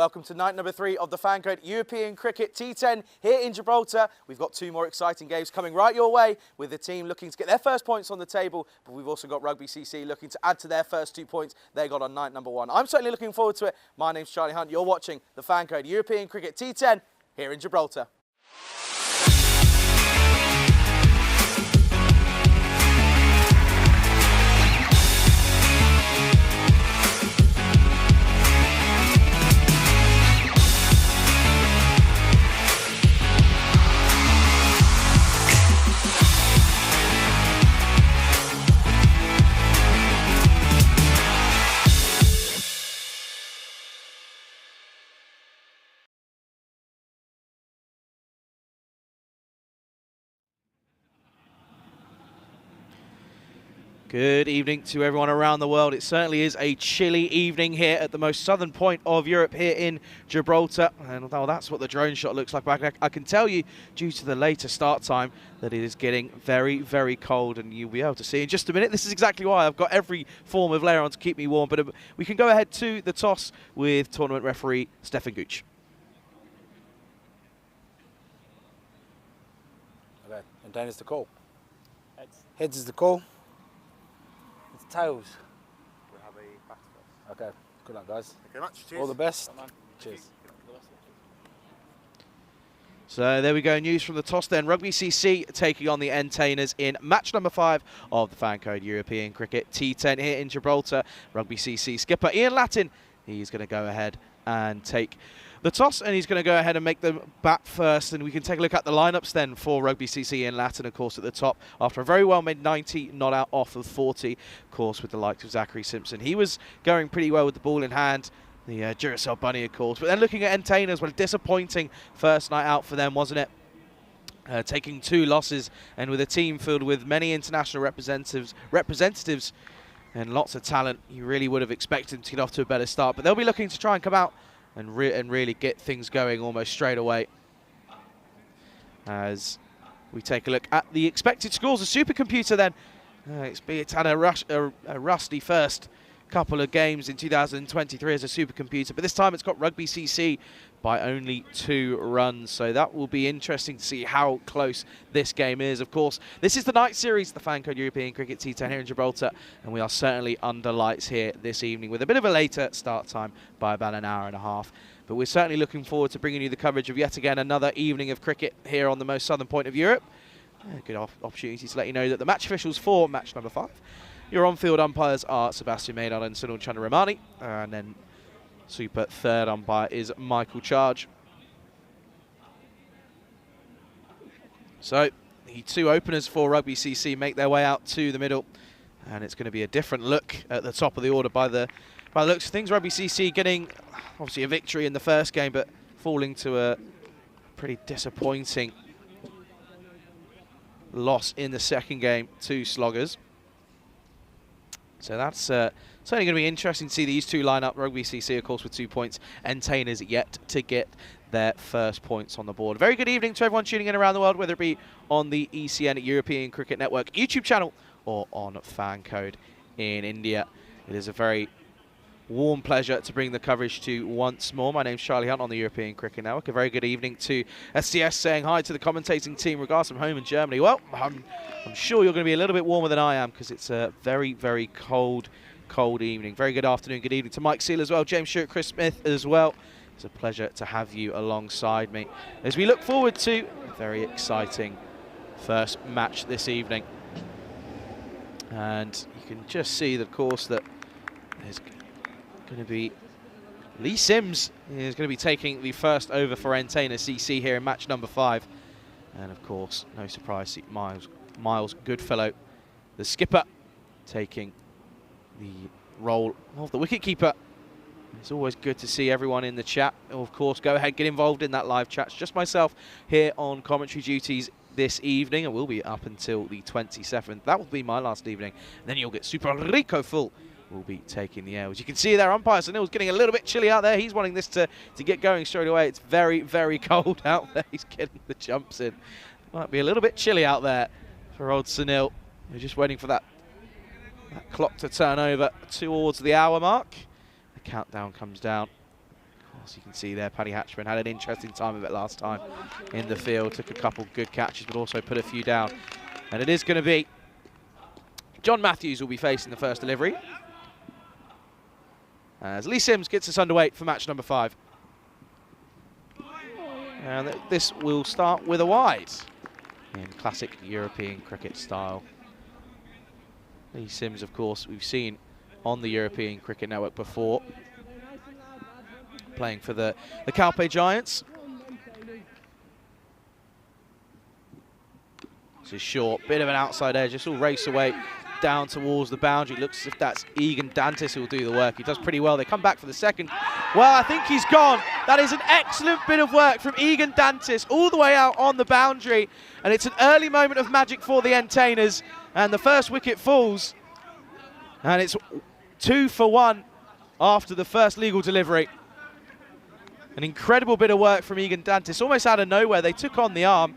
Welcome to night number 3 of the FanCode European Cricket T10 here in Gibraltar. We've got 2 more exciting games coming right your way with the team looking to get their first points on the table, but we've also got Rugby CC looking to add to their first 2 points they got on night number 1. I'm certainly looking forward to it. My name's Charlie Hunt. You're watching the FanCode European Cricket T10 here in Gibraltar. Good evening to everyone around the world. It certainly is a chilly evening here at the most southern point of Europe here in Gibraltar. And although that's what the drone shot looks like, I can tell you, due to the later start time, that it is getting very, very cold, and you'll be able to see in just a minute. This is exactly why I've got every form of layer on to keep me warm. But we can go ahead to the toss with tournament referee Stefan Gooch. Okay, and then is the call. Heads. Heads is the call. Tails. We'll have a back first. Okay, good luck, guys. Thank you very much. Cheers. All the best. Cheers. So there we go, news from the toss then. Rugby CC taking on the Entertainers in match number 5 of the FanCode European Cricket T10 here in Gibraltar. Rugby CC skipper Ian Latin, he's going to go ahead and take the toss, and he's going to go ahead and make them bat first. And we can take a look at the lineups then for Rugby CC in Latin, of course, at the top. After a very well-made 90, not out off of 40, of course, with the likes of Zachary Simpson. He was going pretty well with the ball in hand. The Duracell Bunny, of course. But then looking at Entertainers, well, a disappointing first night out for them, wasn't it? Taking 2 losses, and with a team filled with many international representatives and lots of talent, you really would have expected them to get off to a better start. But they'll be looking to try and come out and really get things going almost straight away. As we take a look at the expected scores, the supercomputer then, it's had a rusty first couple of games in 2023 as a supercomputer, but this time it's got Rugby CC by only 2 runs, so that will be interesting to see how close this game is. Of course, this is the night series, the FanCode European Cricket T10 here in Gibraltar, and we are certainly under lights here this evening with a bit of a later start time by about an hour and a half. But we're certainly looking forward to bringing you the coverage of yet again another evening of cricket here on the most southern point of Europe. Good opportunity to let you know that the match officials for match number 5, your on-field umpires are Sebastian Maynard and Sunil Chandraramani, and then super third umpire is Michael Charge. So the 2 openers for Rugby CC make their way out to the middle, and it's going to be a different look at the top of the order by the looks of things. Rugby CC getting obviously a victory in the first game, but falling to a pretty disappointing loss in the second game to Sloggers. So that's certainly going to be interesting to see these 2 line up. Rugby CC, of course, with 2 points. Entertainers yet to get their first points on the board. Very good evening to everyone tuning in around the world, whether it be on the ECN European Cricket Network YouTube channel or on FanCode in India. It is a very warm pleasure to bring the coverage to once more. My name's Charlie Hunt on the European Cricket Network. A very good evening to SCS, saying hi to the commentating team regards from home in Germany. Well, I'm sure you're going to be a little bit warmer than I am, because it's a very, very cold evening. Very good afternoon, good evening to Mike Seal as well, James Stewart, Chris Smith as well. It's a pleasure to have you alongside me as we look forward to a very exciting first match this evening. And you can just see, of course, that there's going to be Lee Sims is going to be taking the first over for Entertainer CC here in match number 5. And of course, no surprise, Miles Goodfellow, the skipper, taking the role of the wicketkeeper. It's always good to see everyone in the chat. Of course, go ahead, get involved in that live chat. It's just myself here on commentary duties this evening, and we'll be up until the 27th. That will be my last evening. And then you'll get Super Rico Full will be taking the air. As you can see there, umpire Sunil's getting a little bit chilly out there. He's wanting this to get going straight away. It's very, very cold out there. He's getting the jumps in. Might be a little bit chilly out there for old Sunil. We're just waiting for that clock to turn over towards the hour mark. The countdown comes down. As you can see there, Paddy Hatchman had an interesting time of it last time in the field. Took a couple good catches, but also put a few down. And it is going to be John Matthews will be facing the first delivery, as Lee Sims gets us underway for match number 5. And this will start with a wide in classic European cricket style. Lee Sims, of course, we've seen on the European Cricket Network before, playing for the Calpe Giants. This is short, bit of an outside edge. This will race away down towards the boundary. Looks as if that's Egan Dantis who will do the work. He does pretty well. They come back for the second. Well, I think he's gone. That is an excellent bit of work from Egan Dantis all the way out on the boundary. And it's an early moment of magic for the entertainers. And the first wicket falls. And it's 2 for 1 after the first legal delivery. An incredible bit of work from Egan Dantis. Almost out of nowhere, they took on the arm.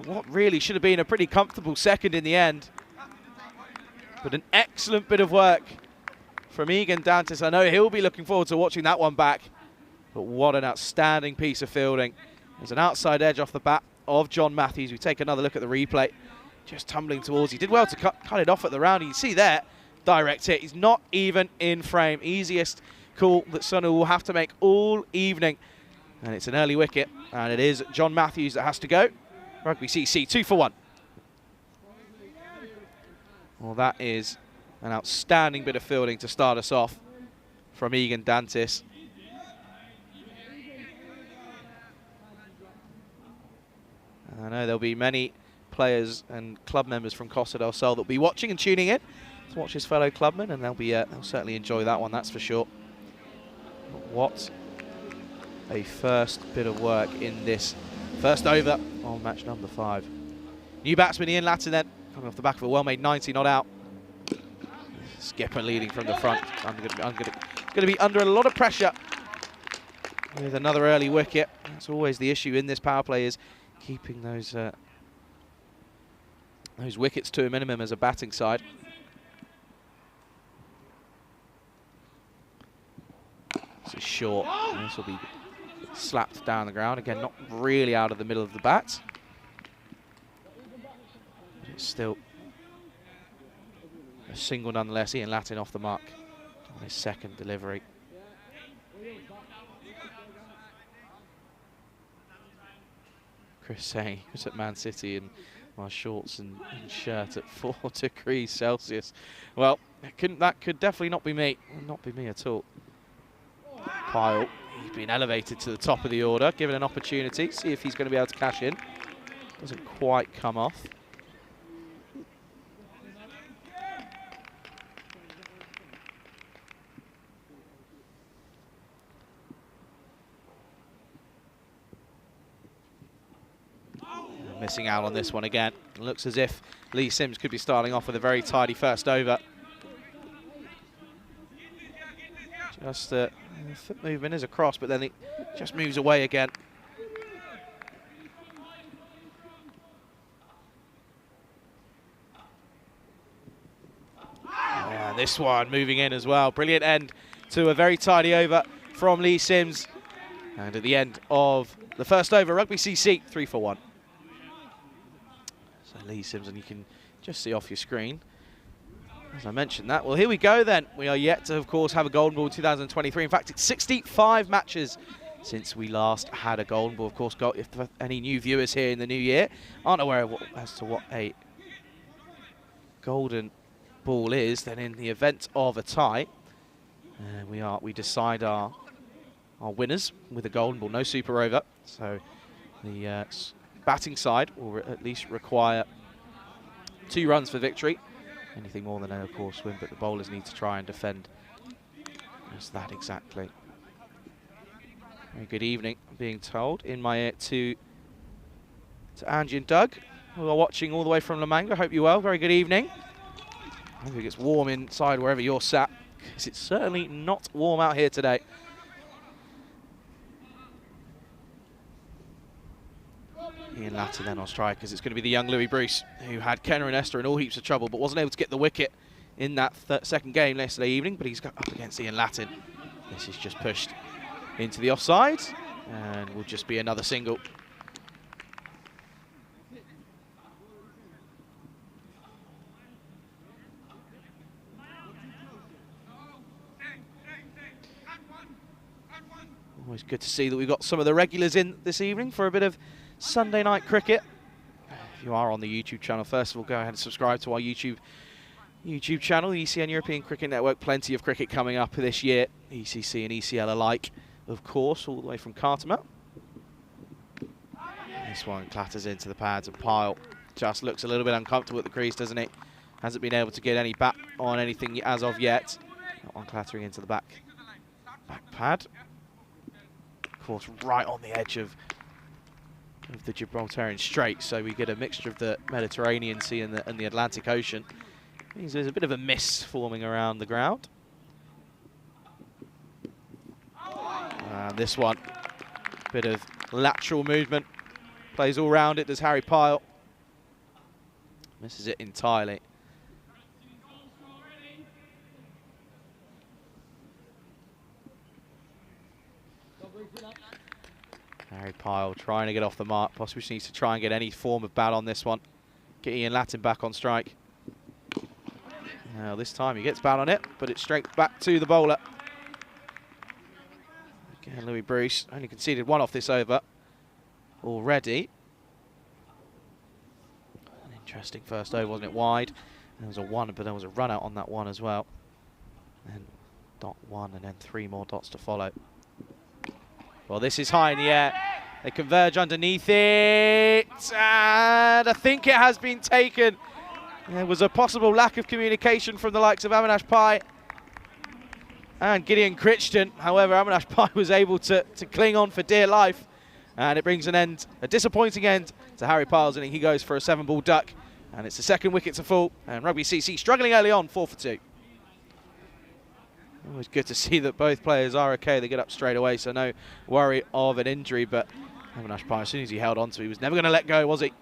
What really should have been a pretty comfortable second in the end. But an excellent bit of work from Egan Dantis. I know he'll be looking forward to watching that one back. But what an outstanding piece of fielding. There's an outside edge off the bat of John Matthews. We take another look at the replay. Just tumbling towards. He did well to cut it off at the round. You can see there, direct hit. He's not even in frame. Easiest call that Sonu will have to make all evening. And it's an early wicket. And it is John Matthews that has to go. Rugby CC 2 for 1. Well, that is an outstanding bit of fielding to start us off from Egan Dantis. I know there'll be many players and club members from Costa del Sol that will be watching and tuning in to watch his fellow clubmen, and they'll certainly enjoy that one, that's for sure. But what a first bit of work in this first over on match number 5. New batsman Ian Lattin then, coming off the back of a well-made 90 not out. Skipper leading from the front. I'm going to be under a lot of pressure with another early wicket. That's always the issue in this power play, is keeping those wickets to a minimum as a batting side. This is short. This will be slapped down the ground. Again, not really out of the middle of the bat. But it's still a single nonetheless. Ian Lattin off the mark on his second delivery. Chris saying he was at Man City in my shorts and shirt at 4 degrees Celsius. Well, that could definitely not be me. Not be me at all. Pyle, he's been elevated to the top of the order, given an opportunity. See if he's going to be able to cash in. Doesn't quite come off. Missing out on this one again. It looks as if Lee Sims could be starting off with a very tidy first over. Just the foot movement is across, but then it just moves away again. And this one moving in as well. Brilliant end to a very tidy over from Lee Sims. And at the end of the first over, Rugby CC 3 for 1. So Lee Sims, and you can just see off your screen, as I mentioned that. Well, here we go then. We are yet to, of course, have a Golden Ball 2023. In fact, it's 65 matches since we last had a Golden Ball. Of course, if any new viewers here in the new year aren't aware of as to what a Golden Ball is, then in the event of a tie, we decide our winners with a Golden Ball. No super over. So the batting side will at least require 2 runs for victory. Anything more than that, of course, win, but the bowlers need to try and defend. Just that exactly. Very good evening, I'm being told in my ear to Angie and Doug, who are watching all the way from La Manga. Hope you're well. Very good evening. I hope it gets warm inside wherever you're sat, because it's certainly not warm out here today. Ian Lattin then on strikers. It's going to be the young Louis Bruce, who had Kenner and Esther in all heaps of trouble, but wasn't able to get the wicket in that second game yesterday evening, but he's got up against Ian Lattin. This is just pushed into the offside, and will just be another single. Always good to see that we've got some of the regulars in this evening for a bit of Sunday night cricket. If you are on the YouTube channel, first of all, go ahead and subscribe to our YouTube channel, the ECN European Cricket Network. Plenty of cricket coming up this year, ECC and ECL alike, of course, all the way from Cartama. This one clatters into the pads, and Pyle just looks a little bit uncomfortable at the crease, doesn't he? Hasn't been able to get any bat on anything as of yet. That one clattering into the back pad. Of course, right on the edge of the Gibraltarian Strait, so we get a mixture of the Mediterranean Sea and the Atlantic Ocean. Means there's a bit of a mist forming around the ground. And this one, bit of lateral movement, plays all round it, does Harry Pyle. Misses it entirely. Harry Pyle trying to get off the mark, possibly needs to try and get any form of bat on this one. Get Ian Latin back on strike. Now this time he gets bat on it, but it's straight back to the bowler. Again, Louis Bruce only conceded one off this over already. An interesting first over, wasn't it? Wide. There was a one, but there was a run out on that one as well. And dot one, and then 3 more dots to follow. Well, this is high in the air. They converge underneath it, and I think it has been taken. There was a possible lack of communication from the likes of Avinash Pai and Gideon Crichton. However, Avinash Pai was able to cling on for dear life, and it brings a disappointing end to Harry Pyle's inning. He goes for a 7-ball duck, and it's the second wicket to fall, and Rugby CC struggling early on, 4 for 2. Always good to see that both players are okay. They get up straight away, so no worry of an injury. But Avinash Pai, as soon as he held on to, he was never going to let go, was he?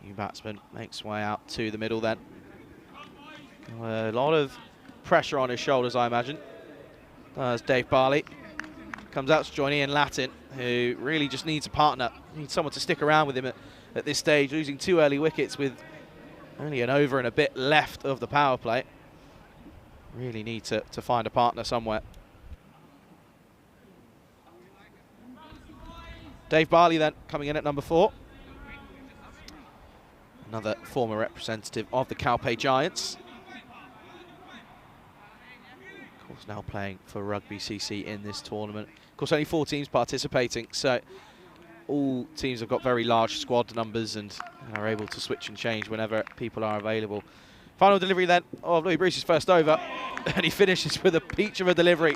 New batsman makes way out to the middle then. A lot of pressure on his shoulders, I imagine. As Dave Barley comes out to join Ian Latin, who really just needs a partner. Needs someone to stick around with him at this stage, losing 2 early wickets with only an over and a bit left of the power play. Really need to find a partner somewhere. Dave Barley then coming in at number 4. Another former representative of the Calpe Giants. Of course, now playing for Rugby CC in this tournament. Of course, only 4 teams participating, so all teams have got very large squad numbers and are able to switch and change whenever people are available. Final delivery then of Louis Bruce's first over, and he finishes with a peach of a delivery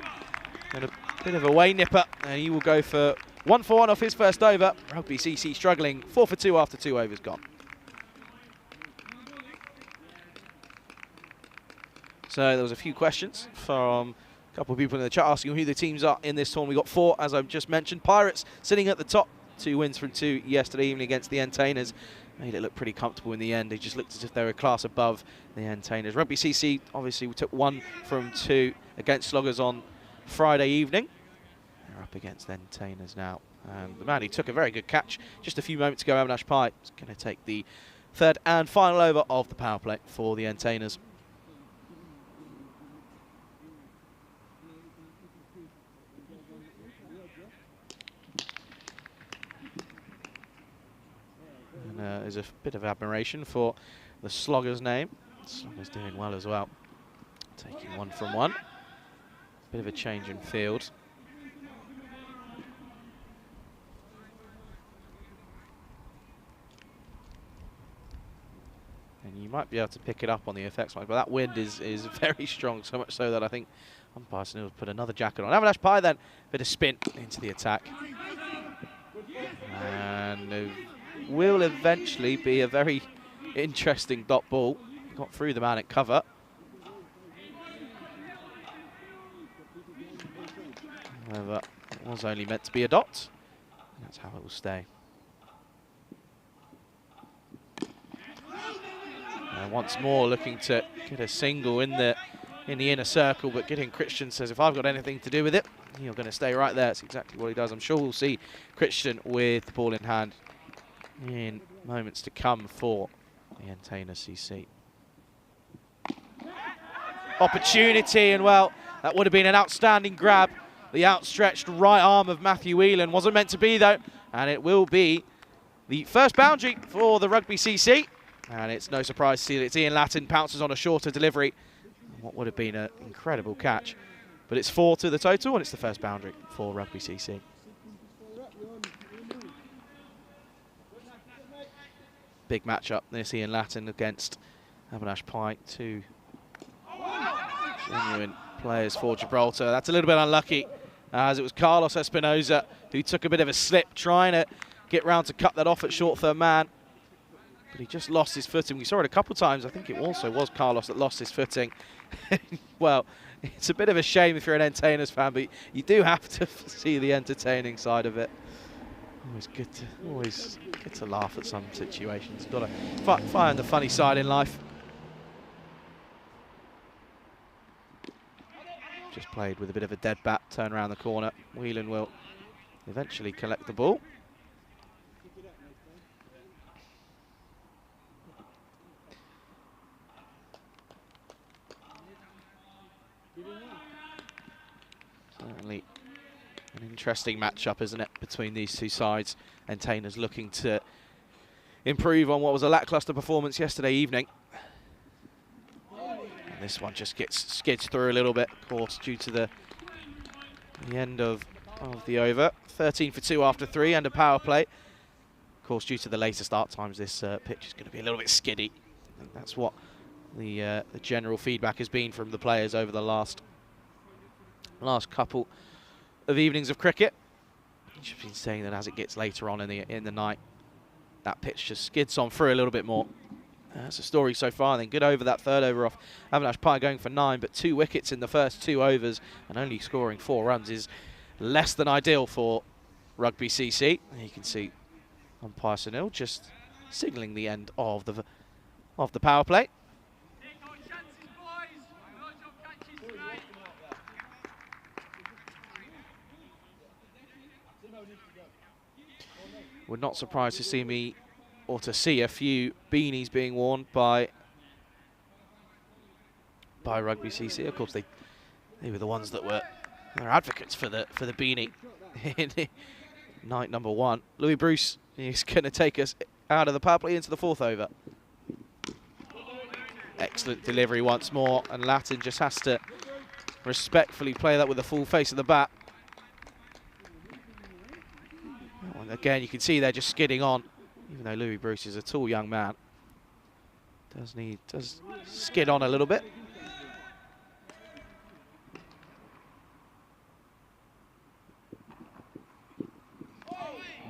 and a bit of a way nipper, and he will go for 1 for 1 off his first over. Rugby CC struggling, 4 for 2 after 2 overs gone. So there was a few questions from a couple of people in the chat asking who the teams are in this tournament. We've got 4, as I've just mentioned. Pirates sitting at the top. 2 wins from 2 yesterday evening against the Entertainers. Made it look pretty comfortable in the end. They just looked as if they were a class above the Entertainers. Rugby CC, obviously, we took 1 from 2 against Sloggers on Friday evening. They're up against the Entertainers now. And the man who took a very good catch just a few moments ago, Avinash Pai, is going to take the 3rd and final over of the power play for the Entertainers. There's a bit of admiration for the Slogger's name. Slogger's doing well as well. Taking 1 from 1. Bit of a change in field. And you might be able to pick it up on the effects mic, but that wind is very strong, so much so that I think umpire Snell put another jacket on. Avinash Pai then, bit of spin into the attack. And will eventually be a very interesting dot ball. Got through the man at cover. However, it was only meant to be a dot. That's how it will stay. And once more looking to get a single in the in the inner circle, but Gideon Christian says, if I've got anything to do with it, you're going to stay right there. That's exactly what he does. I'm sure we'll see Christian with the ball in hand in moments to come for the Entertainer CC. Opportunity, and well, that would have been an outstanding grab. The outstretched right arm of Matthew Whelan wasn't meant to be, though, and it will be the first boundary for the Rugby CC. And it's no surprise to see that it's Ian Latin pounces on a shorter delivery. What would have been an incredible catch. But it's 4 to the total, and it's the first boundary for Rugby CC. Big matchup. This Ian Latin against Avinash Pike, two genuine players for Gibraltar. That's a little bit unlucky, as it was Carlos Espinoza who took a bit of a slip trying to get round to cut that off at short third man. But he just lost his footing. We saw it a couple of times. I think it also was Carlos that lost his footing. Well, it's a bit of a shame if you're an Entertainers fan, but you do have to see the entertaining side of it. Always good to laugh at some situations. Got to find the funny side in life. Just played with a bit of a dead bat, turn around the corner. Whelan will eventually collect the ball. Certainly an interesting matchup, isn't it, between these two sides. Entertainers looking to improve on what was a lackluster performance yesterday evening. And this one just skids through a little bit, of course, due to the end of the over. 13 for 2 after 3 and a power play. Of course, due to the later start times, this pitch is going to be a little bit skiddy. I think that's what the general feedback has been from the players over the last couple of evenings of cricket. You've been saying that as it gets later on in the night, that pitch just skids on through a little bit more. That's the story so far. Then good over that third over off Avinash Pie, going for 9, but 2 wickets in the first 2 overs and only scoring 4 runs is less than ideal for Rugby CC. And you can see umpire Sunil just signalling the end of the power play. Would not surprise to see a few beanies being worn by Rugby CC. Of course, they were the ones that were advocates for the beanie in night number 1. Louis Bruce is going to take us out of the power play into the 4th over. Excellent delivery once more, and Latin just has to respectfully play that with the full face of the bat. And again, you can see they're just skidding on, even though Louis Bruce is a tall young man. Does skid on a little bit.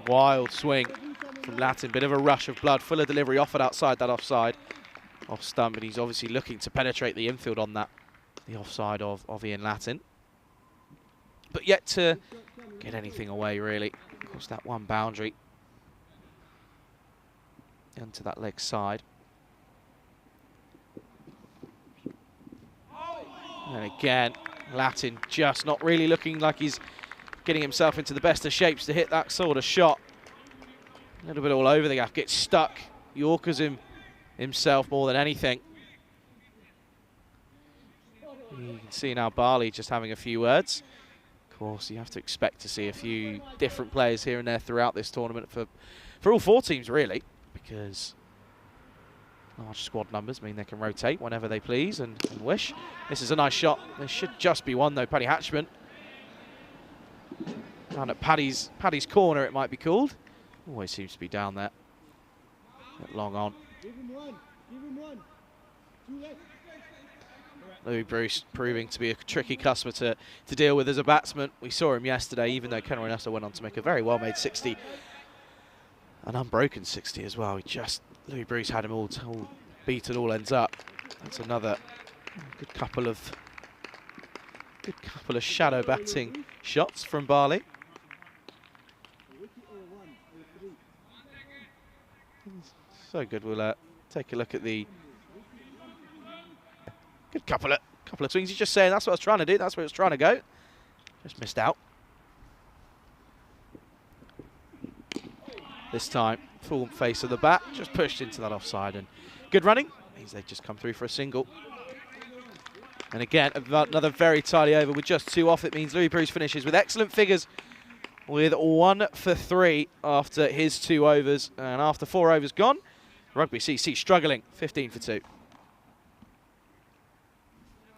Wild swing from Latin, bit of a rush of blood, fuller delivery offered outside that offside, off stump, and he's obviously looking to penetrate the infield on that, the offside of Ian Latin. But yet to get anything away, really. Of course, that one boundary into that leg side. And again, Latin just not really looking like he's getting himself into the best of shapes to hit that sort of shot. A little bit all over the gap, gets stuck. Yorkers himself more than anything. You can see now Barley just having a few words. Of course, you have to expect to see a few different players here and there throughout this tournament for all 4 teams, really, because large squad numbers mean they can rotate whenever they please and wish. This is a nice shot. There should just be one, though. Paddy Hatchman. Down at Paddy's corner, it might be called. Always seems to be down there. Long on. Louis Bruce proving to be a tricky customer to deal with as a batsman. We saw him yesterday, even though Ken Renesto went on to make a very well-made 60. An unbroken 60 as well. Louis Bruce had him all beaten, all ends up. That's another good couple of shadow batting shots from Barley. So good. We'll take a look at the good couple of Couple of swings. He's just saying, that's what I was trying to do. That's where it was trying to go. Just missed out. This time, full face of the bat. Just pushed into that offside. And good running. Means they just come through for a single. And again, another very tidy over with just 2 off. It means Louis Bruce finishes with excellent figures with 1 for 3 after his 2 overs. And after 4 overs gone, Rugby CC struggling, 15 for 2.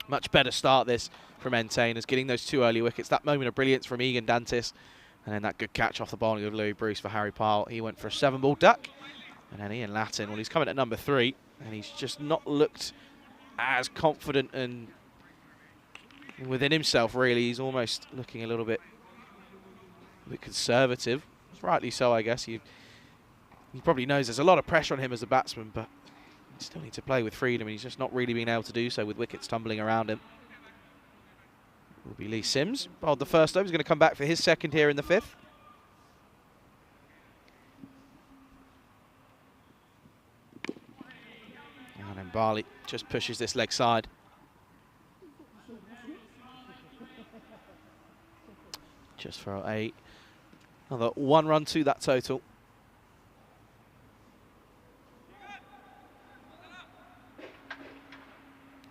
Much better start this from Entertainers, getting those 2 early wickets. That moment of brilliance from Egan Dantis. And then that good catch off the bowling of Louis Bruce for Harry Pyle. He went for a 7-ball duck. And then Ian Latin, well, he's coming at number 3. And he's just not looked as confident and within himself, really. He's almost looking a little bit conservative. Rightly so, I guess. He probably knows there's a lot of pressure on him as a batsman, but he still needs to play with freedom, and he's just not really been able to do so with wickets tumbling around him. Will be Lee Sims. Bowled the first over. He's going to come back for his second here in the 5th. And then Barley just pushes this leg side. Just for another 1 run to that total.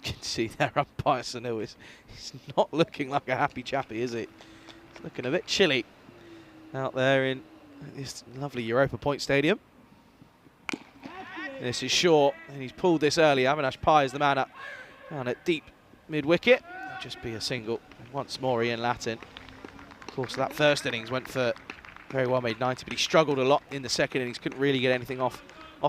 You can see there umpire Sunil he's not looking like a happy chappy, is he? He's looking a bit chilly out there in this lovely Europa Point Stadium. This is short, and he's pulled this early. Avinash Pai is the man up down at deep mid-wicket. Just be a single. And once more, Ian Latin. Of course, that first innings went for very well made 90, but he struggled a lot in the second innings. Couldn't really get anything off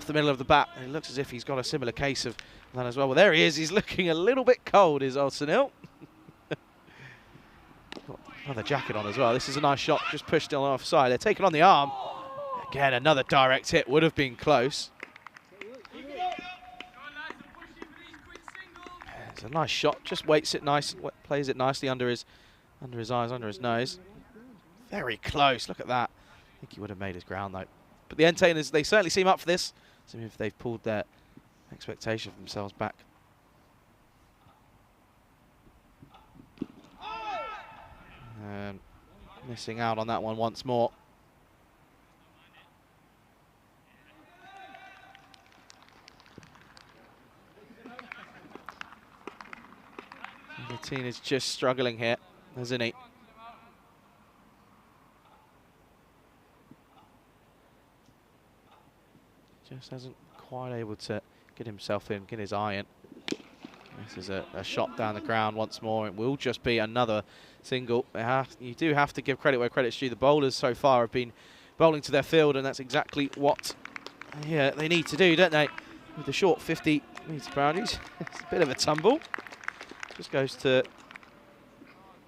the middle of the bat. And it looks as if he's got a similar case of that as well. Well, there he is. He's looking a little bit cold, is old Sunil. Got another jacket on as well. This is a nice shot, just pushed on the offside. They're taking on the arm. Again, another direct hit. Would have been close. It's a nice shot. Just weights it nice, plays it nicely under his eyes, under his nose. Very close. Look at that. I think he would have made his ground though. But the Entertainers, they certainly seem up for this. See if they've pulled their expectation of themselves back. Missing out on that one once more. Martinez just struggling here, isn't he? Just hasn't quite able to get himself in, get his eye in. This is a shot down the ground once more. It will just be another single. You do have to give credit where credit's due. The bowlers so far have been bowling to their field, and that's exactly what they need to do, don't they? With the short 50-metre boundaries. It's a bit of a tumble. Just goes to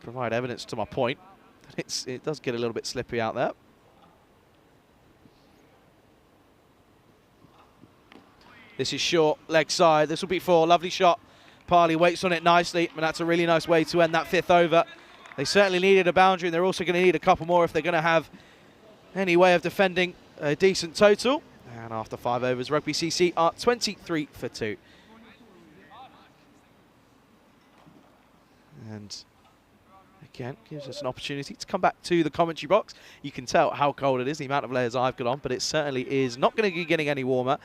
provide evidence to my point that it does get a little bit slippy out there. This is short, leg side. This will be 4. Lovely shot. Parley waits on it nicely, and that's a really nice way to end that 5th over. They certainly needed a boundary, and they're also going to need a couple more if they're going to have any way of defending a decent total. And after 5 overs, Rugby CC are 23 for 2. And again, gives us an opportunity to come back to the commentary box. You can tell how cold it is, the amount of layers I've got on, but it certainly is not going to be getting any warmer.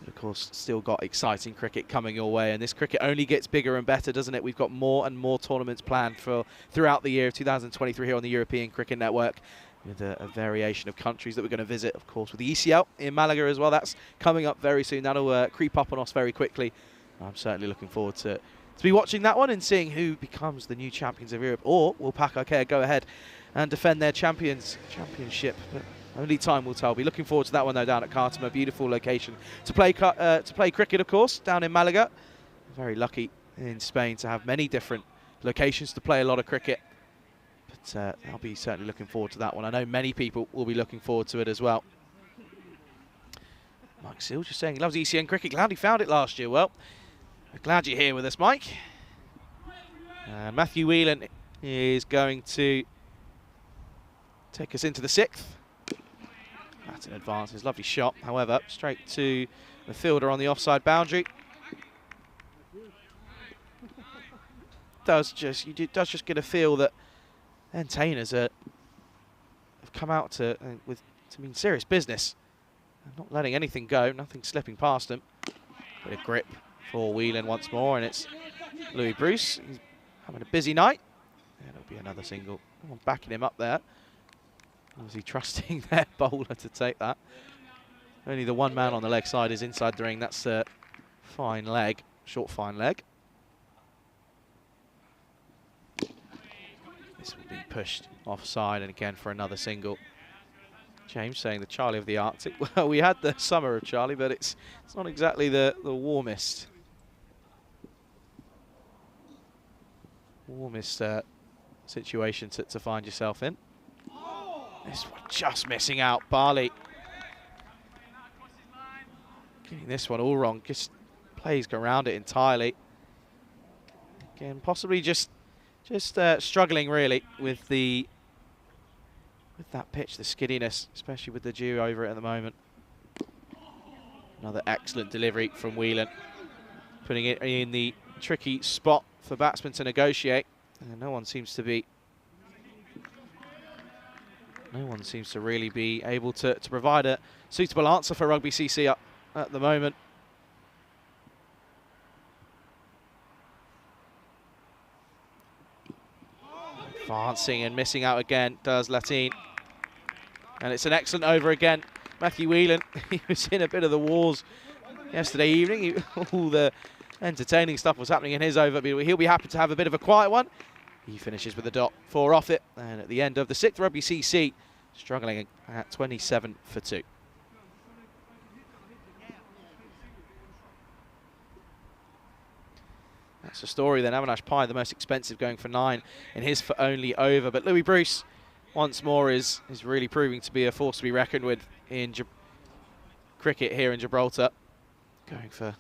But of course, still got exciting cricket coming your way, and this cricket only gets bigger and better, doesn't it? We've got more and more tournaments planned for throughout the year of 2023 here on the European Cricket Network, with a variation of countries that we're going to visit, of course, with the ECL in Malaga as well. That's coming up very soon. That'll creep up on us very quickly. I'm certainly looking forward to be watching that one and seeing who becomes the new champions of Europe, or will Pak Arkea go ahead and defend their championship. But only time will tell. Be looking forward to that one though down at Cartama. Beautiful location to play cricket, of course, down in Malaga. Very lucky in Spain to have many different locations to play a lot of cricket. But I'll be certainly looking forward to that one. I know many people will be looking forward to it as well. Mike Seal just saying he loves ECN cricket. Glad he found it last year. Well, we're glad you're here with us, Mike. Matthew Whelan is going to take us into the 6th. That's an advance. His lovely shot, however, straight to the fielder on the offside boundary. does just get a feel that entertainers have come out to mean serious business. Not letting anything go, nothing slipping past them. Bit of grip for Whelan once more, and it's Louis Bruce. He's having a busy night. And it'll be another single. No one backing him up there. Obviously trusting their bowler to take that. Only the one man on the leg side is inside the ring. That's a fine leg, short fine leg. This will be pushed offside, and again for another single. James saying the Charlie of the Arctic. Well, we had the summer of Charlie, but it's not exactly the warmest situation to find yourself in. This one just missing out. Barley getting this one all wrong. Just plays around it entirely. Again, possibly just struggling really with that pitch, the skiddiness, especially with the dew over it at the moment. Another excellent delivery from Whelan, putting it in the tricky spot for batsmen to negotiate. And no one seems to really be able to provide a suitable answer for Rugby CC up at the moment. Advancing and missing out again does Latin. And it's an excellent over again. Matthew Whelan, he was in a bit of the wars yesterday evening. All the entertaining stuff was happening in his over, but he'll be happy to have a bit of a quiet one. He finishes with a dot, 4 off it. And at the end of the 6th Rugby CC, struggling at 27 for 2. That's the story then. Avinash Pai, the most expensive, going for 9 in his for only over. But Louis Bruce, once more, is really proving to be a force to be reckoned with in cricket here in Gibraltar. Going for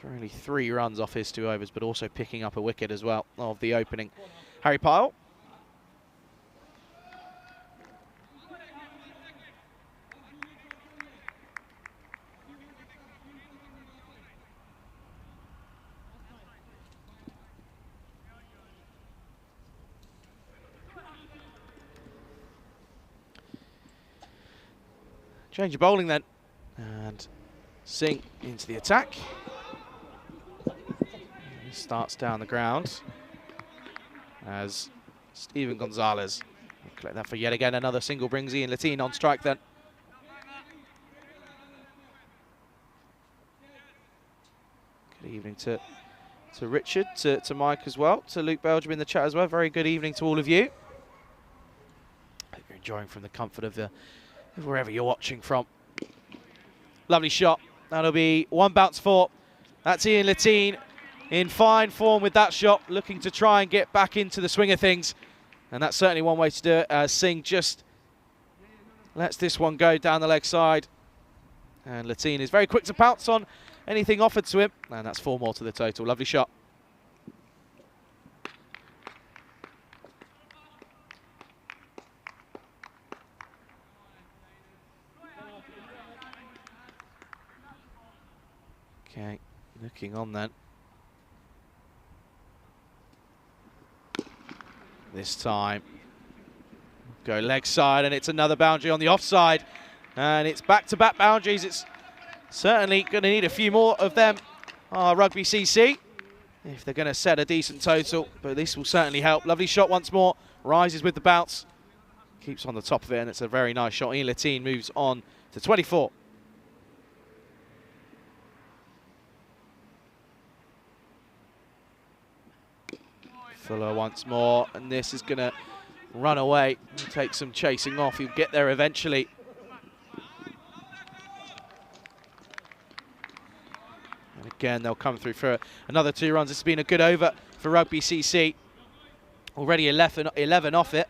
only 3 runs off his 2 overs, but also picking up a wicket as well of the opening Harry Pyle. Change of bowling then, and Singh into the attack. He starts down the ground as Stephen Gonzalez will collect that for yet again another single. Brings Ian Latin on strike then. Good evening to Richard, to Mike as well, to Luke Belgium in the chat as well. Very good evening to all of you. Hope you're enjoying from the comfort of wherever you're watching from. Lovely shot. That'll be 1 bounce 4. That's Ian Latin in fine form with that shot, looking to try and get back into the swing of things. And that's certainly one way to do it, as Singh just lets this one go down the leg side. And Latin is very quick to pounce on anything offered to him. And that's 4 more to the total. Lovely shot. Okay, looking on then. This time, go leg side, and it's another boundary on the offside. And it's back-to-back boundaries. It's certainly going to need a few more of them, Rugby CC, if they're going to set a decent total. But this will certainly help. Lovely shot once more. Rises with the bounce. Keeps on the top of it, and it's a very nice shot. Ian Latin moves on to 24. Fuller once more, and this is going to run away and take some chasing off. He'll get there eventually. And again, they'll come through for another 2 runs. This has been a good over for Rugby CC. Already 11 off it.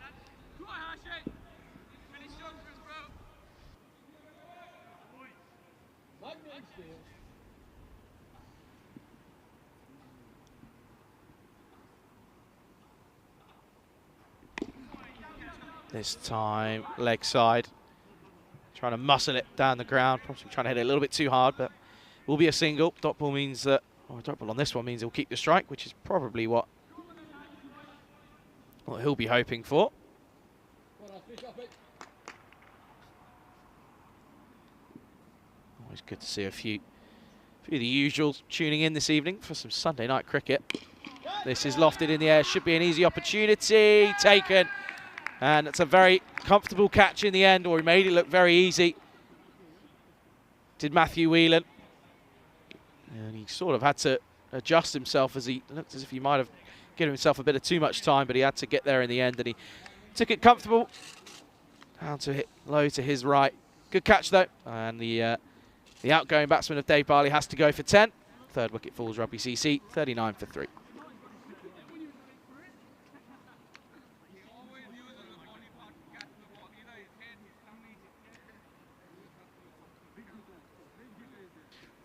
This time, leg side. Trying to muscle it down the ground. Probably trying to hit it a little bit too hard, but will be a single. Dot ball means that a drop ball on this one means he'll keep the strike, which is probably what he'll be hoping for. Always good to see a few of the usuals tuning in this evening for some Sunday night cricket. This is lofted in the air, should be an easy opportunity, taken. And it's a very comfortable catch in the end, or he made it look very easy. Did Matthew Whelan. And he sort of had to adjust himself as he looked as if he might have given himself a bit of too much time, but he had to get there in the end, and he took it comfortable. Down to hit low to his right. Good catch though, and the outgoing batsman of Dave Barley has to go for 10. Third wicket falls Rugby CC, 39 for 3.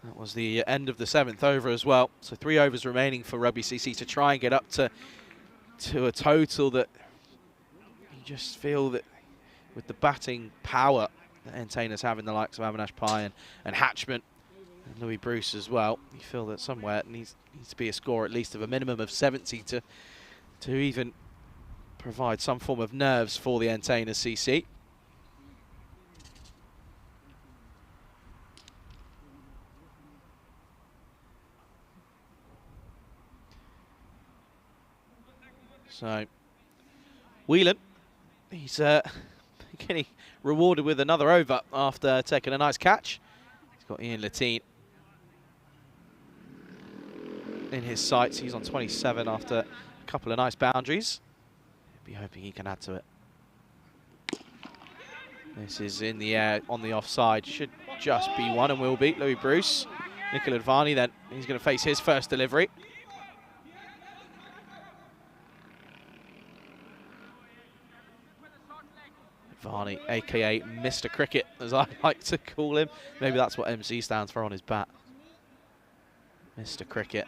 That was the end of the 7th over as well. So 3 overs remaining for Rugby CC to try and get up to a total that you just feel that with the batting power that Entertainers have in the likes of Avinash Pai and Hatchman and Louis Bruce as well, you feel that somewhere it needs to be a score at least of a minimum of 70 to even provide some form of nerves for the Entertainers CC. So, Whelan, he's getting rewarded with another over after taking a nice catch. He's got Ian Latine in his sights. He's on 27 after a couple of nice boundaries. He'll be hoping he can add to it. This is in the air on the offside. Should just be one and will be. Louis Bruce. Nicola Advani then. He's going to face his first delivery. Varney, aka Mr. Cricket, as I like to call him. Maybe that's what MC stands for on his bat. Mr. Cricket.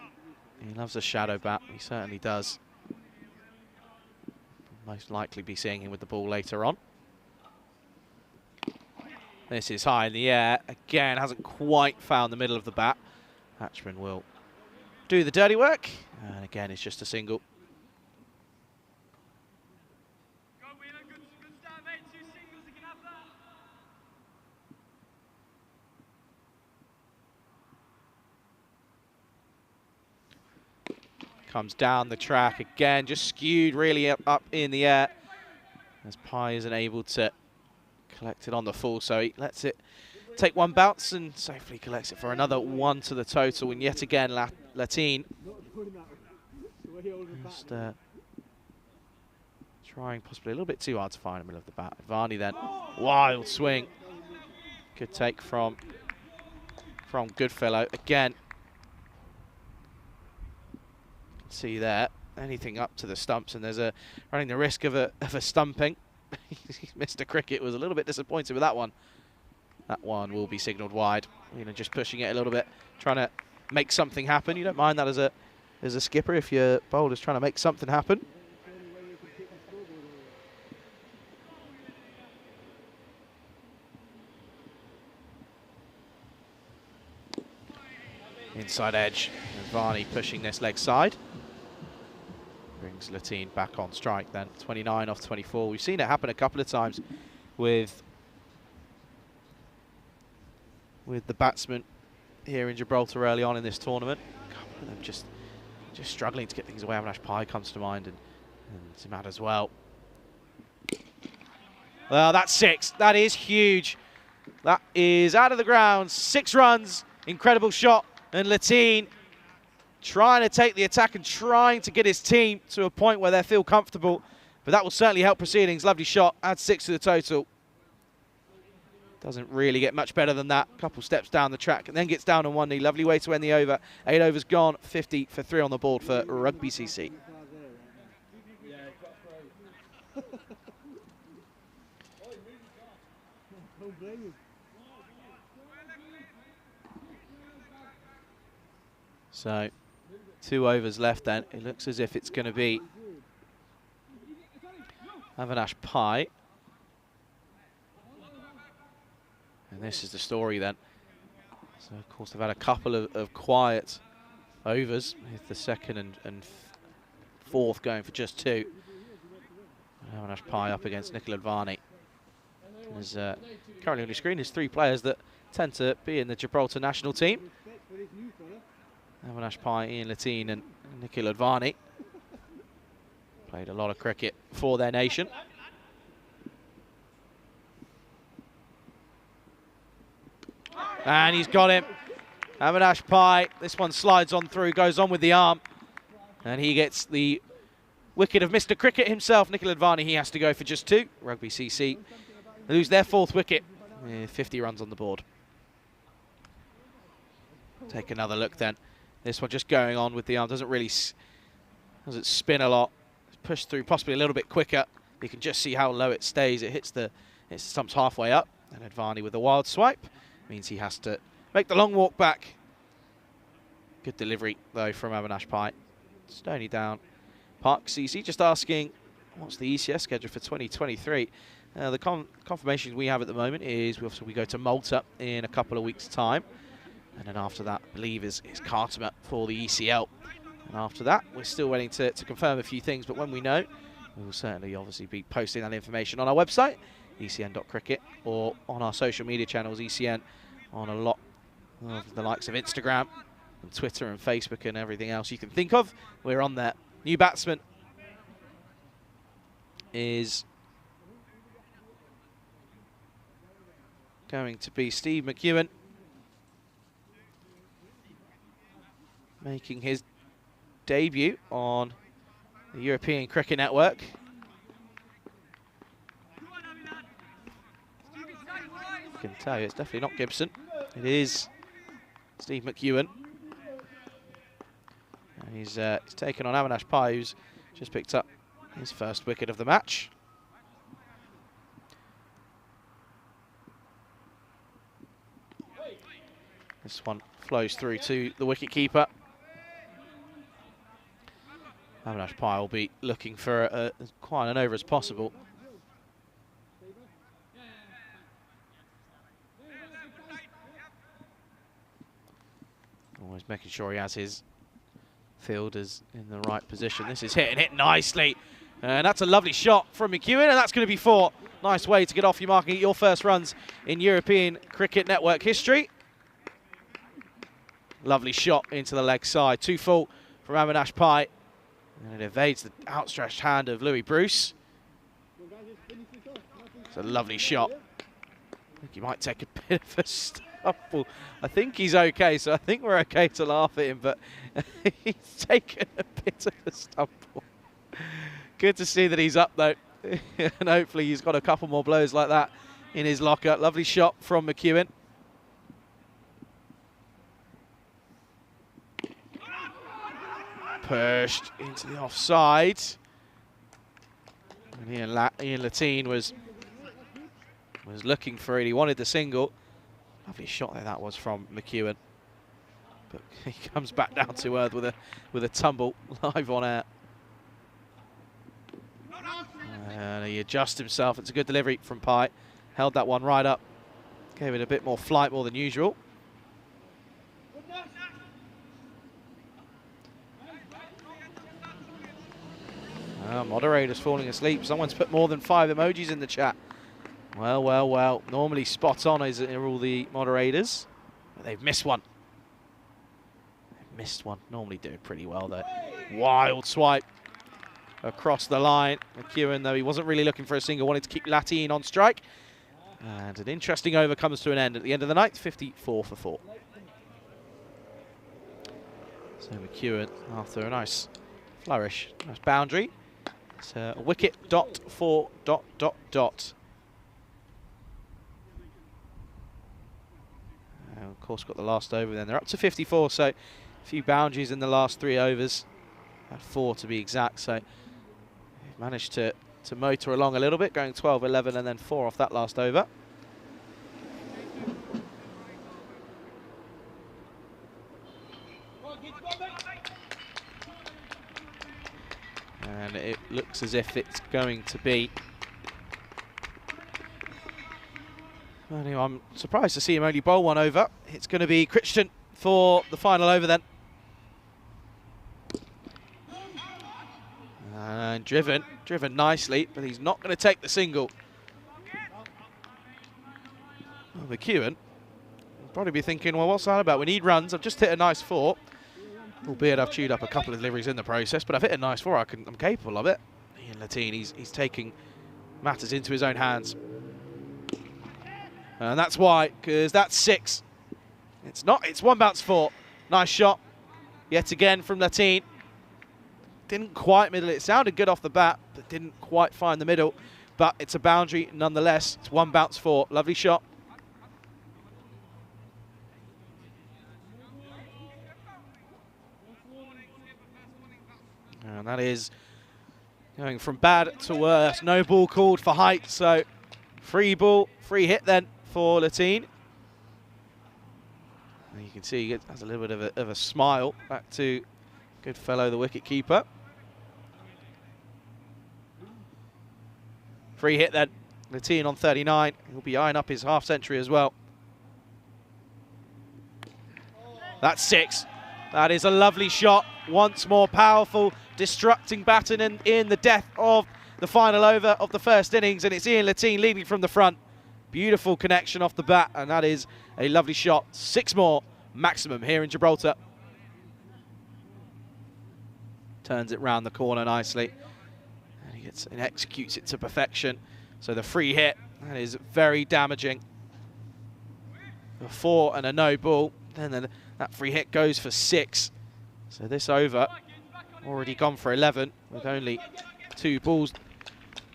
He loves a shadow bat. He certainly does. Most likely be seeing him with the ball later on. This is high in the air. Again, hasn't quite found the middle of the bat. Hatchman will do the dirty work. And again, it's just a single. Comes down the track again, just skewed really up in the air as Pai isn't able to collect it on the full, so he lets it take one bounce and safely collects it for another 1 to the total. And yet again, Latine just trying possibly a little bit too hard to find in the middle of the bat. Varney then, wild swing. Good take from Goodfellow again. See there, anything up to the stumps, and there's running the risk of a stumping. Mr. Cricket was a little bit disappointed with that one. That one will be signalled wide. You know, just pushing it a little bit, trying to make something happen. You don't mind that as a skipper if your bowler's trying to make something happen. Inside edge, and Varney pushing this leg side. Brings Latine back on strike then, 29 off 24. We've seen it happen a couple of times with the batsmen here in Gibraltar early on in this tournament. A couple of them just struggling to get things away. Avinash Pai comes to mind, and Zimad as well. Well, that's 6. That is huge. That is out of the ground. 6 runs. Incredible shot. And Latine trying to take the attack and trying to get his team to a point where they feel comfortable. But that will certainly help proceedings. Lovely shot. Adds 6 to the total. Doesn't really get much better than that. Couple steps down the track and then gets down on one knee. Lovely way to end the over. 8 overs gone. 50 for 3 on the board for Rugby CC. So, 2 overs left then. It looks as if it's going to be Avinash Pai. And this is the story then. So, of course, they've had a couple of quiet overs, with the second and fourth going for just 2. Avinash Pai up against Nikhil Advani. There's currently on your screen is 3 players that tend to be in the Gibraltar national team. Avinash Pai, Ian Latine and Nikhil Advani. Played a lot of cricket for their nation. And he's got him. Avinash Pai, this one slides on through, goes on with the arm. And he gets the wicket of Mr. Cricket himself, Nikhil Advani. He has to go for just 2. Rugby CC lose their 4th wicket. 50 runs on the board. Take another look then. This one just going on with the arm. Doesn't spin a lot. Pushed through possibly a little bit quicker. You can just see how low it stays. It hits the stumps halfway up. And Advani with a wild swipe means he has to make the long walk back. Good delivery though from Avinash Pai. Stoney down. Park CC just asking, what's the ECS schedule for 2023? The confirmation we have at the moment is we go to Malta in a couple of weeks' time. And then after that, I believe is Khartoum for the ECL. And after that, we're still waiting to confirm a few things. But when we know, we will certainly obviously be posting that information on our website, ecn.cricket, or on our social media channels, ECN, on a lot of the likes of Instagram and Twitter and Facebook and everything else you can think of. We're on there. New batsman is going to be Steve McEwen, making his debut on the European Cricket Network. I can tell you it's definitely not Gibson. It is Steve McEwen. And he's taken on Avinash Pai, who's just picked up his 1st wicket of the match. This one flows through to the wicketkeeper. Avinash Pai will be looking for quite an over as possible. Always making sure he has his fielders in the right position. This is hit nicely. And that's a lovely shot from McEwen, and that's going to be 4. Nice way to get off your mark and get your first runs in European Cricket Network history. Lovely shot into the leg side. 2 full from Avinash Pai. And it evades the outstretched hand of Louis Bruce. It's a lovely shot. I think he might take a bit of a stumble. I think he's okay, so I think we're okay to laugh at him, but he's taken a bit of a stumble. Good to see that he's up, though. And hopefully he's got a couple more blows like that in his locker. Lovely shot from McEwen. Pushed into the offside. And Ian Latine was looking for it. He wanted the single. Lovely shot there that was from McEwen. But he comes back down to earth with a tumble live on air. And he adjusts himself. It's a good delivery from Pai. Held that one right up. Gave it a bit more flight more than usual. Moderator's falling asleep. Someone's put more than 5 emojis in the chat. Well, well, well. Normally spot on are all the moderators. But they've missed one. They've missed one. Normally doing pretty well, though. Wild swipe across the line. McEwen, though, he wasn't really looking for a single. Wanted to keep Latine on strike. And an interesting over comes to an end at the end of the night. 54 for 4. So McEwen, after a nice flourish, nice boundary. It's a wicket dot for dot dot dot. And of course got the last over then. They're up to 54, so a few boundaries in the last 3 overs. At 4 to be exact, so they've managed to motor along a little bit, going 12, 11 and then 4 off that last over. And it looks as if it's going to be... Anyway, I'm surprised to see him only bowl 1 over. It's going to be Christian for the final over then. And driven nicely, but he's not going to take the single. Well, McEwen will probably be thinking, well, what's that about? We need runs. I've just hit a nice 4. Albeit I've chewed up a couple of deliveries in the process, but I've hit a nice 4. I'm capable of it. Ian Latine, he's taking matters into his own hands. And that's why, because that's 6. It's not, it's 1 bounce 4. Nice shot, yet again from Latine. Didn't quite middle it. Sounded good off the bat, but didn't quite find the middle. But it's a boundary nonetheless. It's 1 bounce 4. Lovely shot. And that is going from bad to worse. No ball called for height, so free ball, free hit then for Latine. And you can see he has a little bit of a smile back to good fellow, the wicket keeper. Free hit then. Latine on 39. He'll be eyeing up his half century as well. That's 6. That is a lovely shot. Once more powerful, destructing baton in the death of the final over of the first innings, and it's Ian Latine leading from the front. Beautiful connection off the bat, and that is a lovely shot. 6 more maximum here in Gibraltar. Turns it round the corner nicely, and he gets and executes it to perfection. So the free hit, that is very damaging. A 4 and a no ball, then that free hit goes for 6. So this over already gone for 11 with only 2 balls.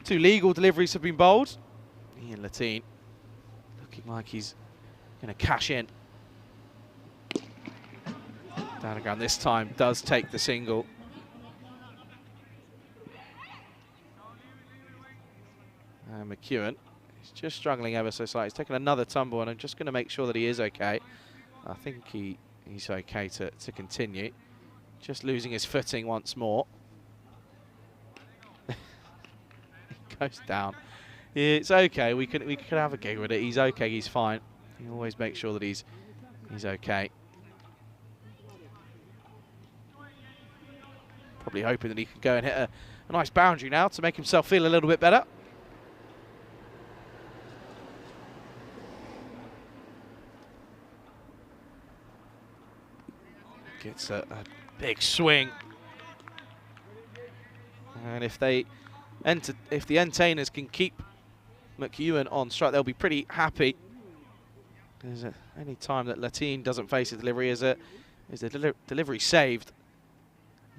2 legal deliveries have been bowled. Ian Latine looking like he's going to cash in. Down the ground this time does take the single. And McEwen is just struggling ever so slightly. He's taken another tumble, and I'm just going to make sure that he is okay. I think he's okay to continue. Just losing his footing once more. He goes down. It's okay. We can have a gig with it. He's okay. He's fine. You always make sure that he's okay. Probably hoping that he can go and hit a nice boundary now to make himself feel a little bit better. Gets a big swing, and if the entertainers can keep McEwen on strike, they'll be pretty happy. Any time that Latine doesn't face a delivery is a delivery saved.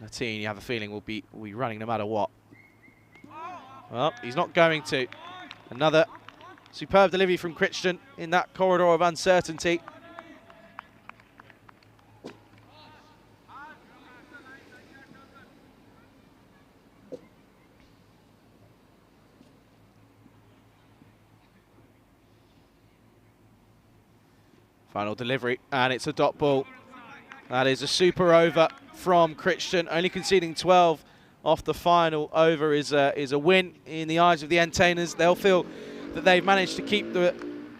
Latine, you have a feeling will be running no matter what. Well, he's not going to. Another superb delivery from Crichton in that corridor of uncertainty. Final delivery, and it's a dot ball. That is a super over from Crichton, only conceding 12 off the final over is a win in the eyes of the entertainers. They'll feel that they've managed to keep the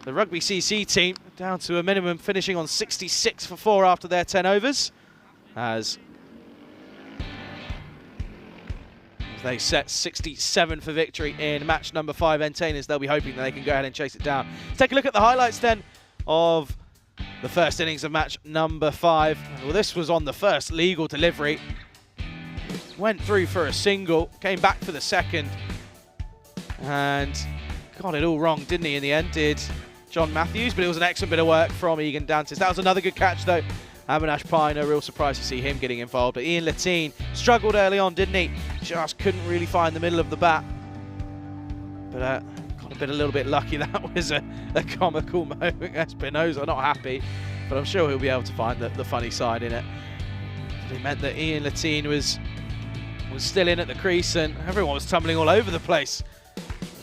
Rugby CC team down to a minimum, finishing on 66 for 4 after their 10 overs. As they set 67 for victory in match number 5. Entertainers, they'll be hoping that they can go ahead and chase it down. Let's take a look at the highlights then of the first innings of match number 5. Well, this was on the first legal delivery. Went through for a single, came back for the second, and got it all wrong, didn't he, in the end, did John Matthews? But it was an excellent bit of work from Egan Dantis. That was another good catch, though. Avinash Pine, a real surprise to see him getting involved. But Ian Latine struggled early on, didn't he? Just couldn't really find the middle of the bat. But got a little bit lucky. That was a comical moment. Espinosa not happy, but I'm sure he'll be able to find the funny side in it. But it meant that Ian Latine was still in at the crease, and everyone was tumbling all over the place.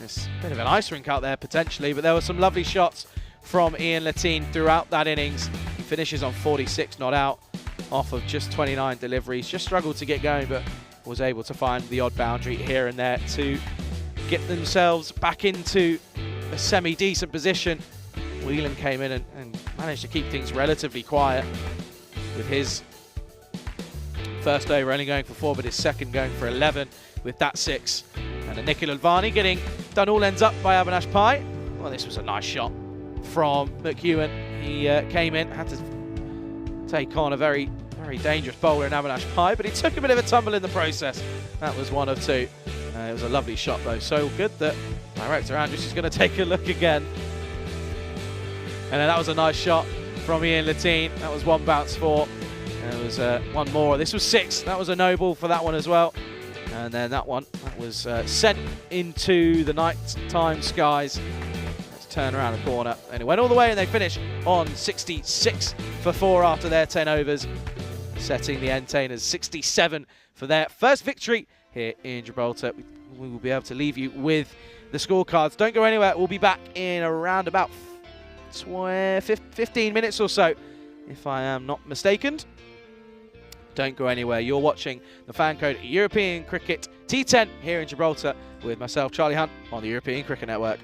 It's a bit of an ice rink out there potentially, but there were some lovely shots from Ian Latine throughout that innings. He finishes on 46 not out off of just 29 deliveries. Just struggled to get going, but was able to find the odd boundary here and there to get themselves back into a semi-decent position. Whelan came in and managed to keep things relatively quiet with his First over only going for 4, but his second going for 11 with that 6. And a Nikhil Advani getting done all ends up by Avinash Pai. Well, this was a nice shot from McEwen. He came in, had to take on a very dangerous bowler in Avinash Pai, but he took a bit of a tumble in the process. That was 1 of 2. It was a lovely shot though, so good that Director Andrews is going to take a look again. And then that was a nice shot from Ian Latine. That was 1 bounce 4. There was 1 more. This was 6. That was a no ball for that one as well. And then that was sent into the nighttime skies. Let's turn around the corner. And it went all the way, and they finish on 66 for 4 after their 10 overs, setting the Entertainers 67 for their first victory here in Gibraltar. We will be able to leave you with the scorecards. Don't go anywhere. We'll be back in around about 15 minutes or so, if I am not mistaken. Don't go anywhere. You're watching the FanCode European Cricket T10 here in Gibraltar with myself, Charlie Hunt, on the European Cricket Network.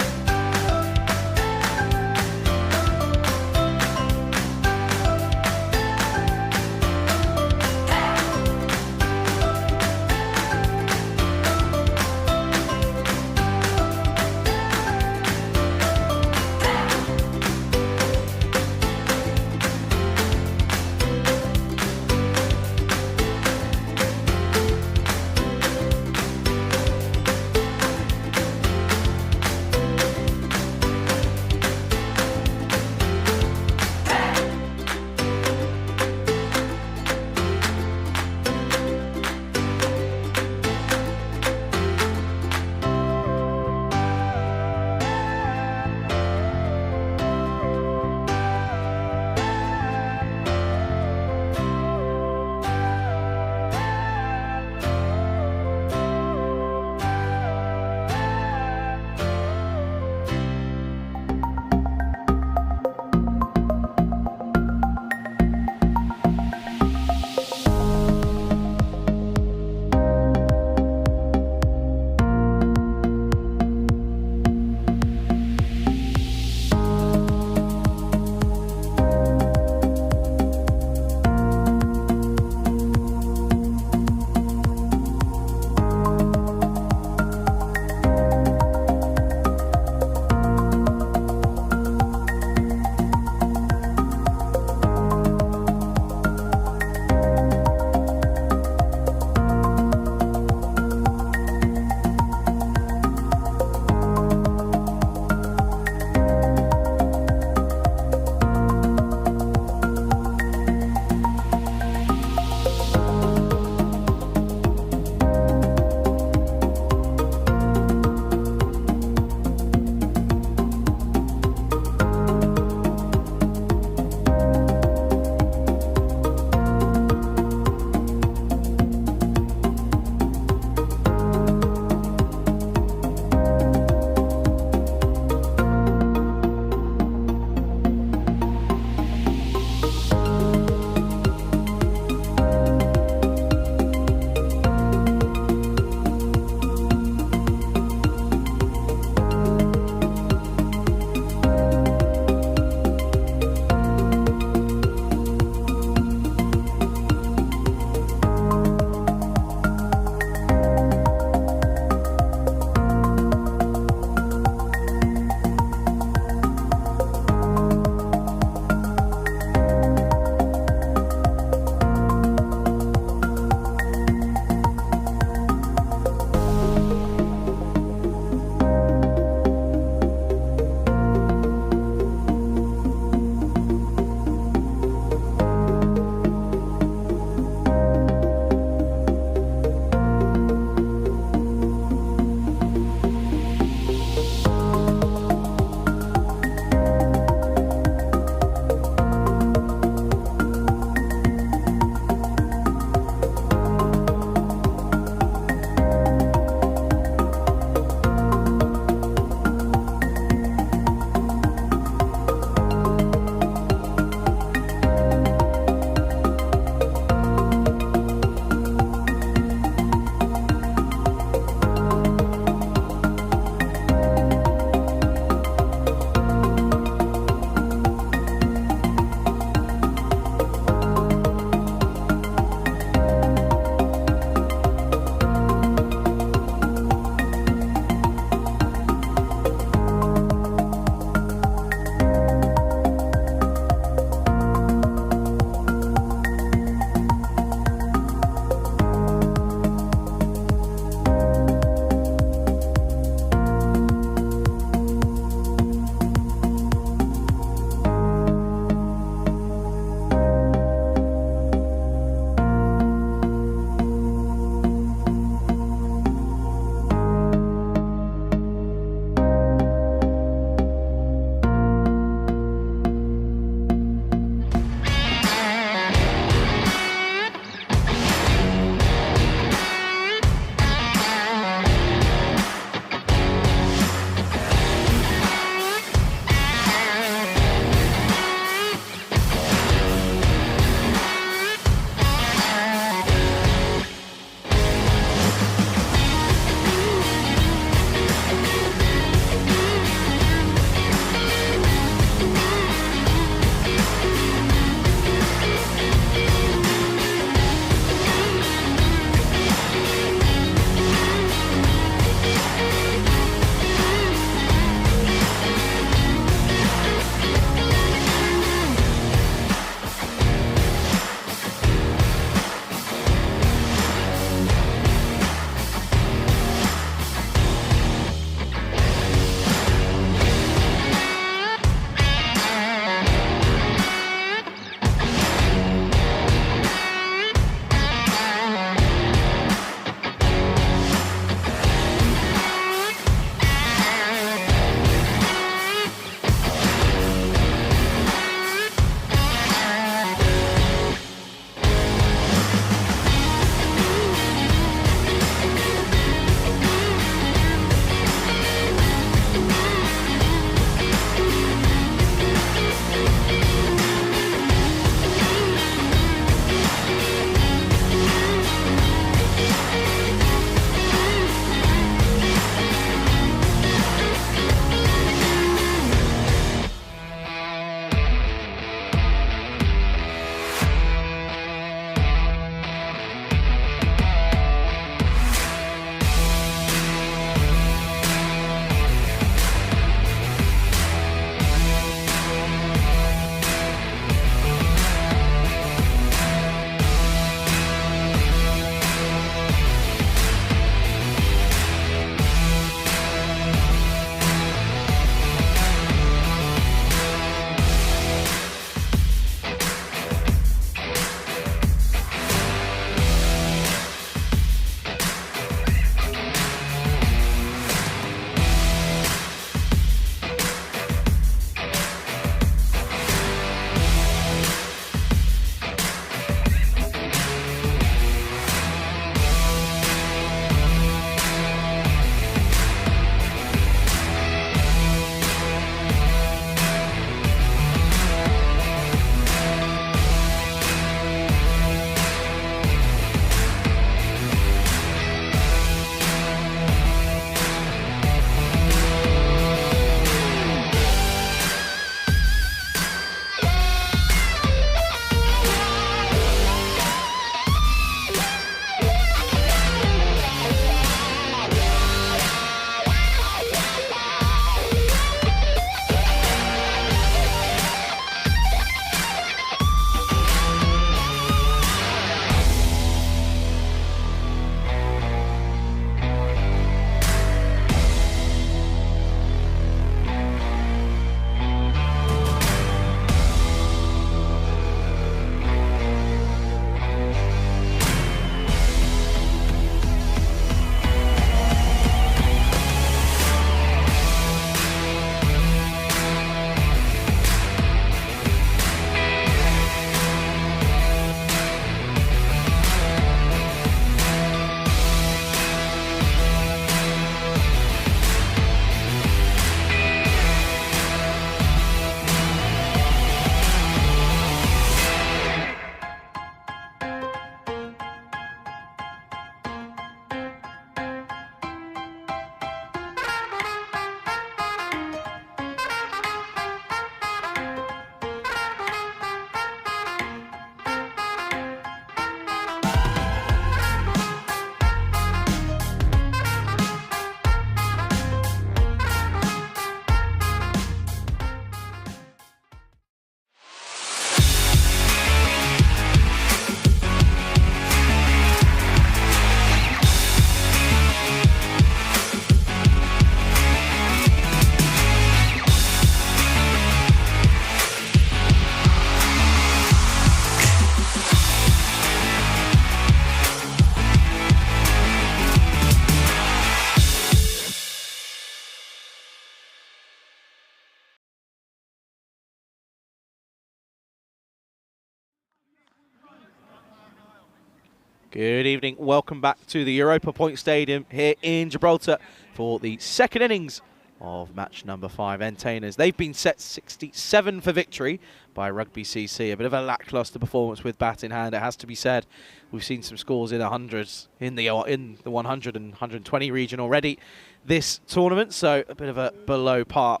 Good evening, welcome back to the Europa Point Stadium here in Gibraltar for the second innings of match number 5. Entertainers, they've been set 67 for victory by Rugby CC. A bit of a lacklustre performance with bat in hand, it has to be said. We've seen some scores in the hundreds, in the 100 and 120 region already this tournament, so a bit of a below par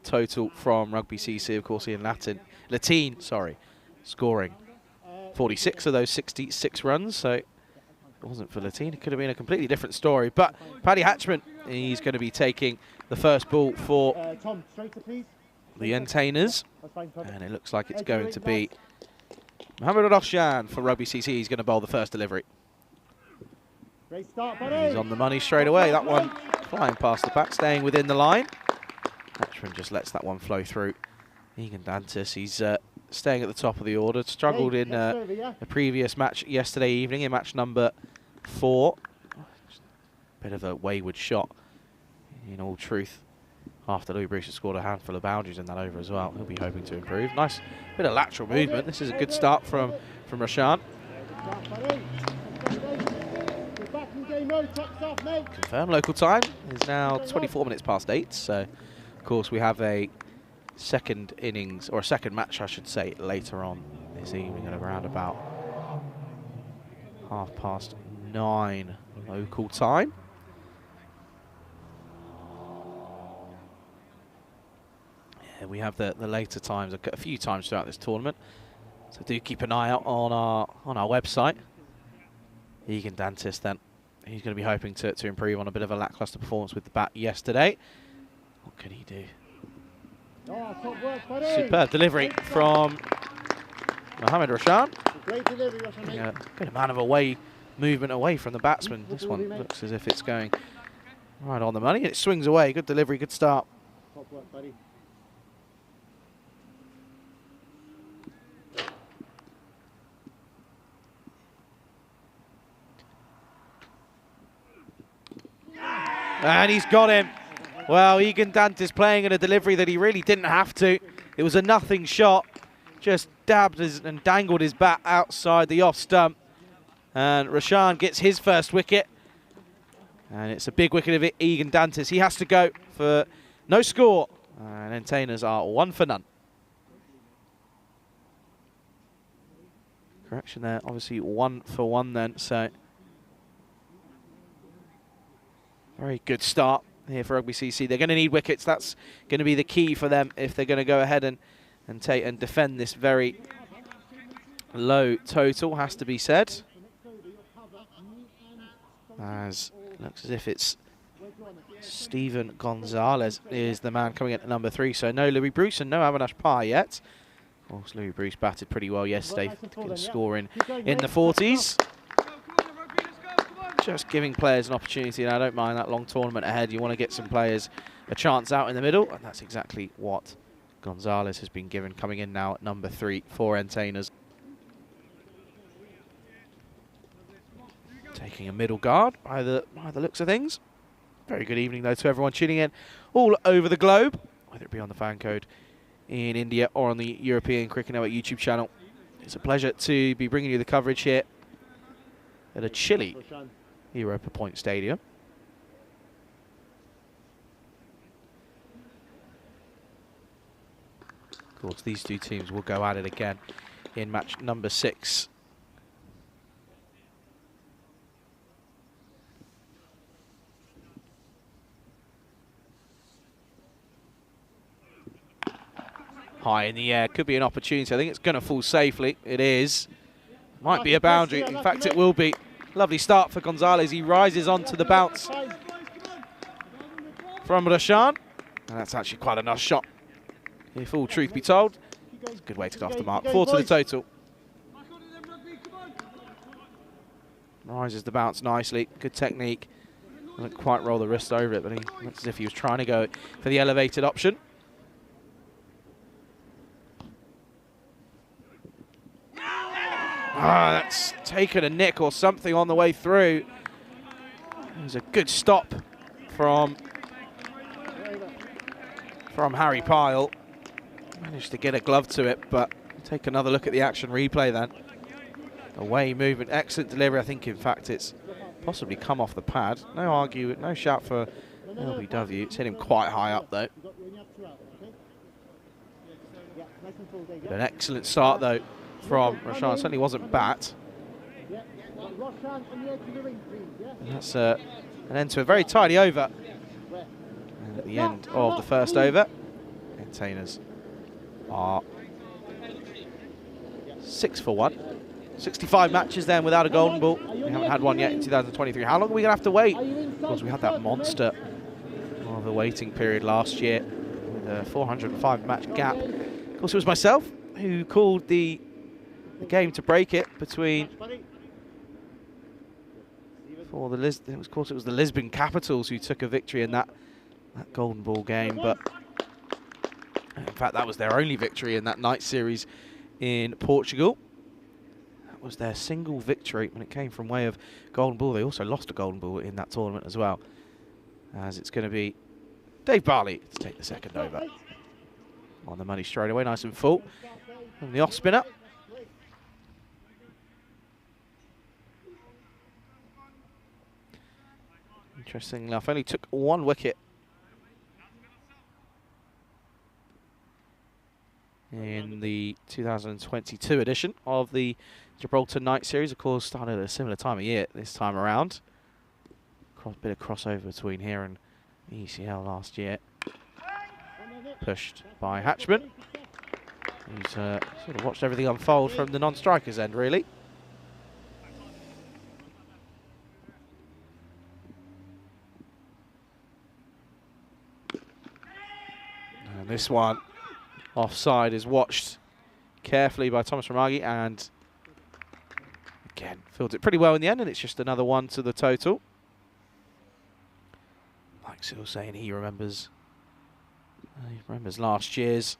total from Rugby CC, of course, in Latin, scoring 46 of those 66 runs, so if it wasn't for Latine, it could have been a completely different story. But Paddy Hatchman, he's going to be taking the first ball for the Entertainers, and it looks like it's going to be Mohamed Roshan for Rugby CC. He's going to bowl the first delivery. He's on the money straight away. That one flying past the bat, staying within the line. Hatchman just lets that one flow through. Egan Dantis, he's staying at the top of the order. Struggled in a previous match yesterday evening, in match number 4. Bit of a wayward shot, in all truth, after Louis Bruce has scored a handful of boundaries in that over as well. He'll be hoping to improve. Nice bit of lateral movement. This is a good start from Rashan. Confirmed local time is now 24 minutes past 8, so of course we have a second innings, or a second match I should say, later on this evening at around about 9:30 local time. Yeah, we have the later times a few times throughout this tournament, so do keep an eye out on our website. Egan Dantis, then he's going to be hoping to improve on a bit of a lacklustre performance with the bat yesterday. What can he do? Superb delivery from Mohamed Roshan. Great delivery, Roshan. Yeah, good amount of movement away from the batsman. This one looks as if it's going right on the money. It swings away. Good delivery, good start. Top work, buddy. And he's got him. Well, Egan Dantis playing at a delivery that he really didn't have to. It was a nothing shot. Just dabbed and dangled his bat outside the off stump. And Rashan gets his first wicket. And it's a big wicket of Egan Dantis. He has to go for no score. And Entertainers are 1 for none. Correction there, obviously 1 for 1 then, so very good start here for Rugby CC. They're going to need wickets. That's going to be the key for them if they're going to go ahead and defend this very low total, has to be said. As looks as if it's Stephen Gonzalez is the man coming in at number 3. So no Louis Bruce and no Avinash Parr yet. Of course, Louis Bruce batted pretty well yesterday, scoring in the 40s. Just giving players an opportunity, and I don't mind that long tournament ahead. You want to get some players a chance out in the middle, and that's exactly what Gonzalez has been given, coming in now at number 3 for Entertainers. Taking a middle guard by the looks of things. Very good evening, though, to everyone tuning in all over the globe, whether it be on the FanCode in India or on the European Cricket Network YouTube channel. It's a pleasure to be bringing you the coverage here at a chilly Europa Point Stadium. Of course, these two teams will go at it again in match number 6. High in the air, could be an opportunity. I think it's going to fall safely. It is. Might be a boundary. In fact, it will be. Lovely start for Gonzalez. He rises onto the bounce from Rashan. And that's actually quite a nice shot, if all truth be told. It's a good way to get off the mark. 4 to the total. Rises the bounce nicely. Good technique. Doesn't quite roll the wrist over it, but he looks as if he was trying to go for the elevated option. That's taken a nick or something on the way through. It was a good stop from Harry Pyle. Managed to get a glove to it, but take another look at the action replay then. away movement, excellent delivery. I think, in fact, it's possibly come off the pad. No shout for LBW. It's hit him quite high up, though. But an excellent start, though, from Roshan. Certainly wasn't bat. And that's an end to a very tidy over. And at the end of the first over, Entertainers are 6 for 1. 65 matches then without a golden ball. We haven't had one yet in 2023. How long are we going to have to wait? Because we had that monster of a waiting period last year with a 405 match gap. Of course, it was myself who called the game to break it between. Of course, it was the Lisbon Capitals who took a victory in that golden ball game. But in fact, that was their only victory in that night series in Portugal. That was their single victory when it came from way of golden ball. They also lost a golden ball in that tournament as well. As it's going to be Dave Barley to take the second over. On the money straight away, nice and full. From the off spinner. Interestingly enough, only took 1 wicket in the 2022 edition of the Gibraltar Night Series. Of course, started at a similar time of year this time around. Bit of crossover between here and ECL last year. Pushed by Hatchman, who's sort of watched everything unfold from the non-striker's end, really. And this one, offside, is watched carefully by Thomas Ramagi, and again, filled it pretty well in the end, and it's just another 1 to the total. Like Sil saying he remembers last year's.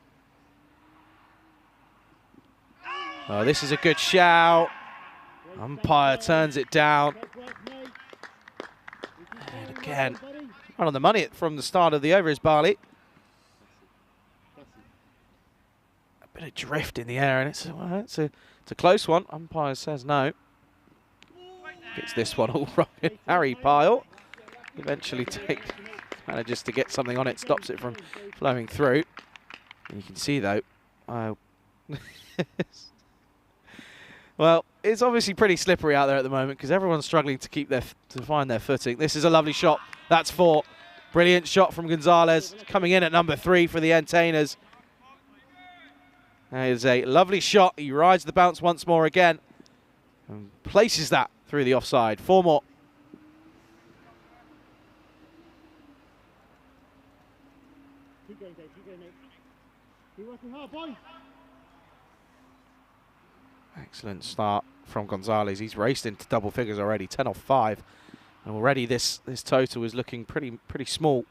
Oh, this is a good shout. Umpire turns it down. And again, right on the money from the start of the over is Barley. A bit of drift in the air, and it's a close one. Umpire says no. Gets this one all wrong. Harry Pyle eventually manages to get something on it, stops it from flowing through. And you can see, though, well, it's obviously pretty slippery out there at the moment because everyone's struggling to find their footing. This is a lovely shot. That's 4. Brilliant shot from Gonzalez, coming in at number 3 for the Entertainers. That is a lovely shot. He rides the bounce once more again and places that through the offside. 4 more. Excellent start from Gonzalez. He's raced into double figures already, 10 off 5. And already this total is looking pretty small.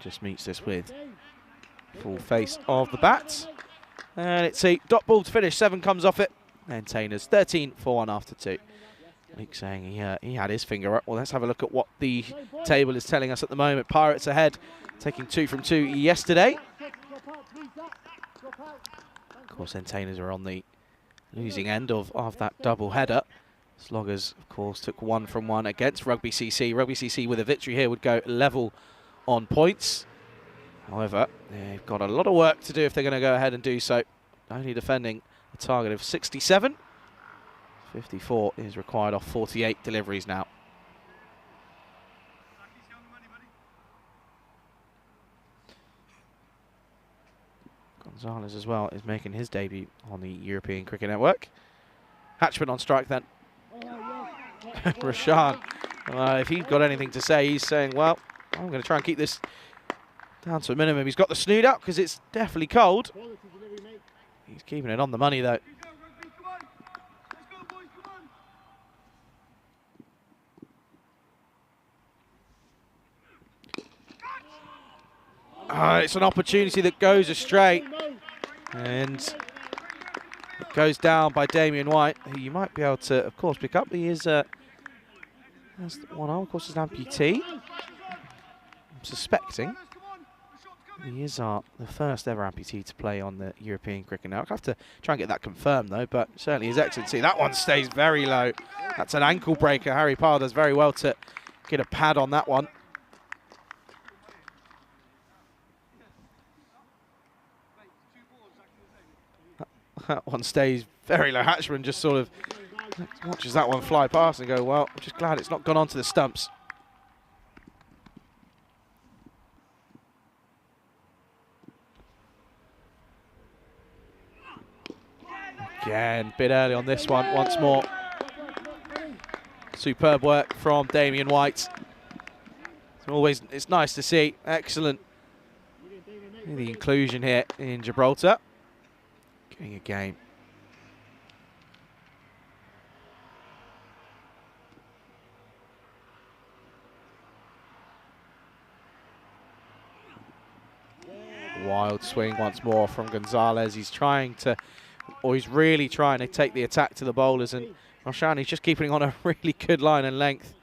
Just meets this with full face of the bat. And it's a dot ball to finish. 7 comes off it. Entertainers 13 for 1 after 2. Luke saying he had his finger up. Well, let's have a look at what the table is telling us at the moment. Pirates ahead, taking 2 from 2 yesterday. Of course, Entertainers are on the losing end of that double header. Sloggers, of course, took 1 from 1 against Rugby CC. Rugby CC with a victory here would go level on points. However, they've got a lot of work to do if they're going to go ahead and do so. Only defending a target of 67. 54 is required off 48 deliveries now. Gonzalez as well is making his debut on the European Cricket Network. Hatchman on strike then. Rashan, if he's got anything to say, he's saying, well, I'm going to try and keep this down to a minimum. He's got the snood out because it's definitely cold. He's keeping it on the money though. It's an opportunity that goes astray. And it goes down by Damien White, who you might be able to, of course, pick up. He is, has one arm, of course, is an amputee. I'm suspecting. He is the first ever amputee to play on the European Cricket Network. I'll have to try and get that confirmed, though, but certainly his excellency. That one stays very low. That's an ankle breaker. Harry Parr does very well to get a pad on that one. That one stays very low. Hatchman just sort of watches that one fly past and go, well, I'm just glad it's not gone onto the stumps. Again, bit early on this one, once more. Superb work from Damien White. It's nice to see. Excellent. The inclusion here in Gibraltar. Getting a game. Wild swing once more from Gonzalez. He's really trying to take the attack to the bowlers, and Roshani's just keeping on a really good line and length.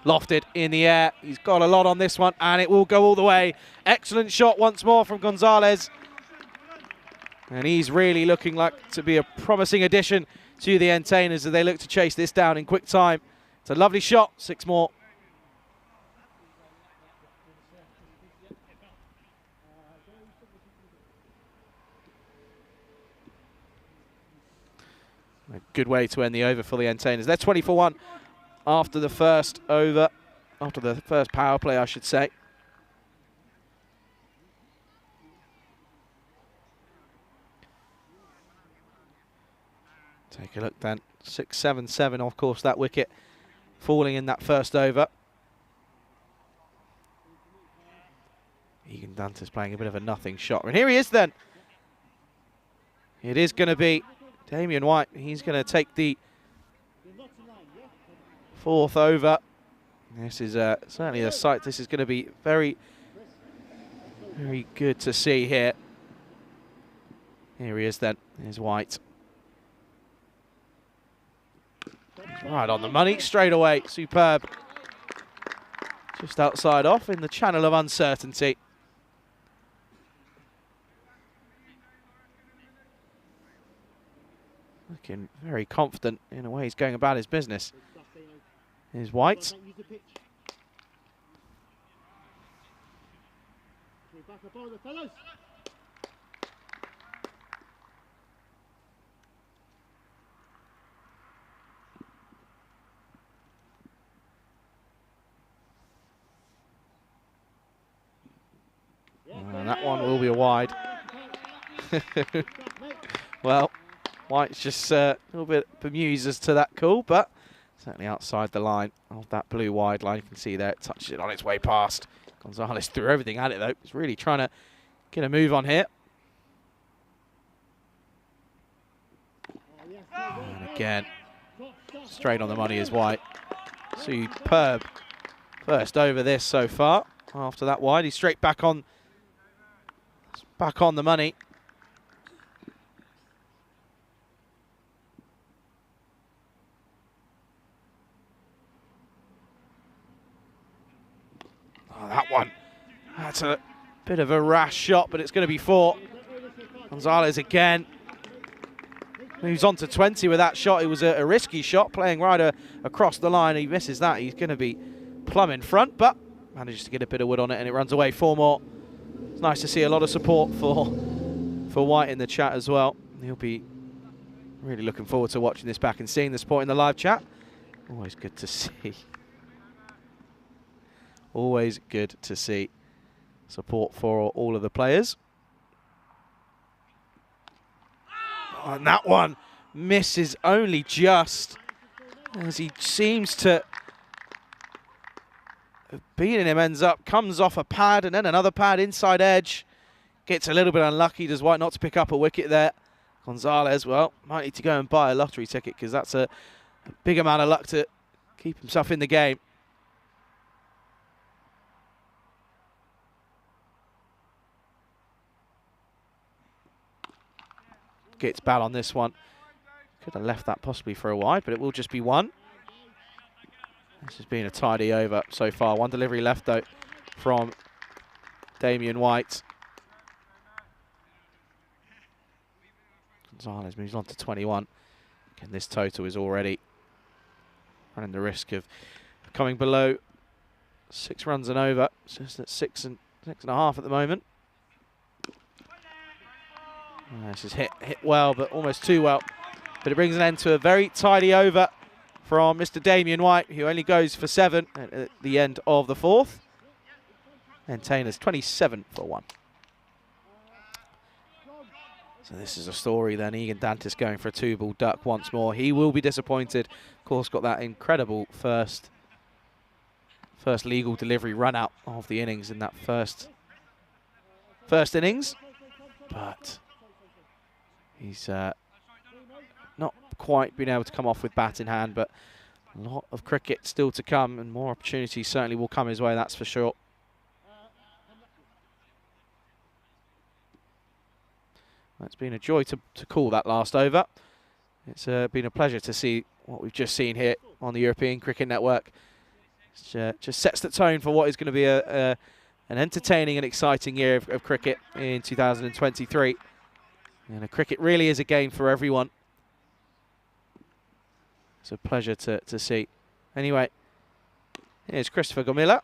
Lofted in the air. He's got a lot on this one, and it will go all the way. Excellent shot once more from Gonzalez. And he's really looking like to be a promising addition to the Entertainers as they look to chase this down in quick time. It's a lovely shot, 6 more. A good way to end the over for the Entertainers. They're 20 for 1 after the first over, after the first power play, I should say. Take a look then. 6-7-7, of course, that wicket falling in that first over. Egan Dantas playing a bit of a nothing shot. And here he is then. It is going to be Damien White. He's going to take the 4th over. This is certainly a sight. This is going to be very, very good to see here. Here he is then. Here's White. Right on the money, straight away. Superb. Just outside off in the channel of uncertainty. Looking very confident in the way he's going about his business. Here's White. And that one will be a wide. Well, White's just a little bit bemused as to that call, but certainly outside the line of that blue wide line. You can see there it touches it on its way past. Gonzalez threw everything at it, though. He's really trying to get a move on here. And again, straight on the money is White. Superb first over this so far. After that wide, he's straight back on the money. Oh, that one. That's a bit of a rash shot, but it's going to be 4. Gonzalez again. Moves on to 20 with that shot. It was a risky shot, playing right across the line. He misses that. He's going to be plumb in front, but manages to get a bit of wood on it, and it runs away. 4 more. It's nice to see a lot of support for White in the chat as well. He'll be really looking forward to watching this back and seeing the support in the live chat. Always good to see. Always good to see support for all of the players. Oh, and that one misses only just, as he seems to have beaten him, ends up, comes off a pad and then another pad inside edge. Gets a little bit unlucky, does White not to pick up a wicket there. Gonzalez, well, might need to go and buy a lottery ticket because that's a big amount of luck to keep himself in the game. gets bad on this one. Could have left that possibly for a wide, but it will just be one. This has been a tidy over so far. One delivery left, though, from Damien White. Gonzalez moves on to 21. And this total is already running the risk of coming below 6 runs and over. So it's at 6.5 at the moment. This is hit well, but almost too well. But it brings an end to a very tidy over from Mr. Damien White, who only goes for 7 at the end of the 4th. And Taylor's 27 for 1. So this is a story then. Egan Dantis going for a 2-ball duck once more. He will be disappointed. Of course, got that incredible first legal delivery run out of the innings in that first innings. But he's not quite been able to come off with bat in hand, but a lot of cricket still to come, and more opportunities certainly will come his way, that's for sure. It's been a joy to call that last over. It's been a pleasure to see what we've just seen here on the European Cricket Network. It just sets the tone for what is going to be an entertaining and exciting year of cricket in 2023. And cricket really is a game for everyone. It's a pleasure to see. Anyway, here's Christopher Gomila.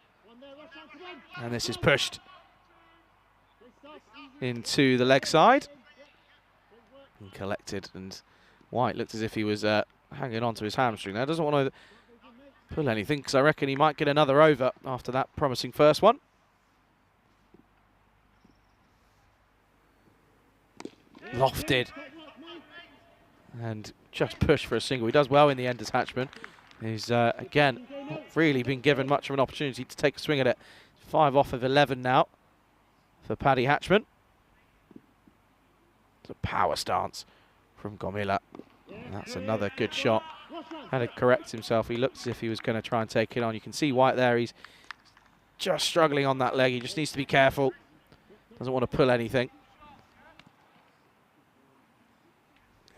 And this is pushed into the leg side. And collected, and White looked as if he was hanging on to his hamstring there. Doesn't want to pull anything, because I reckon he might get another over after that promising first one. Lofted. And just pushed for a single. He does well in the end as Hatchman. He's, again, not really been given much of an opportunity to take a swing at it. 5 off of 11 now for Paddy Hatchman. It's a power stance from Gomila. And that's another good shot. Had to correct himself. He looked as if he was going to try and take it on. You can see White there. He's just struggling on that leg. He just needs to be careful. Doesn't want to pull anything.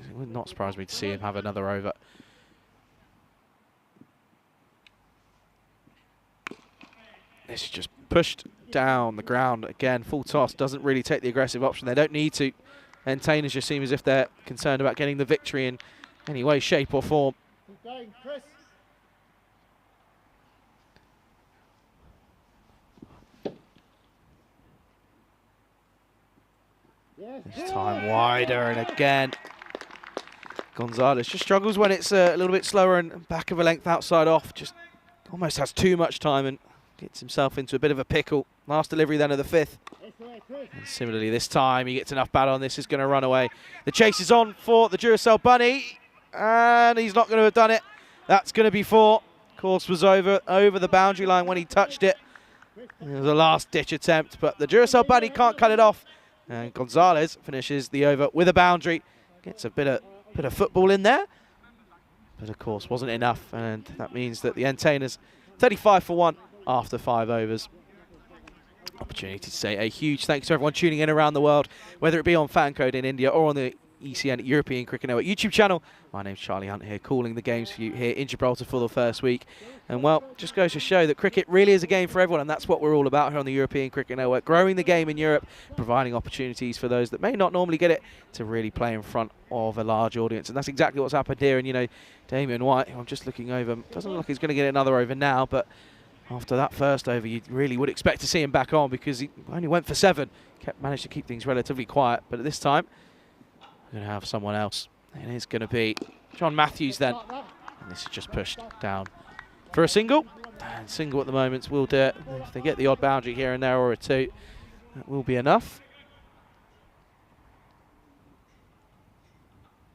It would not surprise me to see him have another over. This is just pushed down the ground. Again, full toss. Doesn't really take the aggressive option. They don't need to. Entertainers just seem as if they're concerned about getting the victory in any way, shape or form. This time wider, and again Gonzalez just struggles when it's a little bit slower and back of a length outside off. Just almost has too much time and gets himself into a bit of a pickle. Last delivery then of the 5th. And similarly this time he gets enough bat on. This is going to run away. The chase is on for the Duracell Bunny, and he's not going to have done it. That's going to be 4. Course was over the boundary line when he touched it. It was a last ditch attempt, but the Duracell Bunny can't cut it off. And Gonzalez finishes the over with a boundary. Gets a bit of football in there, but of course wasn't enough, and that means that the Entertainers 35 for 1 after 5 overs. Opportunity to say a huge thanks to everyone tuning in around the world, whether it be on FanCode in India or on the ECN European Cricket Network YouTube channel. My name's Charlie Hunt here, calling the games for you here in Gibraltar for the first week. And well, just goes to show that cricket really is a game for everyone, and that's what we're all about here on the European Cricket Network, growing the game in Europe, providing opportunities for those that may not normally get it to really play in front of a large audience. And that's exactly what's happened here. And you know, Damien White, who I'm just looking over, doesn't look like he's going to get another over now, but after that first over, you really would expect to see him back on, because he only went for 7, managed to keep things relatively quiet. But at this time, we're going to have someone else. It is going to be John Matthews then. And this is just pushed down for a single. And single at the moment will do it. If they get the odd boundary here and there or a 2, that will be enough.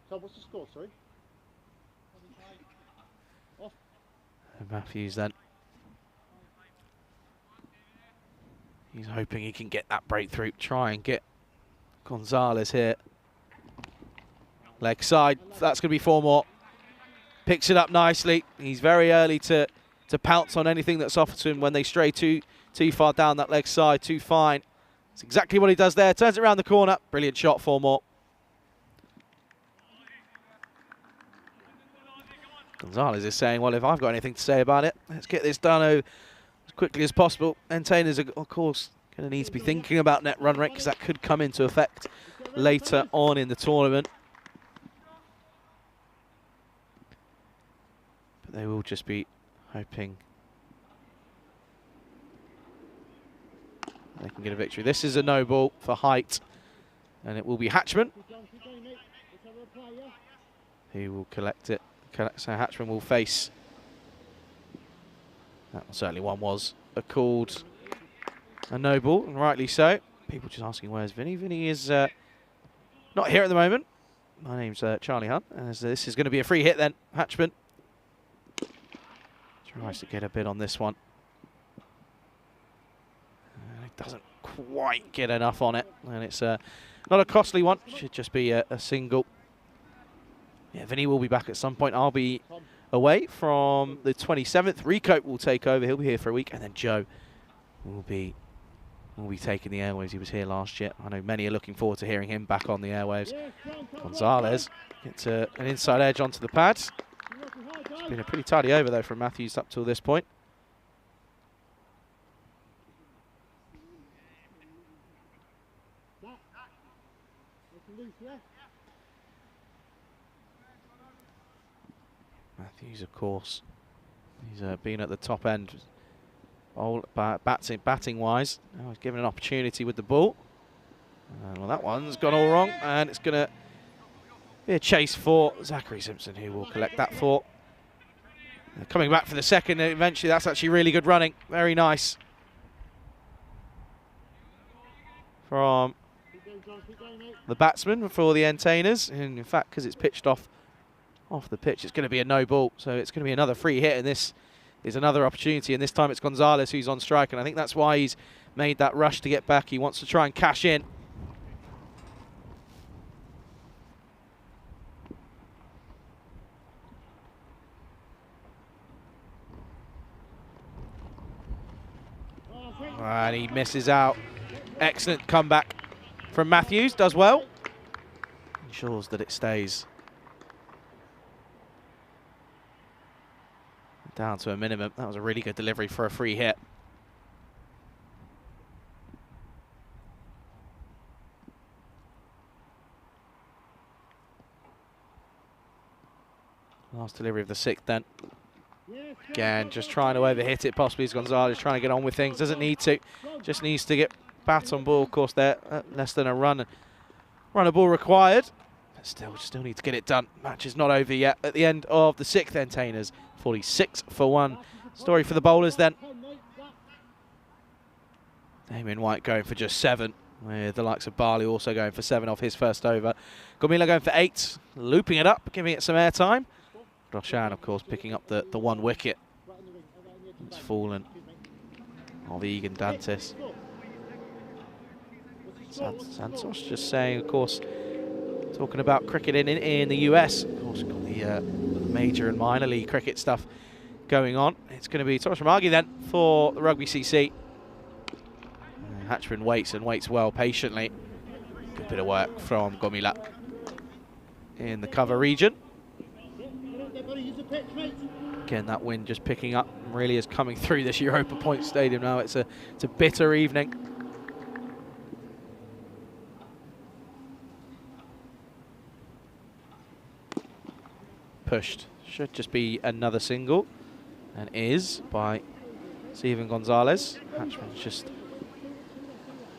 So what's the score, sorry? And Matthews then. He's hoping he can get that breakthrough, try and get Gonzalez here. Leg side, that's going to be 4 more. Picks it up nicely. He's very early to pounce on anything that's offered to him when they stray too far down that leg side, too fine. That's exactly what he does there. Turns it around the corner. Brilliant shot, 4 more. Gonzalez is saying, well, if I've got anything to say about it, let's get this done as quickly as possible. Entertainers are, of course, going to need to be thinking about net run rate because that could come into effect later on in the tournament. But they will just be hoping they can get a victory. This is a no ball for height, and it will be Hatchman who will collect it. So Hatchman will face. That certainly one was called a no ball, and rightly so. People just asking where's Vinny. Vinny is not here at the moment. My name's Charlie Hunt, and this is going to be a free hit then. Hatchman tries to get a bit on this one. It doesn't quite get enough on it, and it's not a costly one. Should just be a single. Yeah, Vinny will be back at some point. I'll be away from the 27th. Rico will take over. He'll be here for a week, and then Joe will be taking the airwaves. He was here last year. I know many are looking forward to hearing him back on the airwaves. Gonzalez gets an inside edge onto the pads. It's been a pretty tidy over though from Matthews up till this point. Matthews, of course, he's been at the top end, batting-wise. Now he's given an opportunity with the ball. Well, that one's gone all wrong, and it's going to be a chase for Zachary Simpson, who will collect that for. Coming back for the second, eventually. That's actually really good running. Very nice from the batsman for the Entertainers. And in fact, because it's pitched off the pitch, it's going to be a no ball. So it's going to be another free hit, and this is another opportunity. And this time it's Gonzalez who's on strike, and I think that's why he's made that rush to get back. He wants to try and cash in. And he misses out. Excellent comeback from Matthews. Does well. Ensures that it stays down to a minimum. That was a really good delivery for a free hit. Last delivery of the sixth then. Again, just trying to overhit it possibly as Gonzalez trying to get on with things. Doesn't need to. Just needs to get bat on ball. Of course, they're less than a run a ball required. But still need to get it done. Match is not over yet. At the end of the sixth, Entertainers 46 for 1. Story for the bowlers then. Damien White going for just 7, with the likes of Barley also going for 7 off his first over. Gomila going for 8, looping it up, giving it some airtime. Roshan, of course, picking up the 1 wicket. It's fallen of Egan Dantis. Santos just saying, of course, talking about cricket in the US. Of course, got the major and minor league cricket stuff going on. It's going to be Thomas Ramagi then for the Rugby CC. Hatchman waits and waits well, patiently. Good bit of work from Gomila in the cover region. Again, that wind just picking up and really is coming through this Europa Point Stadium now. It's a bitter evening. Pushed. Should just be another single, and is by Steven Gonzalez. Hatchman's just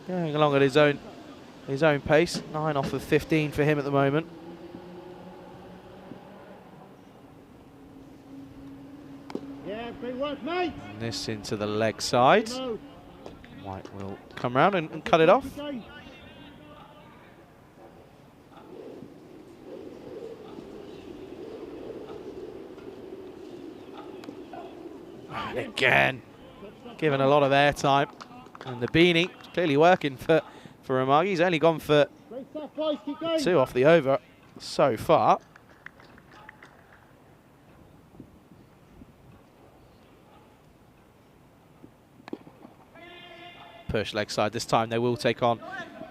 going along at his own pace. 9 off of 15 for him at the moment. And this into the leg side. White will come round and cut it off. And again, given a lot of airtime. And the beanie clearly working for Ramagi. He's only gone for 2 off the over so far. Push leg side. This time they will take on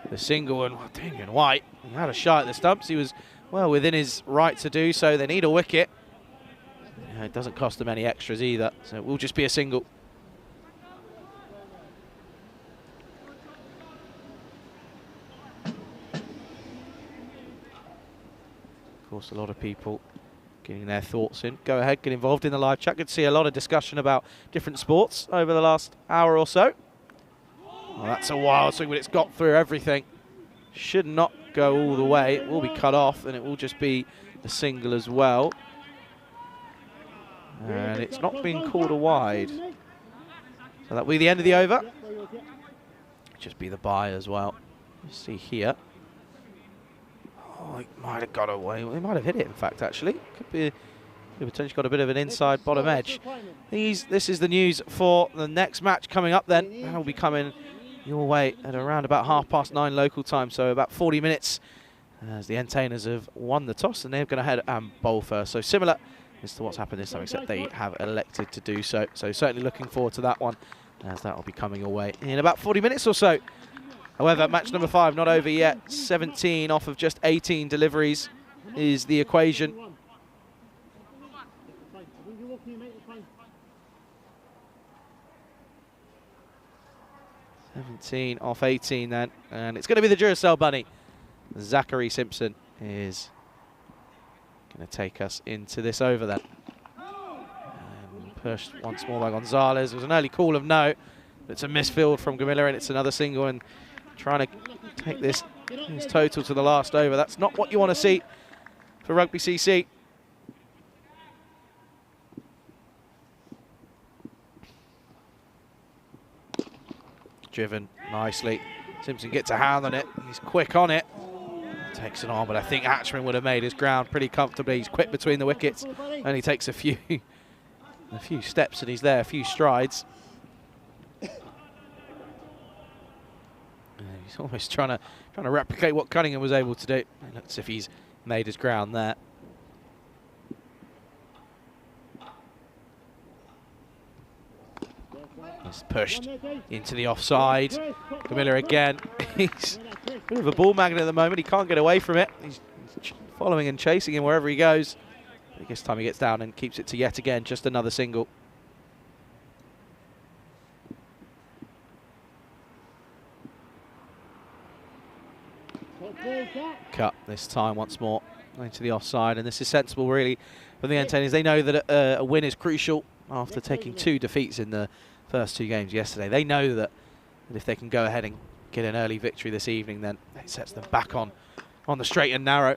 the single, and Damien White, he had a shot at the stumps. He was well within his right to do so. They need a wicket. It doesn't cost them any extras either, so it will just be a single. Of course, a lot of people getting their thoughts in. Go ahead, get involved in the live chat. Good to see a lot of discussion about different sports over the last hour or so. Well, that's a wild swing, but it's got through everything. Should not go all the way. It will be cut off, and it will just be a single as well. And it's not been called a wide. So that will be the end of the over. Just be the bye as well. You see here. Oh, he might have got away. Well, he might have hit it, in fact, actually. Could be potentially got a bit of an inside bottom edge. This is the news for the next match coming up then. That will be coming your way at around about 9:30 local time, so about 40 minutes as the entertainers have won the toss and they're going to head and bowl first. So similar as to what's happened this time, except they have elected to do so. So certainly looking forward to that one, as that will be coming your way in about 40 minutes or so. However, match number 5 not over yet. 17 off of just 18 deliveries is the equation. 17 off 18 then, and it's going to be the Duracell bunny. Zachary Simpson is going to take us into this over then. And pushed once more by Gonzalez. It was an early call of no. It's a misfield from Gamilla, and it's another single, and trying to take this his total to the last over. That's not what you want to see for Rugby CC. Driven nicely. Simpson gets a hand on it. He's quick on it. Takes it on, but I think Hatchman would have made his ground pretty comfortably. He's quick between the wickets. Only takes a few steps, and he's there, a few strides. He's almost trying to replicate what Cunningham was able to do. It looks as if he's made his ground there. He's pushed into the offside. Camilla again. He's a bit of a ball magnet at the moment. He can't get away from it. He's following and chasing him wherever he goes. I guess time he gets down and keeps it to yet again just another single. Cut this time once more into the offside, and this is sensible really for the entertainers. They know that a win is crucial after taking 2 defeats in the first 2 games yesterday. They know that if they can go ahead and get an early victory this evening, then it sets them back on the straight and narrow.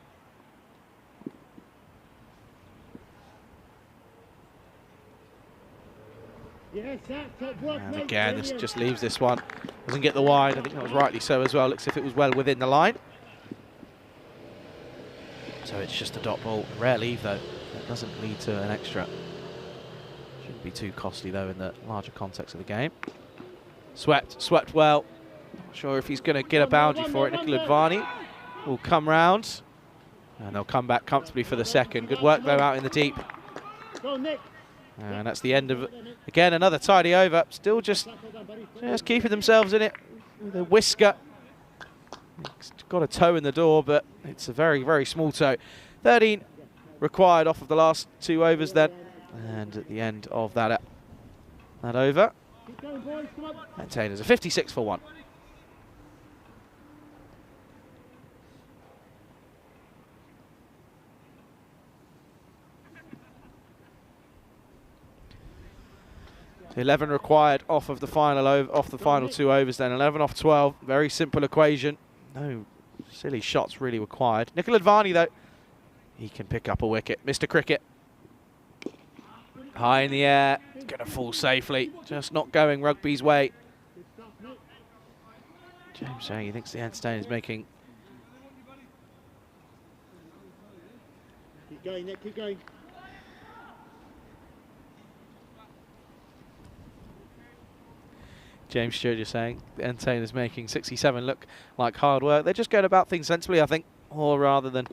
And again, this just leaves this one. Doesn't get the wide. I think that was rightly so as well. Looks as if it was well within the line. So it's just a dot ball. Rare leave though. That doesn't lead to an extra. Shouldn't be too costly though in the larger context of the game. Swept well. Not sure if he's going to get a boundary for it. Nicola Advani will come round, and they'll come back comfortably for the second. Good work though out in the deep. And that's the end of, again, another tidy over. Still just keeping themselves in it with a whisker. It's got a toe in the door, but it's a very, very small toe. 13 required off of the last 2 overs then. And at the end of that over, Taylor's a 56 for 1. So 11 required off of the final 2 overs then. 11 off 12. Very simple equation. No silly shots really required. Nicola Advani though, he can pick up a wicket. Mr. Cricket. High in the air. Going to fall safely. Just not going rugby's way. James saying he thinks the entertainer is making. Keep going, Nick, keep going. James Stewart just saying the entertainer's making 67 look like hard work. They're just going about things sensibly, I think, or rather than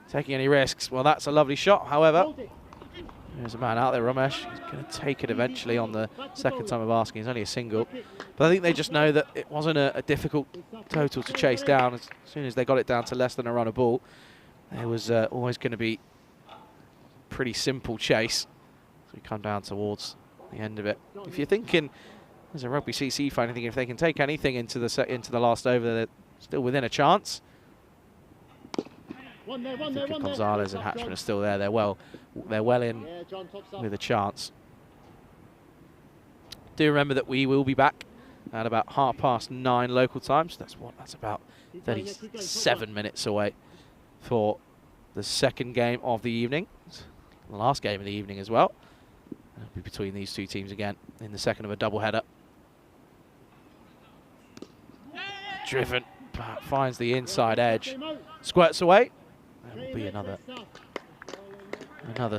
taking any risks. Well, that's a lovely shot. However, there's a man out there, Ramesh. He's going to take it eventually on the second time of asking. It's only a single. But I think they just know that it wasn't a difficult total to chase down. As soon as they got it down to less than a run a ball, it was always going to be pretty simple chase. as we come down towards the end of it. If you're thinking, as a Rugby CC fan, thinking if they can take anything into the last over, they're still within a chance. I think if Gonzalez and Hatchman are still there, they're well in with a chance. Do remember that we will be back at about 9:30 local time, so that's about 37 minutes away for the second game of the evening, the last game of the evening as well. It'll be between these two teams again in the second of a doubleheader. Driven, but finds the inside edge, squirts away. There will be another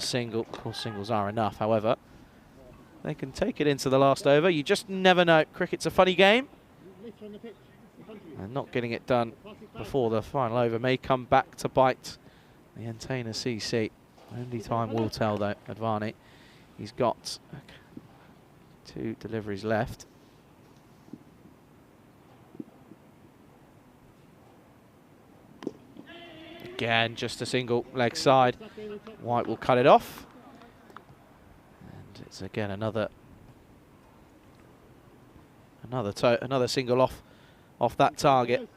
single. Of course, singles are enough. However, they can take it into the last over. You just never know. Cricket's a funny game, and not getting it done before the final over may come back to bite the Entertainer CC. Only time will tell, though. Advani, he's got 2 deliveries left. Again, just a single leg side. White will cut it off. And it's again another single off that target.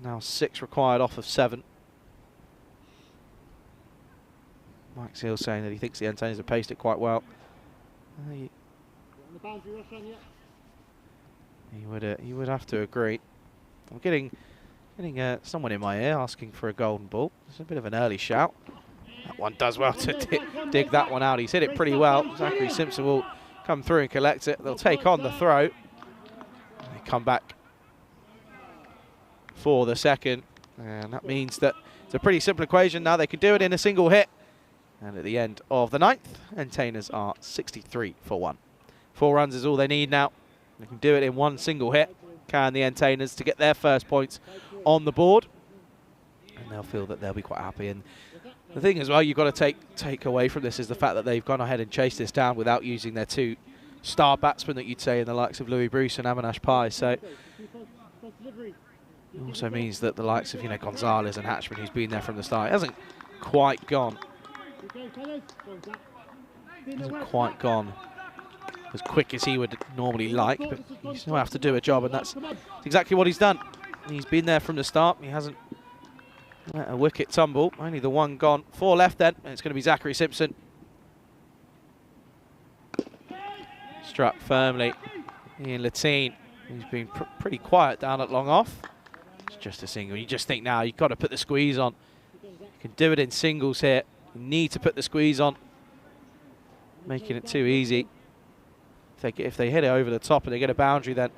Now 6 required off of 7. Mike Seal saying that he thinks the Entertainers have paced it quite well. He would have to agree. I'm getting someone in my ear asking for a golden ball. It's a bit of an early shout. That one does well to dig that one out. He's hit it pretty well. Zachary Simpson will come through and collect it. They'll take on the throw. They come back for the second. And that means that it's a pretty simple equation now. They can do it in a single hit. And at the end of the 9th, Entertainers are 63 for 1. 4 runs is all they need now. They can do it in one single hit. Can the Entertainers to get their first points on the board, and they'll feel that they'll be quite happy. And the thing as well you've got to take away from this is the fact that they've gone ahead and chased this down without using their 2 star batsmen that you'd say in the likes of Louis Bruce and Avinash Pai. So it also means that the likes of Gonzalez and Hatchman, who's been there from the start, hasn't quite gone as quick as he would normally like, but you still have to do a job, and that's exactly what he's done. He's been there from the start. He hasn't let a wicket tumble. Only the 1 gone. 4 left then, and it's going to be Zachary Simpson. Struck firmly. Ian Latine, who's been pretty quiet down at long off. It's just a single. You just think now you've got to put the squeeze on. You can do it in singles here. You need to put the squeeze on. Making it too easy. If they hit it over the top and they get a boundary, then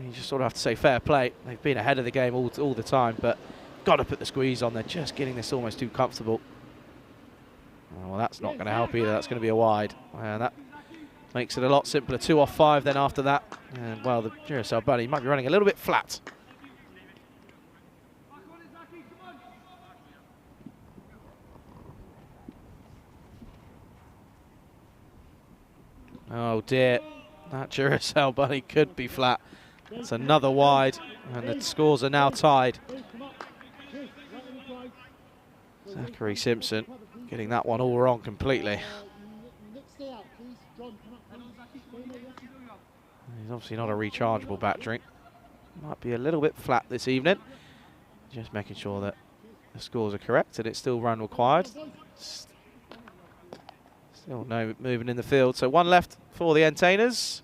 you just sort of have to say fair play. They've been ahead of the game all the time, but got to put the squeeze on. They're just getting this almost too comfortable. Well, that's not going to help either. That's going to be a wide. And that makes it a lot simpler. 2 off 5 then after that. And, well, the Duracell Bunny might be running a little bit flat. Oh, dear. That Duracell Bunny could be flat. It's another wide, and the scores are now tied. Zachary Simpson getting that one all wrong completely. He's obviously not a rechargeable battery. Might be a little bit flat this evening. Just making sure that the scores are correct, and it's still run required. Still no movement in the field, so 1 left for the Entertainers.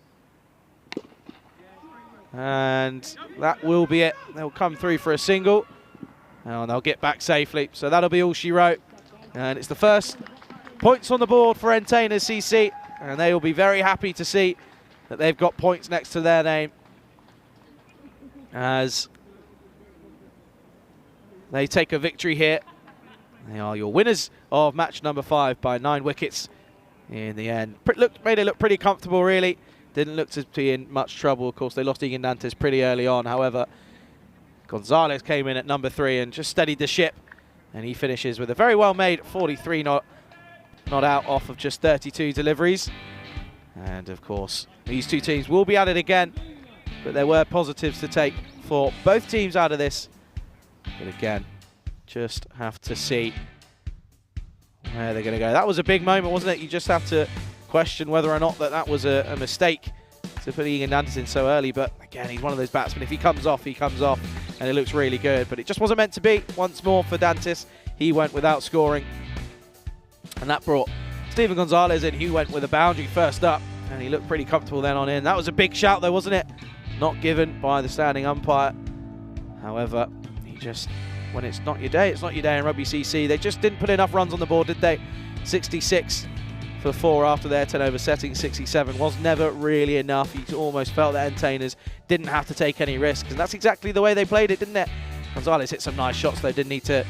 And that will be it. They'll come through for a single, and they'll get back safely. So that'll be all she wrote. And it's the first points on the board for Entertainers CC, and they will be very happy to see that they've got points next to their name, as they take a victory here. They are your winners of match number 5 by 9 wickets in the end. Made it look pretty comfortable, really. Didn't look to be in much trouble. Of course, they lost Egan Dantes pretty early on. However, Gonzalez came in at number 3 and just steadied the ship. And he finishes with a very well-made 43 not out off of just 32 deliveries. And, of course, these 2 teams will be at it again. But there were positives to take for both teams out of this. But again, just have to see where they're going to go. That was a big moment, wasn't it? You just have to question whether or not that was a mistake to put Egan Dantis in so early. But again, he's one of those batsmen. If he comes off, and it looks really good. But it just wasn't meant to be. Once more for Dantis, he went without scoring. And that brought Stephen Gonzalez in, who went with a boundary first up. And he looked pretty comfortable then on in. That was a big shout though, wasn't it? Not given by the standing umpire. However, he just, when it's not your day, it's not your day in Rugby CC. They just didn't put enough runs on the board, did they? 66 for 4 after their turnover, setting 67 was never really enough. You almost felt that entertainers didn't have to take any risks, and that's exactly the way they played it, didn't it? Gonzalez hit some nice shots though, didn't need to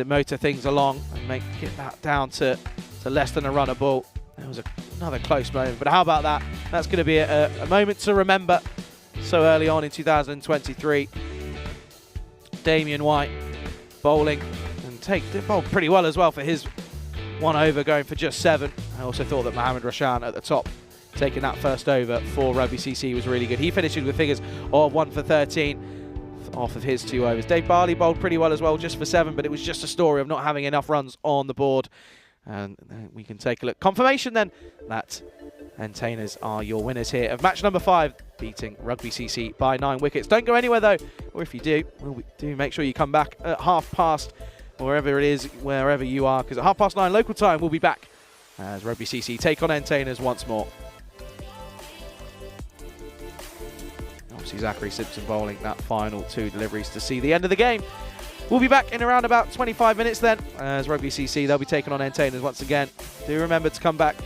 motor things along and get that down to less than a runner ball. There was another close moment, but how about that? That's going to be a moment to remember so early on in 2023. Damien White bowling and bowled pretty well as well for his 1 over, going for just 7. I also thought that Mohammad Rashan at the top, taking that first over for Rugby CC, was really good. He finishes with figures of 1 for 13 off of his 2 overs. Dave Barley bowled pretty well as well, just for 7, but it was just a story of not having enough runs on the board. And we can take a look. Confirmation then that Entertainers are your winners here of match number 5, beating Rugby CC by 9 wickets. Don't go anywhere though, or if you do, make sure you come back at past, or wherever it is, wherever you are, because at 9:30 local time we'll be back as Rugby CC take on Entertainers once more. Obviously Zachary Simpson bowling that final 2 deliveries to see the end of the game. We'll be back in around about 25 minutes then, as Rugby CC, they'll be taking on Entertainers once again. Do remember to come back.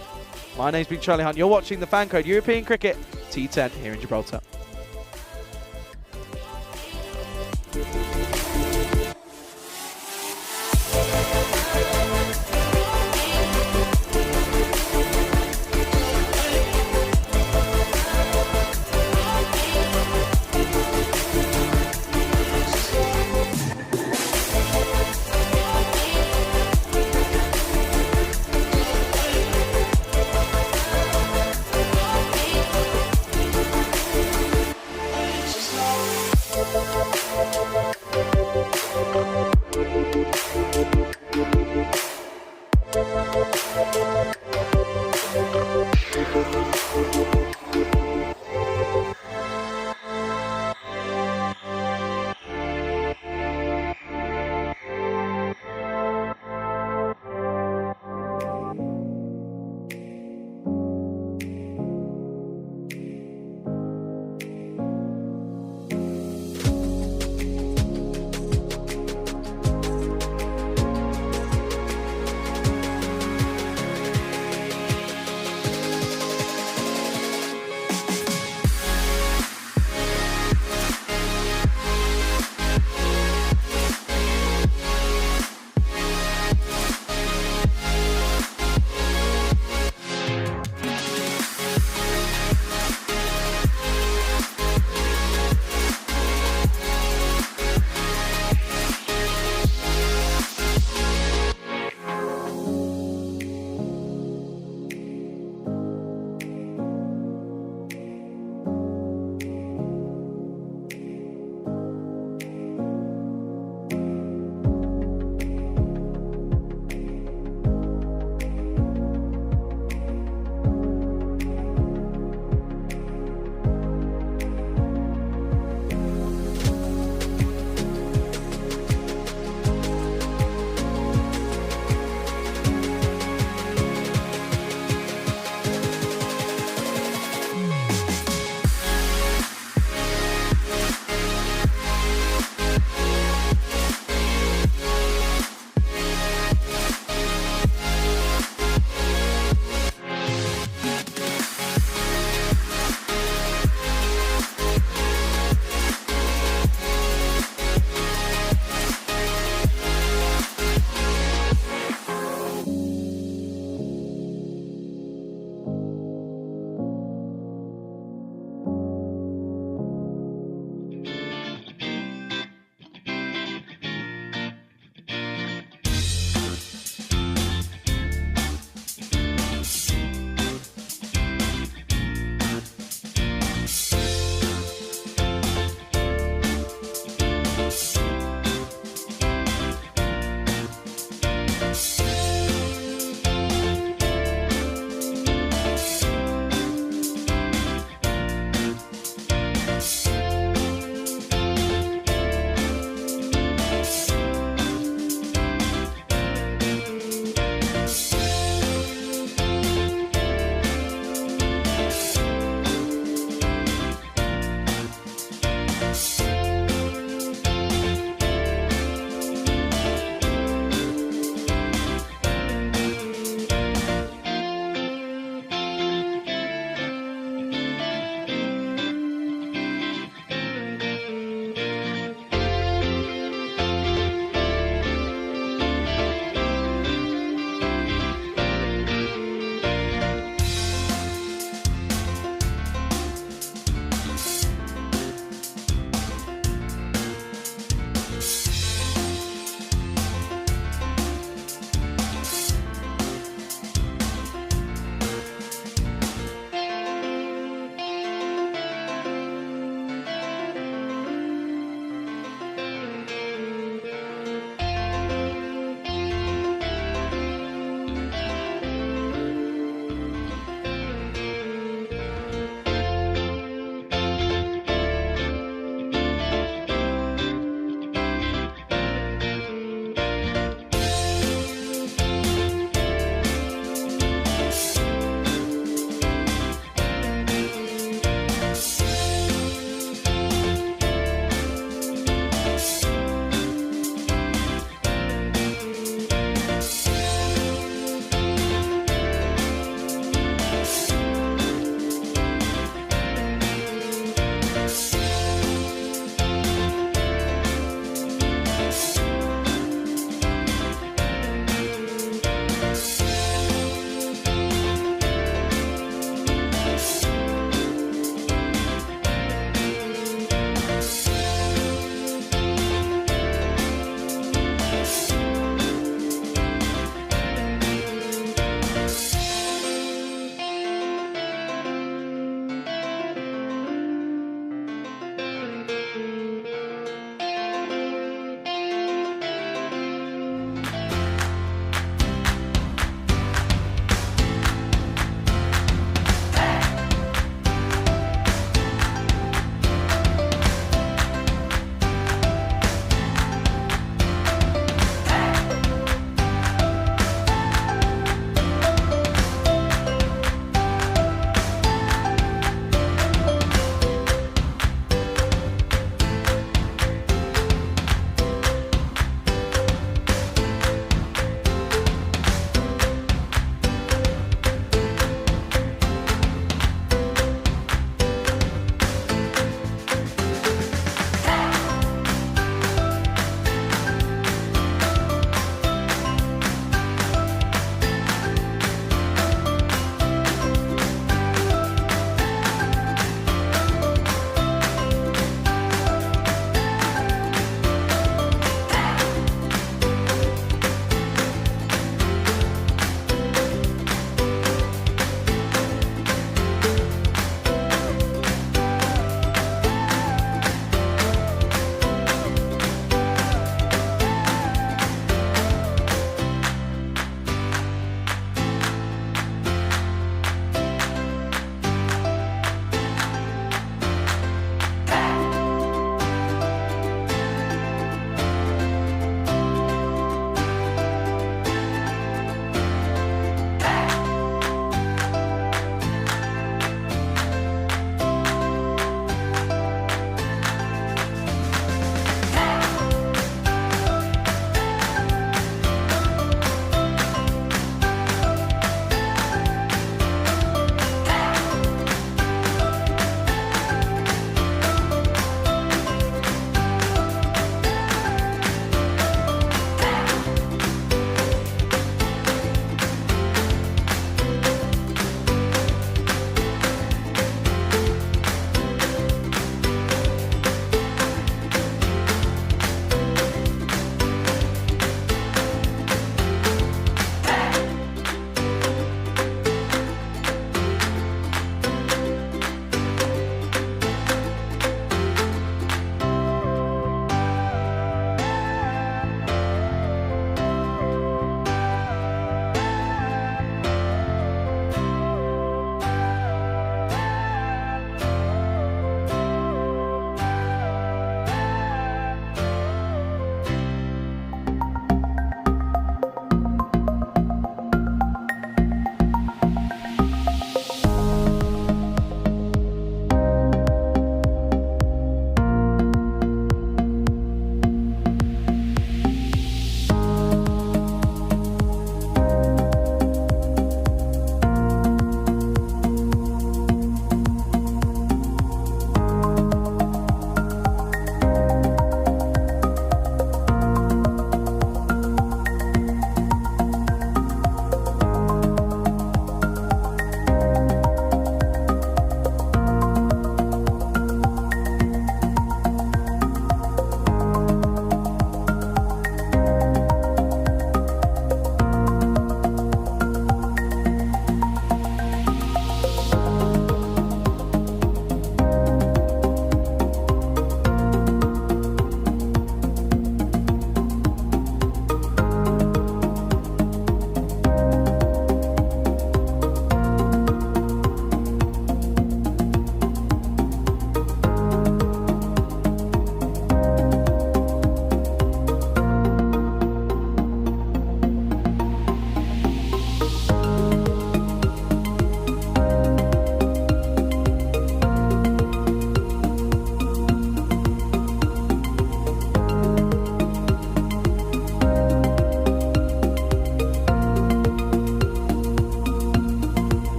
My name's been Charlie Hunt. You're watching the FanCode European Cricket T10 here in Gibraltar.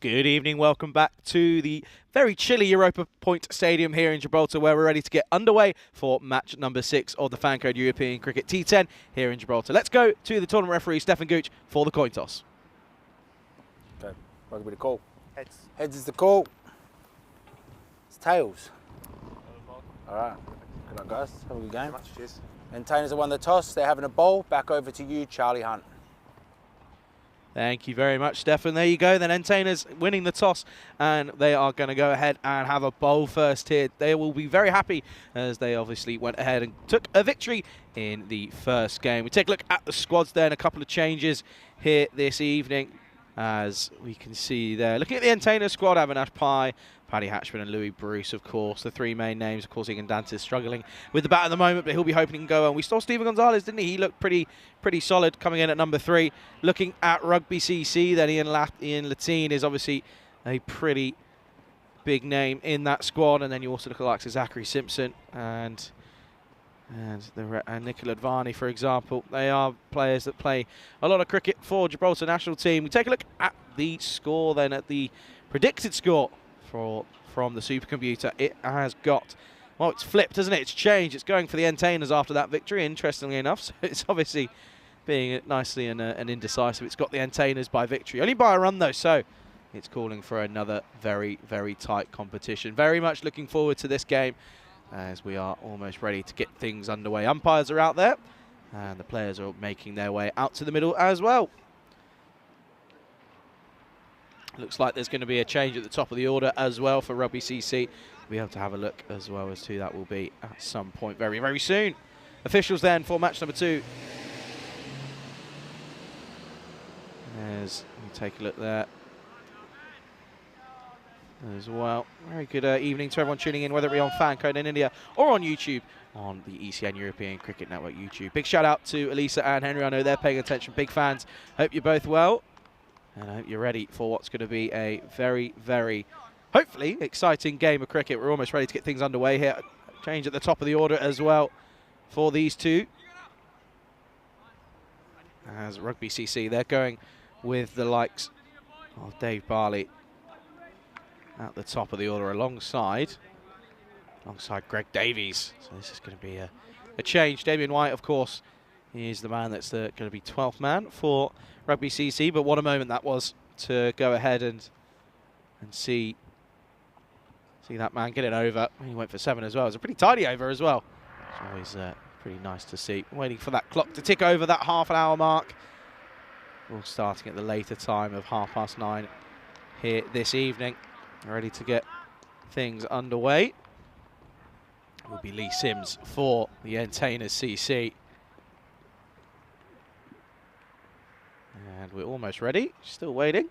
Good evening, welcome back to the very chilly Europa Point Stadium here in Gibraltar, where we're ready to get underway for match number 6 of the FanCode European Cricket T10 here in Gibraltar. Let's go to the tournament referee, Stefan Gooch, for the coin toss. Okay, rugby the call. Heads. Heads is the call. It's tails. All right. Good luck, guys. Have a good game. Cheers. Entertainers have won the toss. They're having a bowl. Back over to you, Charlie Hunt. Thank you very much, Stefan. There you go. Then Entertainers winning the toss, and they are going to go ahead and have a bowl first here. They will be very happy as they obviously went ahead and took a victory in the first game. We take a look at the squads there and a couple of changes here this evening, as we can see there. Looking at the Entertainers squad, Avinash Pai, Paddy Hatchman and Louis Bruce, of course. The three main names. Of course, Egan Dante is struggling with the bat at the moment, but he'll be hoping to go. And we saw Steven Gonzalez, didn't he? He looked pretty solid coming in at number 3. Looking at Rugby CC, then Ian Latine is obviously a pretty big name in that squad. And then you also look at the likes of Zachary Simpson and Nicola Advani, for example. They are players that play a lot of cricket for Gibraltar national team. We take a look at the score then, at the predicted score from the supercomputer. It has got, well, it's flipped, isn't it? It's changed. It's going for the Entertainers after that victory, interestingly enough. So it's obviously being nicely and indecisive. It's got the Entertainers by victory. Only by a run, though, so it's calling for another very, very tight competition. Very much looking forward to this game, as we are almost ready to get things underway. Umpires are out there, and the players are making their way out to the middle as well. Looks like there's going to be a change at the top of the order as well for Rugby CC. We'll be able to have a look as well as to that will be at some point very, very soon. Officials then for match number 2. As we take a look there as well. Very good evening to everyone tuning in, whether it be on FanCode in India or on YouTube on the ECN European Cricket Network YouTube. Big shout out to Elisa and Henry. I know they're paying attention. Big fans. Hope you're both well. And I hope you're ready for what's going to be a very, very, hopefully, exciting game of cricket. We're almost ready to get things underway here. Change at the top of the order as well for these two. As Rugby CC, they're going with the likes of Dave Barley at the top of the order alongside Greg Davies. So this is going to be a change. Damien White, of course, is the man that's going to be 12th man for Rugby CC, but what a moment that was to go ahead and see that man get it over. He went for 7 as well. It was a pretty tidy over as well. It's always pretty nice to see. Waiting for that clock to tick over that half-an-hour mark. All starting at the later time of 9:30 here this evening. Ready to get things underway. It will be Lee Sims for the Entertainers CC. And we're almost ready. Still waiting.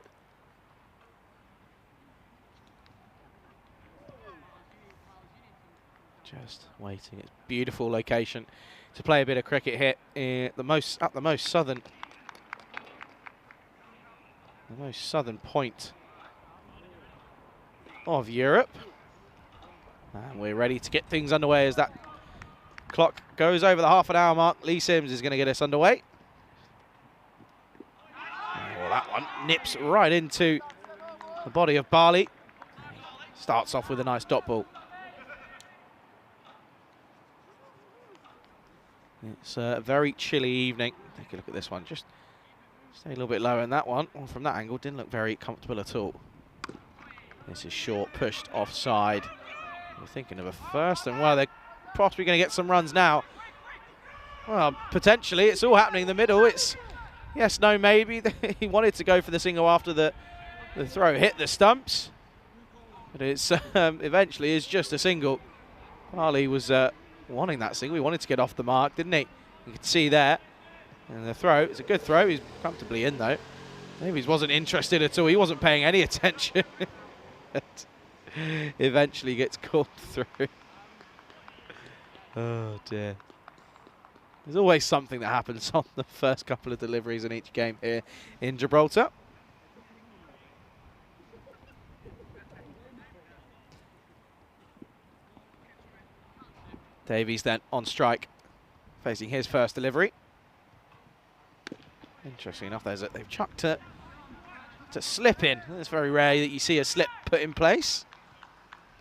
Just waiting. It's a beautiful location to play a bit of cricket here at the most southern point of Europe. And we're ready to get things underway as that clock goes over the half-an-hour mark. Lee Sims is going to get us underway. Oh, that one nips right into the body of Barley. Starts off with a nice dot ball. It's a very chilly evening. Take a look at this one. Just stay a little bit lower in that one. Well, from that angle, didn't look very comfortable at all. This is short, pushed offside. We're thinking of a first, and well, they're possibly going to get some runs now. Well, potentially, it's all happening in the middle. It's yes, no, maybe. He wanted to go for the single after the throw hit the stumps, but it's eventually is just a single. Barley was wanting that single. He wanted to get off the mark, didn't he? You could see there. And the throw, it's a good throw. He's comfortably in, though. Maybe he wasn't interested at all. He wasn't paying any attention. Eventually gets called through. Oh, dear. There's always something that happens on the first couple of deliveries in each game here in Gibraltar. Davies then on strike, facing his first delivery. Interesting enough, they've chucked a slip in. It's very rare that you see a slip put in place.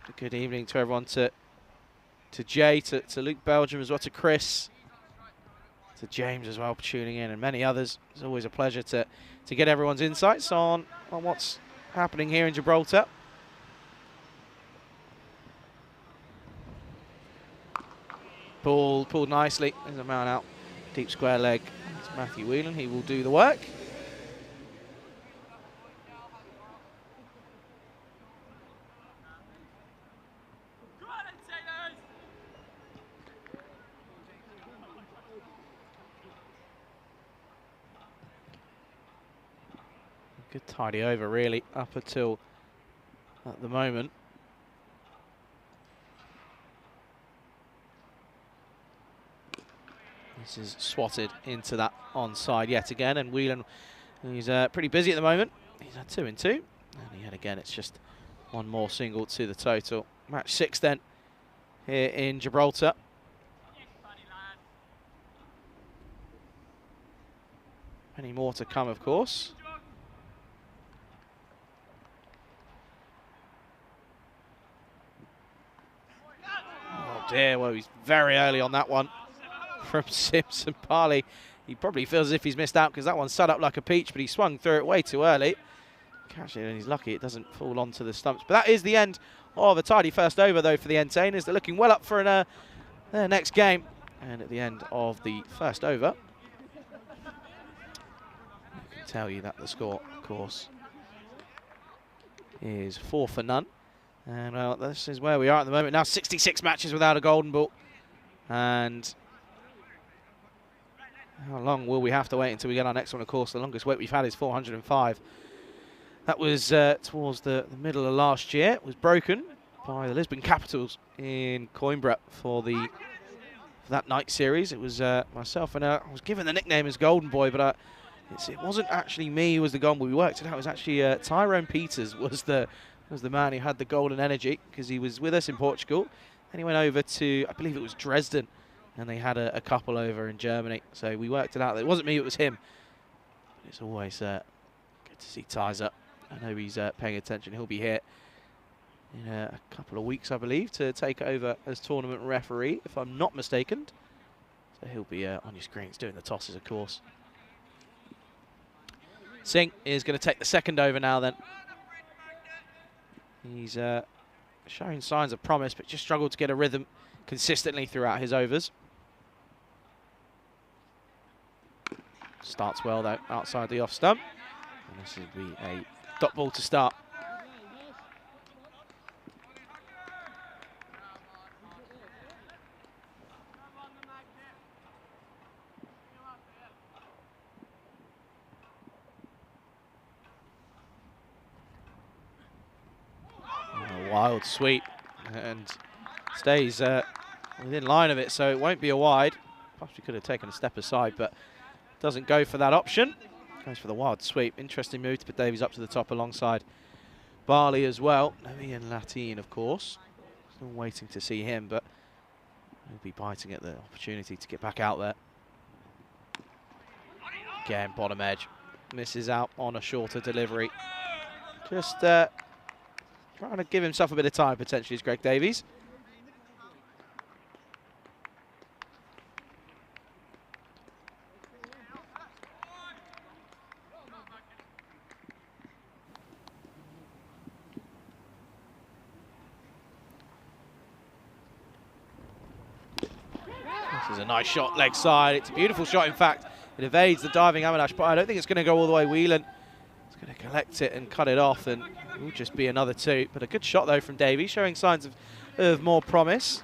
A good evening to everyone, to Jay, to Luke Belgium as well, to Chris, to James as well for tuning in, and many others. It's always a pleasure to get everyone's insights on what's happening here in Gibraltar. Ball pulled nicely. There's a man out. Deep square leg. It's Matthew Whelan. He will do the work. Good tidy over, really, up until at the moment. This is swatted into that onside yet again, and Whelan, he's pretty busy at the moment. He's had 2 in 2, and yet again it's just one more single to the total. Match 6 then here in Gibraltar. Many more to come, of course. Oh dear, well, he's very early on that one from Simpson. Barley, he probably feels as if he's missed out because that one set up like a peach, but he swung through it way too early. Catch it, and he's lucky it doesn't fall onto the stumps. But that is the end of a tidy first over, though, for the Entertainers. They're looking well up for their next game. And at the end of the first over, I can tell you that the score, of course, is 4 for none. And well, this is where we are at the moment. Now 66 matches without a golden ball. And how long will we have to wait until we get our next one? Of course, the longest wait we've had is 405. That was towards the middle of last year. It was broken by the Lisbon Capitals in Coimbra for that night series. It was myself, and I was given the nickname as Golden Boy, but it wasn't actually me who was the Golden Boy. We worked it out. It was actually Tyrone Peters was the man who had the golden energy, because he was with us in Portugal. Then he went over to, I believe it was Dresden, and they had a couple over in Germany. So we worked it out. It wasn't me, it was him. It's always good to see Ties up I know he's paying attention. He'll be here in a couple of weeks, I believe, to take over as tournament referee, if I'm not mistaken. So he'll be on your screens doing the tosses, of course. Singh is going to take the second over now then. He's showing signs of promise, but just struggled to get a rhythm consistently throughout his overs. Starts well, though, outside the off stump. And this will be a dot ball to start. A wild sweep and stays within line of it, so it won't be a wide. Perhaps we could have taken a step aside, but doesn't go for that option. Goes for the wild sweep. Interesting move to put Davies up to the top alongside Barley as well. No Ian Latin, of course. Still waiting to see him, but he'll be biting at the opportunity to get back out there. Again, bottom edge. Misses out on a shorter delivery. Just trying to give himself a bit of time, potentially, is Greg Davies. This is a nice shot, leg side. It's a beautiful shot, in fact. It evades the diving Amadash, but I don't think it's going to go all the way Whelan. It's going to collect it and cut it off, and it will just be another two. But a good shot, though, from Davies, showing signs of more promise.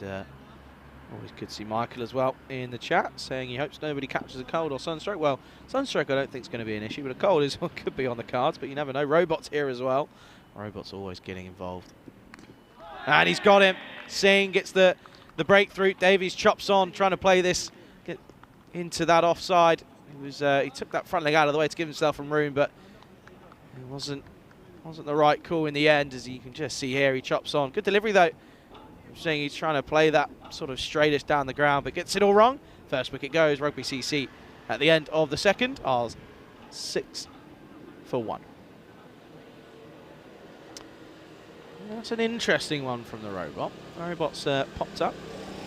And always good to see Michael as well in the chat, saying he hopes nobody catches a cold or sunstroke. Well, sunstroke I don't think is going to be an issue, but a cold is could be on the cards, but you never know. Robot's here as well. Robot's always getting involved. And he's got him. Singh gets the breakthrough. Davies chops on, trying to play this get into that offside. He took that front leg out of the way to give himself some room, but it wasn't the right call in the end, as you can just see here. He chops on. Good delivery, though. Saying he's trying to play that sort of straightest down the ground, but gets it all wrong. First wicket goes, Rugby CC at the end of the second. Ours 6 for 1. That's an interesting one from the Robot. The Robot's popped up.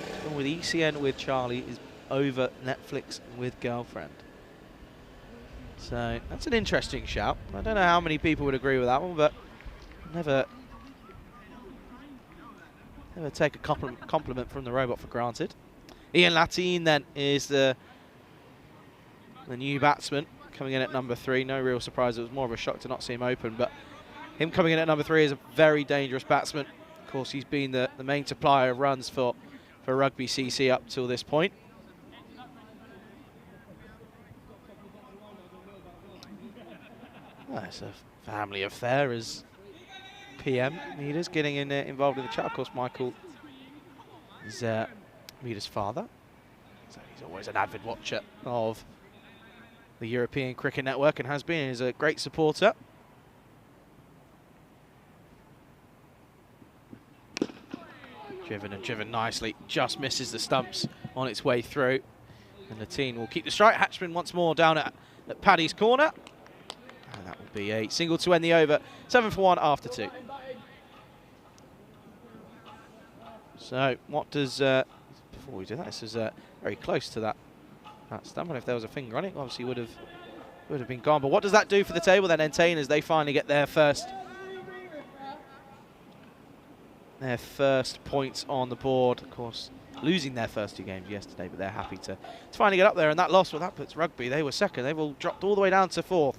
It's gone with ECN with Charlie is over Netflix with girlfriend. So that's an interesting shout. I don't know how many people would agree with that one, but never take a compliment from the Robot for granted. Ian Latin then is the new batsman coming in at number 3. No real surprise. It was more of a shock to not see him open, but him coming in at number 3 is a very dangerous batsman. Of course, he's been the main supplier of runs for Rugby CC up till this point. Well, it's a family affair as PM Meaders getting involved in the chat. Of course, Michael is Meaders' father, so he's always an avid watcher of the European Cricket Network and has been. He's a great supporter. Driven nicely, just misses the stumps on its way through, and Latin will keep the strike. Hatchman once more down at Paddy's corner, and that will be a single to end the over. 7 for 1 after 2. So what does, before we do that, this is very close to that stump, and if there was a finger on it, obviously would have been gone. But what does that do for the table then? Entain, as they finally get their first points on the board. Of course, losing their first 2 games yesterday, but they're happy to finally get up there. And that loss, well, that puts Rugby, they were second. They've all dropped all the way down to 4th.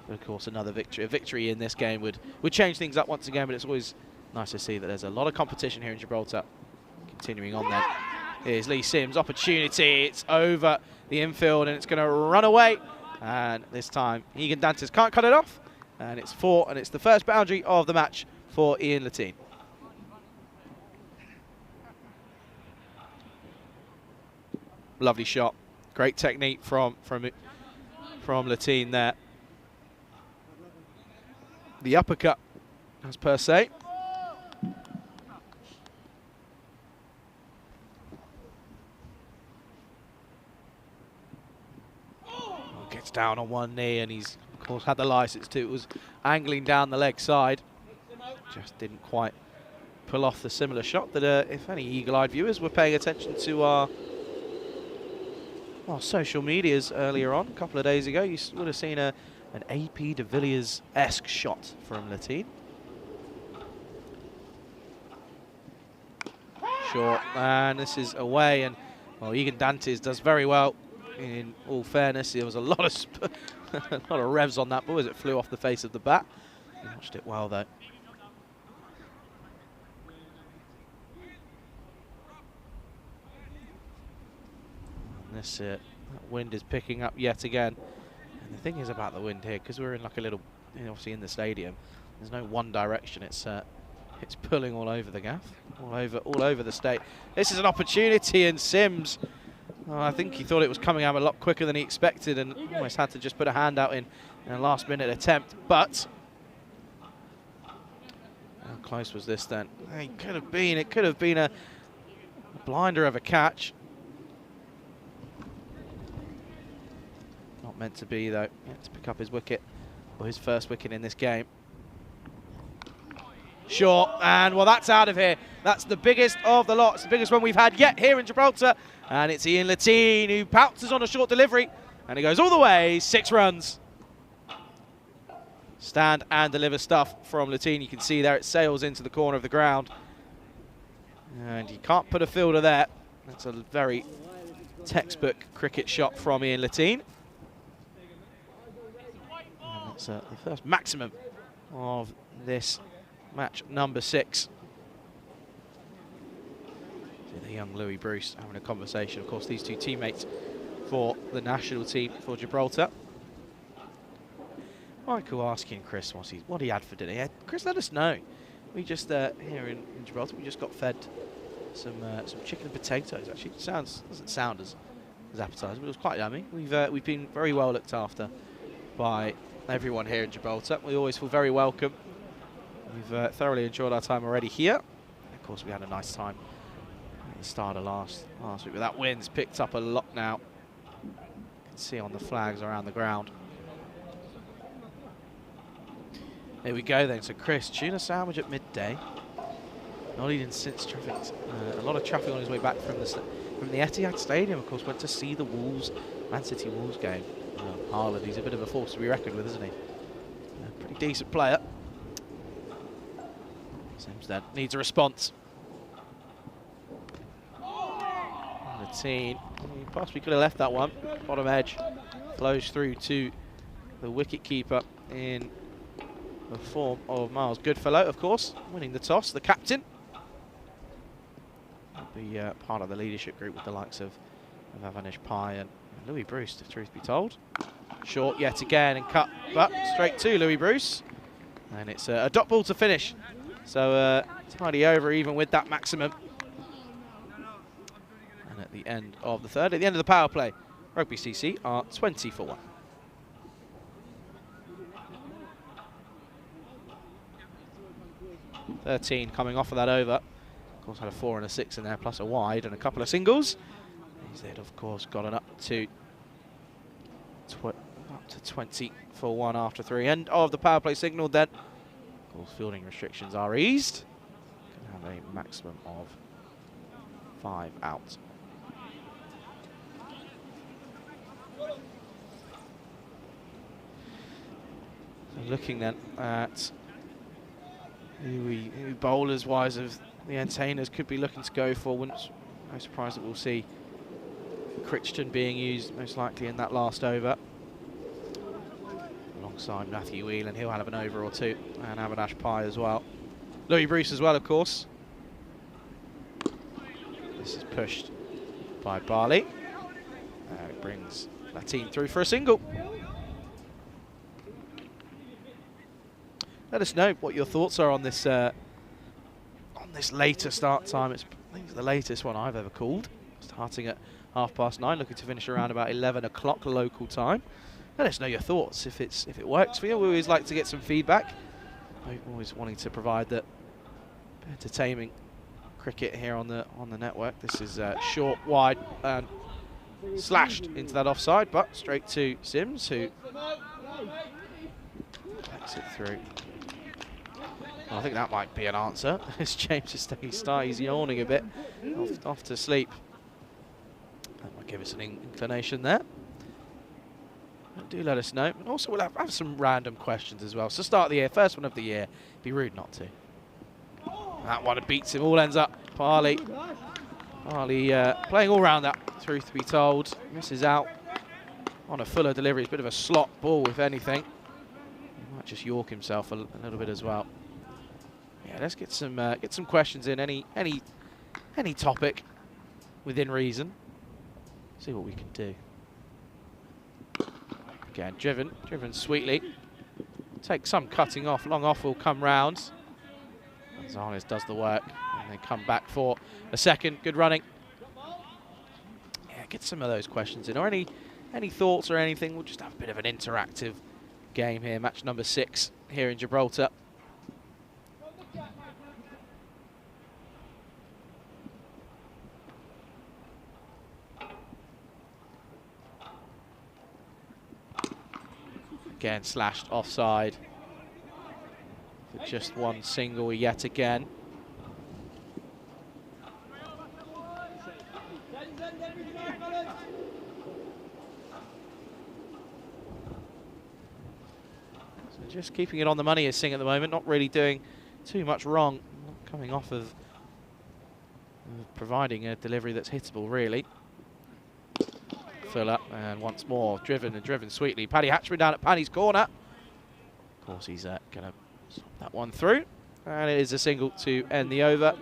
But of course, another victory. A victory in this game would change things up once again, but it's always nice to see that there's a lot of competition here in Gibraltar. Continuing on then, here's Lee Sims, opportunity, it's over the infield and it's going to run away, and this time Egan Dantes can't cut it off, and it's 4, and it's the first boundary of the match for Ian Latin. Lovely shot, great technique from Latin there. The uppercut, as per se. down on one knee, and he's, of course, had the license to. It was angling down the leg side. Just didn't quite pull off the similar shot that, if any eagle-eyed viewers were paying attention to our social medias earlier on, a couple of days ago, you would have seen an AP de Villiers-esque shot from Latine. Short, and this is away, and well, Egan Dantes does very well. In all fairness, there was a lot of a lot of revs on that ball as it flew off the face of the bat. He watched it well though. And this wind is picking up yet again. And the thing is about the wind here, because we're in like a little, obviously in the stadium, there's no one direction. It's pulling all over the gaff, all over the state. This is an opportunity, and Sims, I think he thought it was coming out a lot quicker than he expected, and almost had to just put a hand out in a last-minute attempt. But how close was this then? It could have been a blinder of a catch. Not meant to be though. He had to pick up his wicket, or his first wicket in this game. Short, and well, that's out of here. That's the biggest of the lot. It's the biggest one we've had yet here in Gibraltar. And it's Ian Latine who pounces on a short delivery, and he goes all the way, 6 runs. Stand and deliver stuff from Latine. You can see there it sails into the corner of the ground. And you can't put a fielder there. That's a very textbook cricket shot from Ian Latine. And that's the first maximum of this match number 6. The young Louis Bruce having a conversation. Of course, these two teammates for the national team for Gibraltar. Michael asking Chris what he had for dinner. Yeah, Chris, let us know. We just here in Gibraltar, we just got fed some chicken and potatoes. Actually, doesn't sound as appetizing, but it was quite yummy. We've been very well looked after by everyone here in Gibraltar. We always feel very welcome. We've thoroughly enjoyed our time already here. Of course, we had a nice time at the start of last week, but that wind's picked up a lot now. You can see on the flags around the ground. There we go then. So Chris, tuna sandwich at midday. Not eaten since traffic. A lot of traffic on his way back from the Etihad Stadium. Of course, went to see the Man City Wolves game. Haaland, he's a bit of a force to be reckoned with, isn't he? A pretty decent player. Sims then needs a response. Latine, he possibly could have left that one. Bottom edge flows through to the wicket keeper in the form of Miles Goodfellow, of course, winning the toss. The captain will be part of the leadership group with the likes of Avanish Pai and Louis Bruce, the truth be told. Short yet again and cut, but straight to Louis Bruce. And it's a dot ball to finish. So tidy over even with that maximum. And at the end of the third, at the end of the power play, Rugby CC are 20 for 1. (13) coming off of that over. Of course, had a 4 and a 6 in there, plus a wide and a couple of singles. They'd of course gotten up to 20 for 1 after 3. End of the power play signal then. Of course, fielding restrictions are eased. Can have a maximum of 5 out. So looking then at who bowlers wise of the entertainers could be looking to go for. No surprise that we'll see Crichton being used most likely in that last over. Alongside Matthew Whelan, he'll have an over or 2, and Avinash Pai as well. Louis Bruce as well, of course. This is pushed by Barley. It brings Latine through for a single. Let us know what your thoughts are on this later start time. I think it's the latest one I've ever called. Starting at 9:30, looking to finish around about 11 o'clock local time. Let us know your thoughts if it works for you. We always like to get some feedback. I'm always wanting to provide the entertaining cricket here on the network. This is short, wide, and slashed into that offside, but straight to Sims, who takes it through. Well, I think that might be an answer. As James is he's yawning a bit, off to sleep. That might give us an inclination there. But do let us know. And also, we'll have some random questions as well. So, start of the year, first one of the year. Be rude not to. That one beats him. All ends up. Barley playing all round that, truth to be told. Misses out on a fuller delivery. It's a bit of a slot ball, if anything. He might just york himself a little bit as well. Yeah, let's get some questions in. Any topic within reason. See what we can do. Again, driven sweetly. Take some cutting off. Long off will come round. Gonzalez does the work, and they come back for a second. Good running. Yeah, get some of those questions in, or any thoughts or anything. We'll just have a bit of an interactive game here. Match number 6 here in Gibraltar. Again, slashed offside. For just one single yet again. So just keeping it on the money is Singh at the moment, not really doing too much wrong, not coming off of providing a delivery that's hittable really. Fill up, and once more driven sweetly. Paddy Hatchman down at Paddy's corner. Of course, he's going to stop that one through, and it is a single to end the over.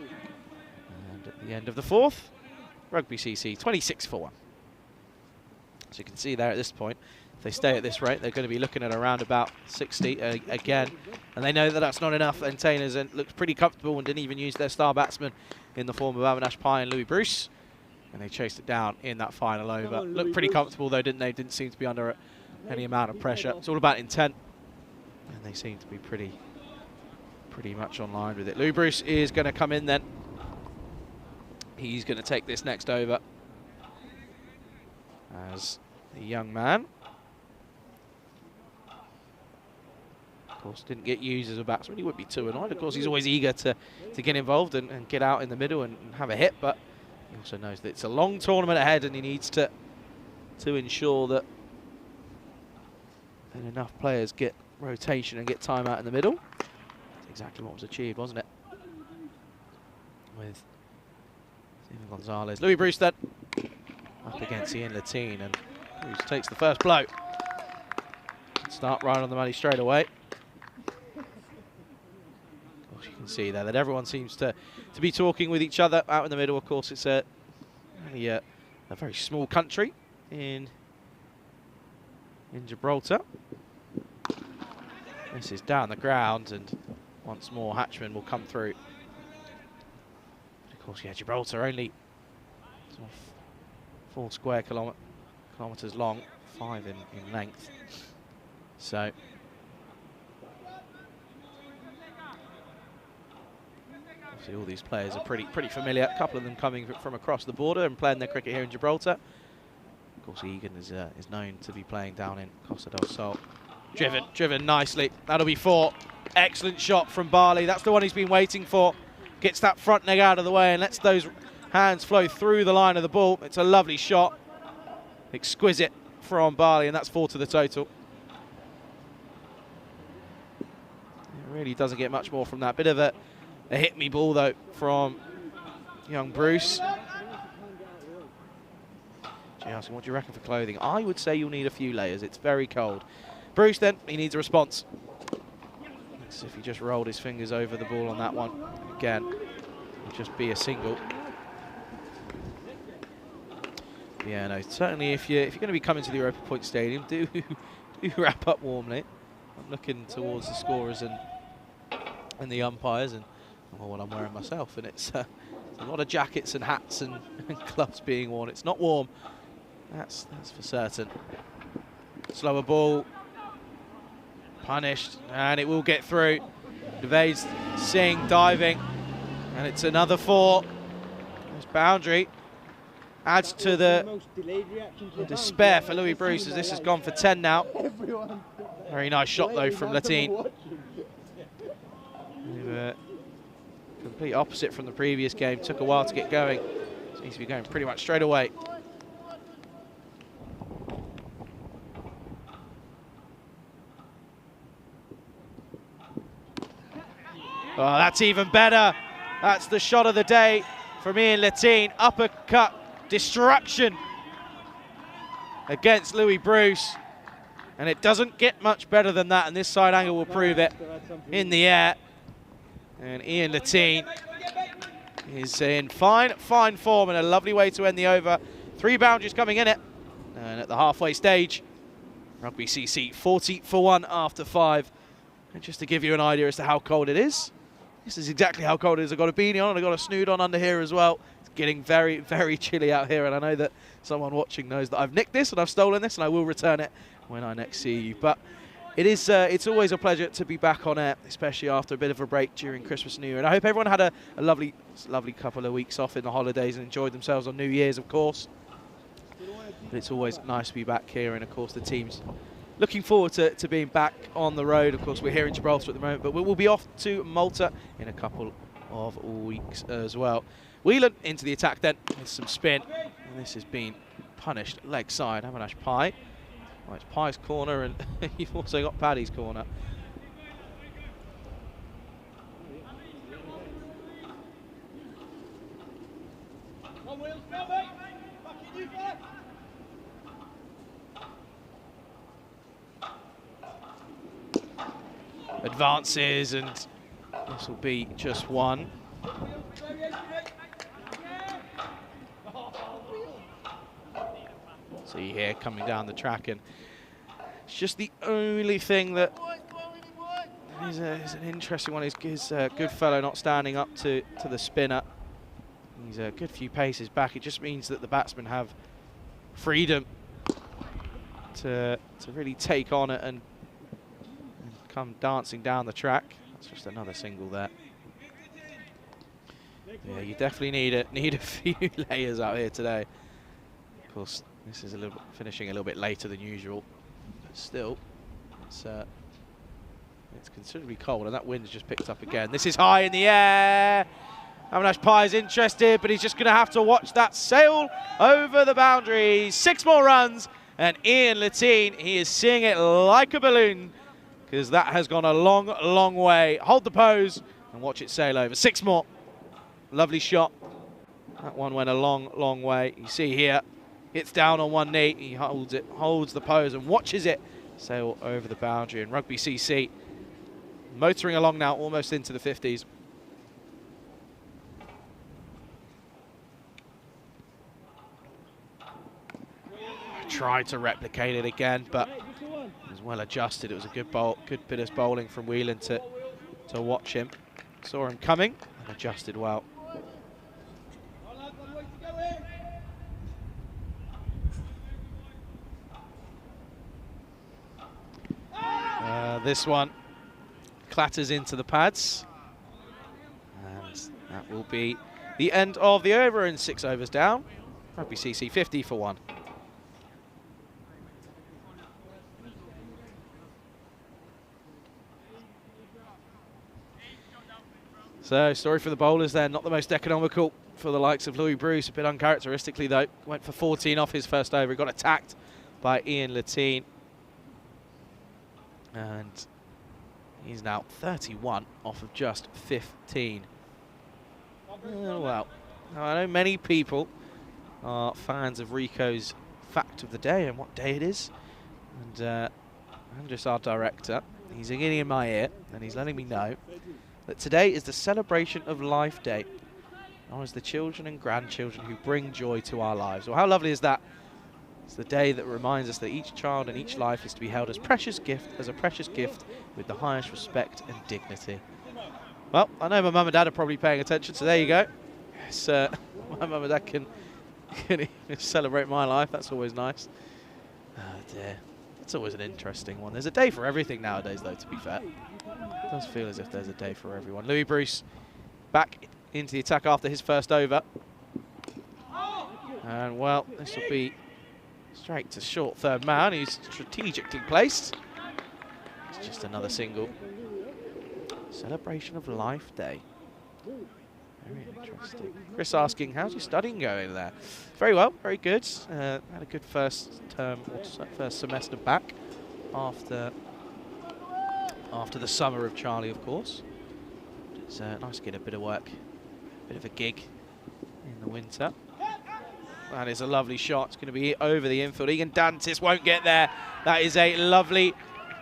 And at the end of the 4th, Rugby CC 26-1. So you can see there at this point, if they stay at this rate, they're going to be looking at around about 60 again, and they know that that's not enough. And Tainers looked pretty comfortable and didn't even use their star batsman in the form of Avinash Pai and Louis Bruce. And they chased it down in that final over. Looked pretty comfortable though, didn't they? Didn't seem to be under any amount of pressure. It's all about intent. And they seem to be pretty much on line with it. Lou Bruce is going to come in then. He's going to take this next over as the young man. Of course, didn't get used as a batsman. He would be too annoyed. Of course, he's always eager to get involved and get out in the middle and have a hit, but he also knows that it's a long tournament ahead and he needs to ensure that enough players get rotation and get time out in the middle. That's exactly what was achieved, wasn't it? With Stephen Gonzalez. Louis Bruce then up against Ian Latine, and Bruce takes the first blow. Start right on the money straight away. Of course, you can see there that everyone seems to be talking with each other out in the middle. Of course, it's only a very small country in Gibraltar. This is down the ground, and once more Hatchman will come through. But of course, yeah, Gibraltar only sort of 4 square kilometres long, 5 in length. So obviously all these players are pretty familiar. A couple of them coming from across the border and playing their cricket here in Gibraltar. Of course, Egan is known to be playing down in Costa del Sol. Driven nicely. That'll be 4. Excellent shot from Barley. That's the one he's been waiting for. Gets that front leg out of the way and lets those hands flow through the line of the ball. It's a lovely shot. Exquisite from Barley, and that's 4 to the total. It really doesn't get much more from that. Bit of a hit-me ball, though, from young Bruce. Asking, what do you reckon for clothing? I would say you'll need a few layers. It's very cold. Bruce, then, he needs a response. Let's see if he just rolled his fingers over the ball on that one. Again, it'll just be a single. Yeah, no, certainly if you're going to be coming to the Europa Point Stadium, do wrap up warmly. I'm looking towards the scorers and the umpires and what I'm wearing myself, and it's a lot of jackets and hats and gloves being worn. It's not warm. That's for certain. Slower ball. Punished, and it will get through. Devez Singh diving, and it's another 4. There's boundary. adds to the despair for Louis Bruce as this has gone for 10 now. Very nice shot though from Latine. Complete opposite from the previous game. Took a while to get going. Seems to be going pretty much straight away. Oh, that's even better. That's the shot of the day from Ian Latine. Uppercut destruction against Louis Bruce. And it doesn't get much better than that, and this side angle will prove it. In the air. And Ian Latine is in fine form and a lovely way to end the over. 3 boundaries coming in it. And at the halfway stage, Rugby CC 40 for 1 after 5. And just to give you an idea as to how cold it is, this is exactly how cold it is. I've got a beanie on and I've got a snood on under here as well. It's getting very, very chilly out here, and I know that someone watching knows that I've nicked this and I've stolen this, and I will return it when I next see you. But it is, it's always a pleasure to be back on air, especially after a bit of a break during Christmas and New Year. And I hope everyone had a lovely couple of weeks off in the holidays and enjoyed themselves on New Year's, of course. But it's always nice to be back here, and of course the team's looking forward to being back on the road. Of course, we're here in Gibraltar at the moment, but we'll be off to Malta in a couple of weeks as well. Whelan into the attack then with some spin. And this has been punished leg side. Avinash Pai. Well, it's Pai's corner, and you've also got Paddy's corner. Advances, and this will be just 1. So you hear coming down the track, and it's just the only thing that is an interesting one is Goodfellow not standing up to the spinner. He's a good few paces back. It just means that the batsmen have freedom to really take on it and come dancing down the track. That's just another single there. Yeah, you definitely need a few layers out here today. Of course, this is finishing a little bit later than usual, but still, it's considerably cold, and that wind's just picked up again. This is high in the air. Avinash Pai is interested, but he's just going to have to watch that sail over the boundary. 6 more runs, and Ian Latine, he is seeing it like a balloon, because that has gone a long, long way. Hold the pose and watch it sail over. 6 more. Lovely shot. That one went a long, long way. You see here, hits down on one knee. He holds it, holds the pose and watches it sail over the boundary. And Rugby CC motoring along now, almost into the 50s. Tried to replicate it again, but it was well adjusted. It was a good bit of bowling from Whelan to watch him. Saw him coming and adjusted well. This one clatters into the pads, and that will be the end of the over, and 6 overs down. Rugby CC 50 for 1. So, story for the bowlers then, not the most economical for the likes of Louis Bruce, a bit uncharacteristically though. Went for 14 off his first over, he got attacked by Ian Latine. And he's now 31 off of just 15. Oh, well, I know many people are fans of Rico's fact of the day and what day it is. And I'm just our director. He's getting in my ear and he's letting me know that today is the Celebration of Life Day. Honors the children and grandchildren who bring joy to our lives. Well, how lovely is that? It's the day that reminds us that each child and each life is to be held as a precious gift with the highest respect and dignity. Well, I know my mum and dad are probably paying attention, so there you go. Yes, my mum and dad can celebrate my life. That's always nice. Oh dear. It's always an interesting one. There's a day for everything nowadays, though, to be fair. It does feel as if there's a day for everyone. Louis Bruce back into the attack after his first over. And, well, this will be straight to short third man. He's strategically placed. It's just another single. Celebration of Life Day. Very interesting. Chris asking, how's your studying going there? Very well, very good. Had a good first term, or first semester back after the summer of Charlie, of course. It's nice to get a bit of work, a bit of a gig in the winter. That is a lovely shot. It's going to be over the infield. Egan Dantis won't get there. That is a lovely,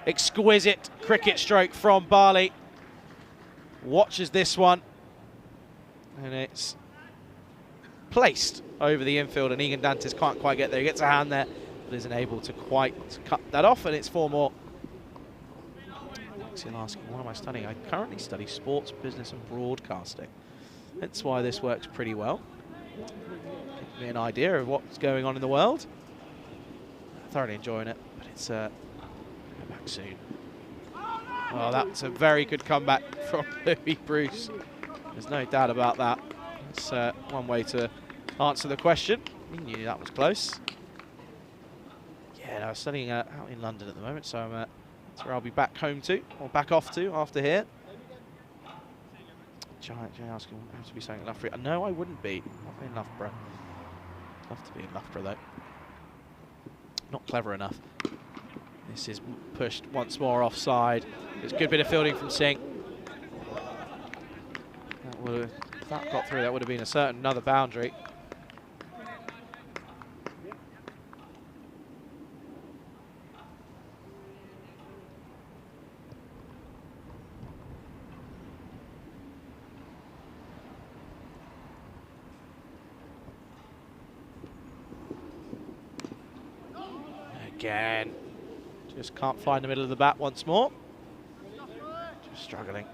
exquisite cricket stroke from Barley. Watches this one. And it's placed over the infield, and Egan Dantis can't quite get there. He gets a hand there, but isn't able to quite cut that off, and it's 4 more. Still asking, what am I studying? I currently study sports, business, and broadcasting. That's why this works pretty well. Gives me an idea of what's going on in the world. Thoroughly enjoying it, but it's go back soon. Well, that's a very good comeback from Louis Bruce. There's no doubt about that. It's one way to answer the question. He knew that was close. Yeah, no, I'm studying out in London at the moment, so that's where I'll be back home to, or back off to after here. Giant Jay asking, I have to be saying Loughborough. No, I wouldn't be. Not in Loughborough. I'd love to be in Loughborough though. Not clever enough. This is pushed once more offside. It's a good bit of fielding from Singh. If that got through, that would have been a certain another boundary. Again, just can't find the middle of the bat once more. Just struggling.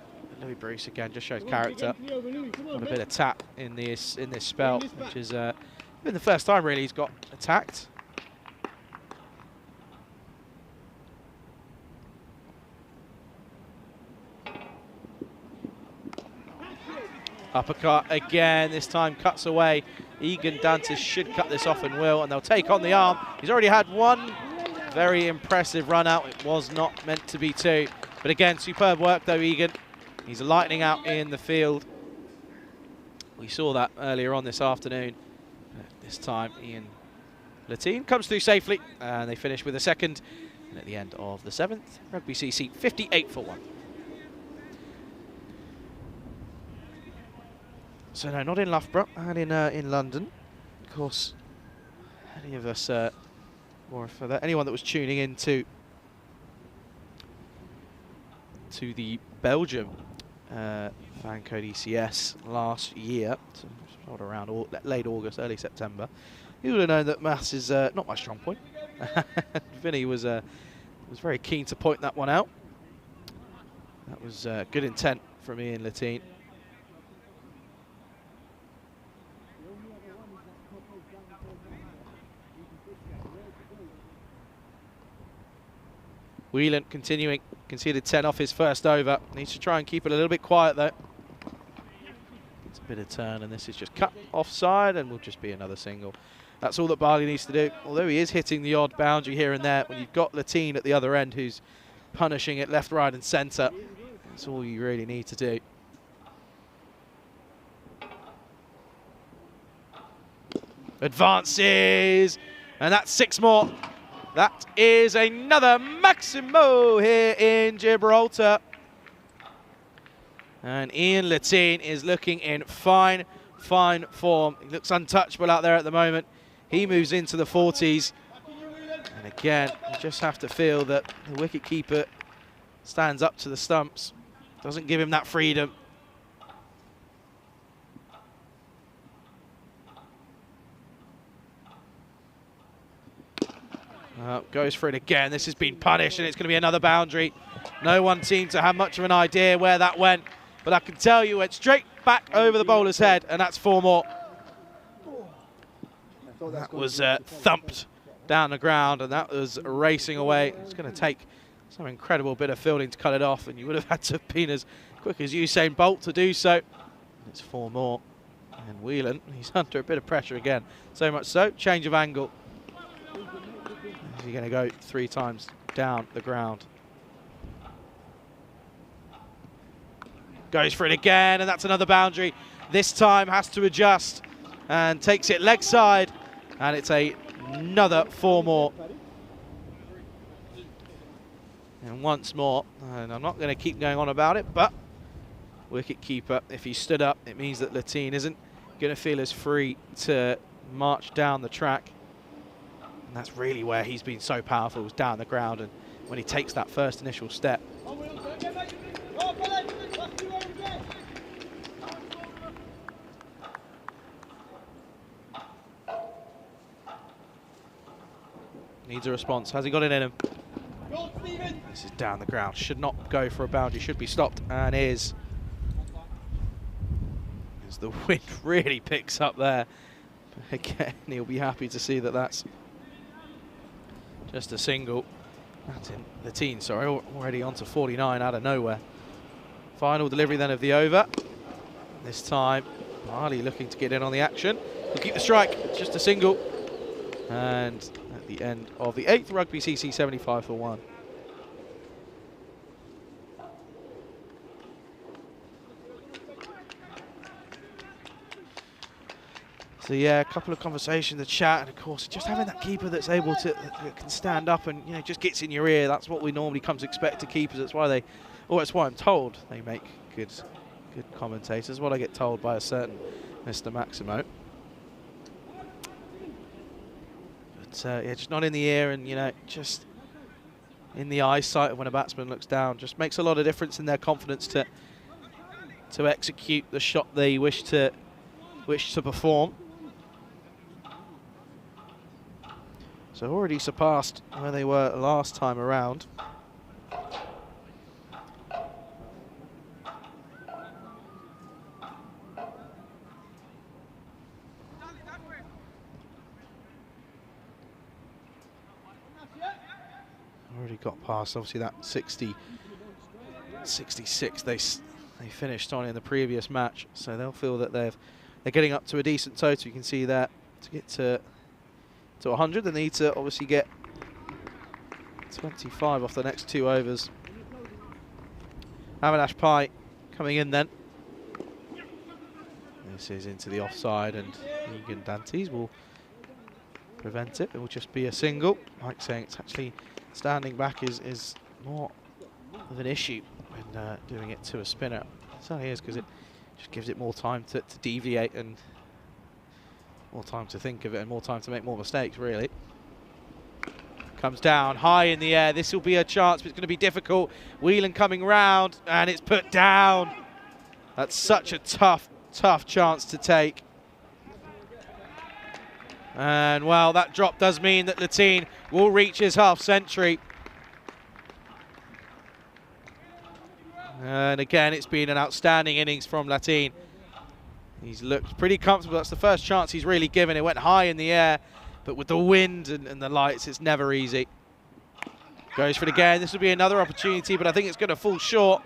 Louis Bruce again just shows character. Got a bit of tap in this spell, which is been the first time really he's got attacked. Uppercut again, this time cuts away. Egan Dantis should cut this off and will, and they'll take on the arm. He's already had one very impressive run out. It was not meant to be 2. But again, superb work though, Egan. He's lightning out in the field. We saw that earlier on this afternoon. This time, Ian Latine comes through safely, and they finish with a second. And at the end of the 7th, Rugby CC 58 for 1. So no, not in Loughborough, and in London. Of course, any of us, or for that, anyone that was tuning in to the Belgium FanCode ECS last year, so sort of around late August, early September, you would have known that maths is not my strong point. Vinny was very keen to point that one out. That was good intent from Ian Latine. Whelan continuing, conceded 10 off his first over. Needs to try and keep it a little bit quiet though. It's a bit of turn, and this is just cut offside and will just be another single. That's all that Barley needs to do. Although he is hitting the odd boundary here and there, when you've got Latine at the other end who's punishing it left, right and centre, that's all you really need to do. Advances, and that's 6 more. That is another Maximo here in Gibraltar. And Ian Latine is looking in fine form. He looks untouchable out there at the moment. He moves into the 40s. And again, you just have to feel that the wicketkeeper stands up to the stumps. Doesn't give him that freedom. Goes for it again. This has been punished, and it's going to be another boundary. No one seemed to have much of an idea where that went, but I can tell you it went straight back over the bowler's head, and that's 4 more. That was thumped down the ground, and that was racing away. It's going to take some incredible bit of fielding to cut it off, and you would have had to have been as quick as Usain Bolt to do so. It's 4 more. And Whelan, he's under a bit of pressure again. So much so, change of angle. He's going to go 3 times down the ground. Goes for it again, and that's another boundary. This time has to adjust and takes it leg side, and it's another 4 more. And once more, and I'm not going to keep going on about it, but wicket keeper, if he stood up, it means that Latin isn't going to feel as free to march down the track. And that's really where he's been so powerful, is down the ground, and when he takes that first initial step. Needs a response. Has he got it in him? This is down the ground. Should not go for a boundary. Should be stopped, and is. As the wind really picks up there. Again, he'll be happy to see that that's just a single. That's in the teen, sorry, already on to 49 out of nowhere. Final delivery then of the over. This time, Marley looking to get in on the action. He'll keep the strike, just a single. And at the end of the 8th, Rugby CC 75 for 1. So yeah, a couple of conversations in the chat, and of course, just having that keeper that's able to, that can stand up and, you know, just gets in your ear. That's what we normally come to expect to keepers. That's why that's why I'm told they make good commentators. What I get told by a certain Mr. Maximo. But yeah, just not in the ear, and, you know, just in the eyesight of when a batsman looks down. Just makes a lot of difference in their confidence to execute the shot they wish to perform. So already surpassed where they were last time around. Already got past, obviously, that 66 they finished on in the previous match. So they'll feel that they're getting up to a decent total. You can see that to get to 100, they need to obviously get 25 off the next 2 overs. Avinash Pai coming in then. This is into the offside, and Egan Dantes will prevent it. It will just be a single. Mike saying it's actually standing back is more of an issue when doing it to a spinner. It certainly is, because it just gives it more time to deviate, and more time to think of it, and more time to make more mistakes, really. Comes down high in the air. This will be a chance, but it's going to be difficult. Whelan coming round, and it's put down. That's such a tough chance to take. And, well, that drop does mean that Latin will reach his half century. And again, it's been an outstanding innings from Latin. He's looked pretty comfortable. That's the first chance he's really given. It went high in the air, but with the wind and the lights, it's never easy. Goes for it again. This will be another opportunity, but I think it's going to fall short.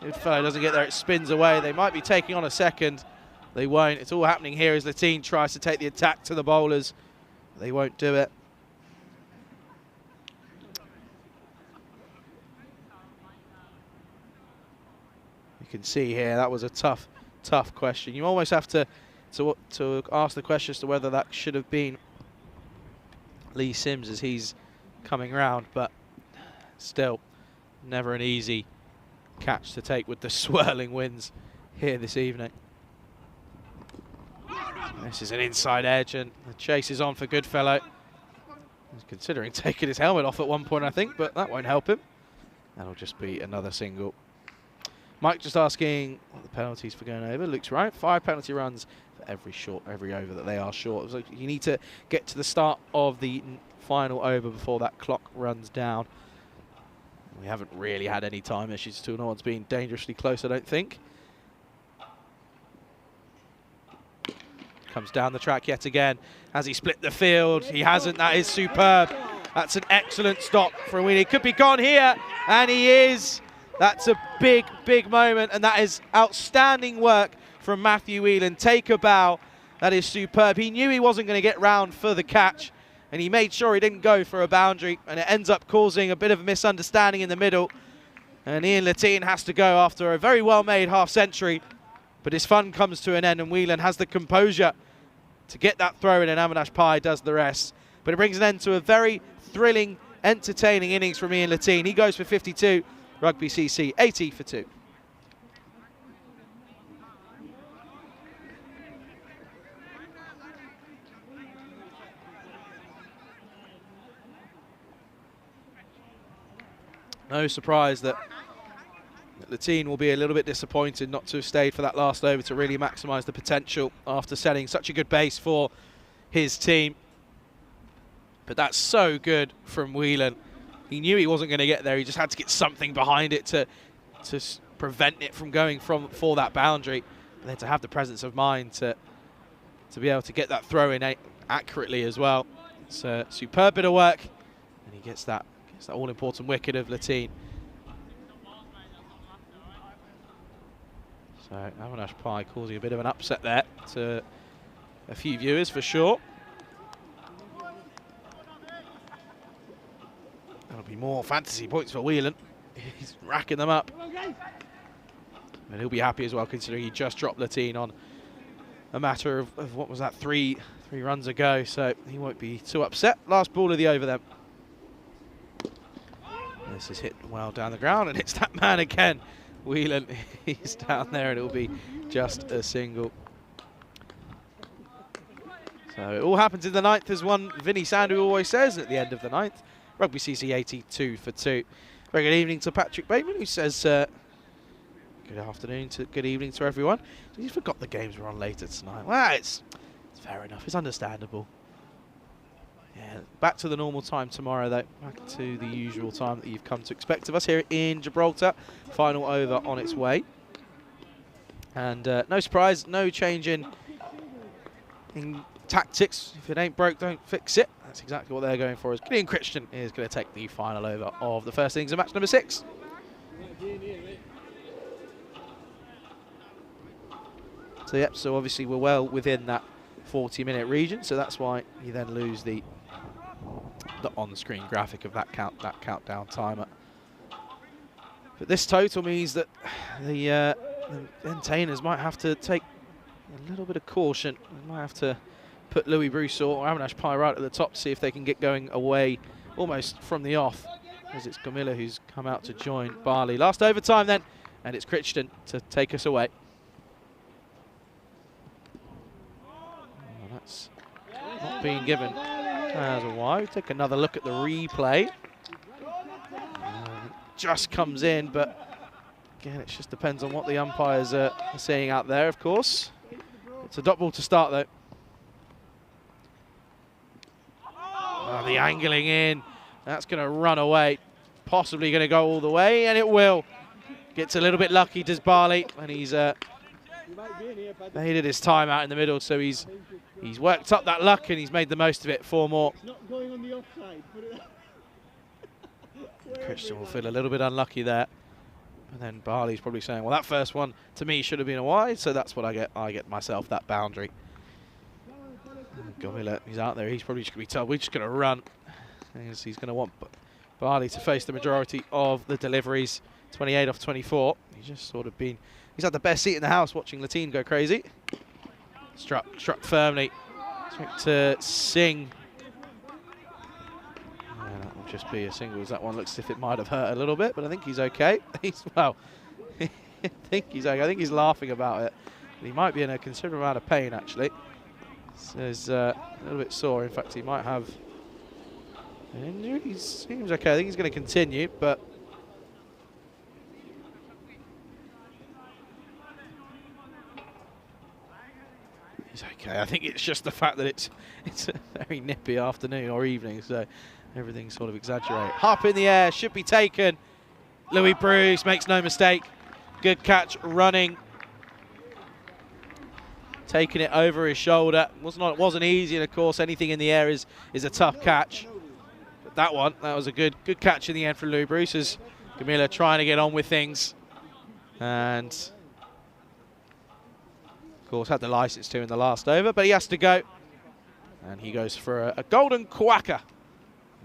If doesn't get there, it spins away. They might be taking on a second. They won't. It's all happening here as Latin tries to take the attack to the bowlers. They won't do it. You can see here that was a tough question. You almost have to ask the question as to whether that should have been Lee Sims as he's coming round, but still never an easy catch to take with the swirling winds here this evening. This is an inside edge, and the chase is on for Goodfellow. He's considering taking his helmet off at one point, I think, but that won't help him. That'll just be another single. Mike just asking what the penalties for going over. Luke's right. 5 penalty runs for every over that they are short. So you need to get to the start of the final over before that clock runs down. We haven't really had any time issues at all. No one's been dangerously close, I don't think. Comes down the track yet again. Has he split the field? He hasn't. That is superb. That's an excellent stop for a win. He could be gone here, and he is. That's a big moment, and that is outstanding work from Matthew Whelan. Take a bow. That is superb. He knew he wasn't going to get round for the catch, and he made sure he didn't go for a boundary, and it ends up causing a bit of a misunderstanding in the middle. And Ian Latine has to go after a very well-made half-century, but his fun comes to an end, and Whelan has the composure to get that throw in, and Avinash Pai does the rest. But it brings an end to a very thrilling, entertaining innings from Ian Latine. He goes for 52, Rugby CC 80 for 2. No surprise that Latine will be a little bit disappointed not to have stayed for that last over to really maximise the potential after setting such a good base for his team. But that's so good from Whelan. He knew he wasn't going to get there. He just had to get something behind it to prevent it from going for that boundary. And then to have the presence of mind to be able to get that throw in accurately as well. It's a superb bit of work. And he gets that all-important wicket of Latine. So Avinash Pai causing a bit of an upset there to a few viewers for sure. That'll be more fantasy points for Whelan. He's racking them up. And he'll be happy as well, considering he just dropped Latine on a matter of what was that, three runs ago. So he won't be too upset. Last ball of the over then. This is hit well down the ground, and it's that man again. Whelan, he's down there, and it'll be just a single. So it all happens in the ninth, as one Vinny Sandu always says at the end of the ninth. Rugby CC 82 for 2. Very good evening to Patrick Bateman, who says good afternoon to good evening to everyone. He's forgot the games were on later tonight. Well, it's fair enough. It's understandable. Yeah, back to the normal time tomorrow, though. Back to the usual time that you've come to expect of us here in Gibraltar. Final over on its way. And no surprise, no change in tactics. If it ain't broke, don't fix it. That's exactly what they're going for. As Gideon Christian is going to take the final over of the first innings of match number 6. So, yep, so obviously we're well within that 40-minute region, so that's why you then lose the on-screen graphic of that countdown timer. But this total means that the entertainers might have to take a little bit of caution. They might have to put Louis Broussard or Avinash Pai right at the top to see if they can get going away almost from the off, as it's Camilla who's come out to join Barley. Last overtime then, and it's Crichton to take us away. Oh, that's not being given as a wide. Take another look at the replay. Just comes in, but again, it just depends on what the umpires are seeing out there, of course. It's a dot ball to start, though. Oh, the angling in. That's going to run away. Possibly going to go all the way, and it will. Gets a little bit lucky, does Barley, and he's made it his time out in the middle, so he's worked up that luck, and he's made the most of it. 4 more. It's not going on the offside. Christian will feel a little bit unlucky there. And then Barley's probably saying, well, that first one to me should have been a wide, so that's what I get. I get myself that boundary. Gamila, he's out there. He's probably just going to be told, we're just going to run. He's going to want Barley to face the majority of the deliveries. 28 off 24. He's just sort of been, he's had the best seat in the house watching Latine go crazy. Struck firmly. Straight to Singh. Yeah, that will just be a single, as that one looks as if it might have hurt a little bit, but I think he's okay. Well, I think he's okay. I think he's laughing about it. He might be in a considerable amount of pain, actually. So he's a little bit sore. In fact, he might have an injury. He seems okay. I think he's going to continue, but he's okay. I think it's just the fact that it's a very nippy afternoon or evening, so everything's sort of exaggerated. Hop in the air, should be taken. Louis Bruce makes no mistake. Good catch, running. Taking it over his shoulder. It wasn't easy, and of course anything in the air is a tough catch. But that was a good catch in the end from Louis Bruce, as Camilla trying to get on with things. And course, had the license to in the last over, but he has to go. And he goes for a golden quacker.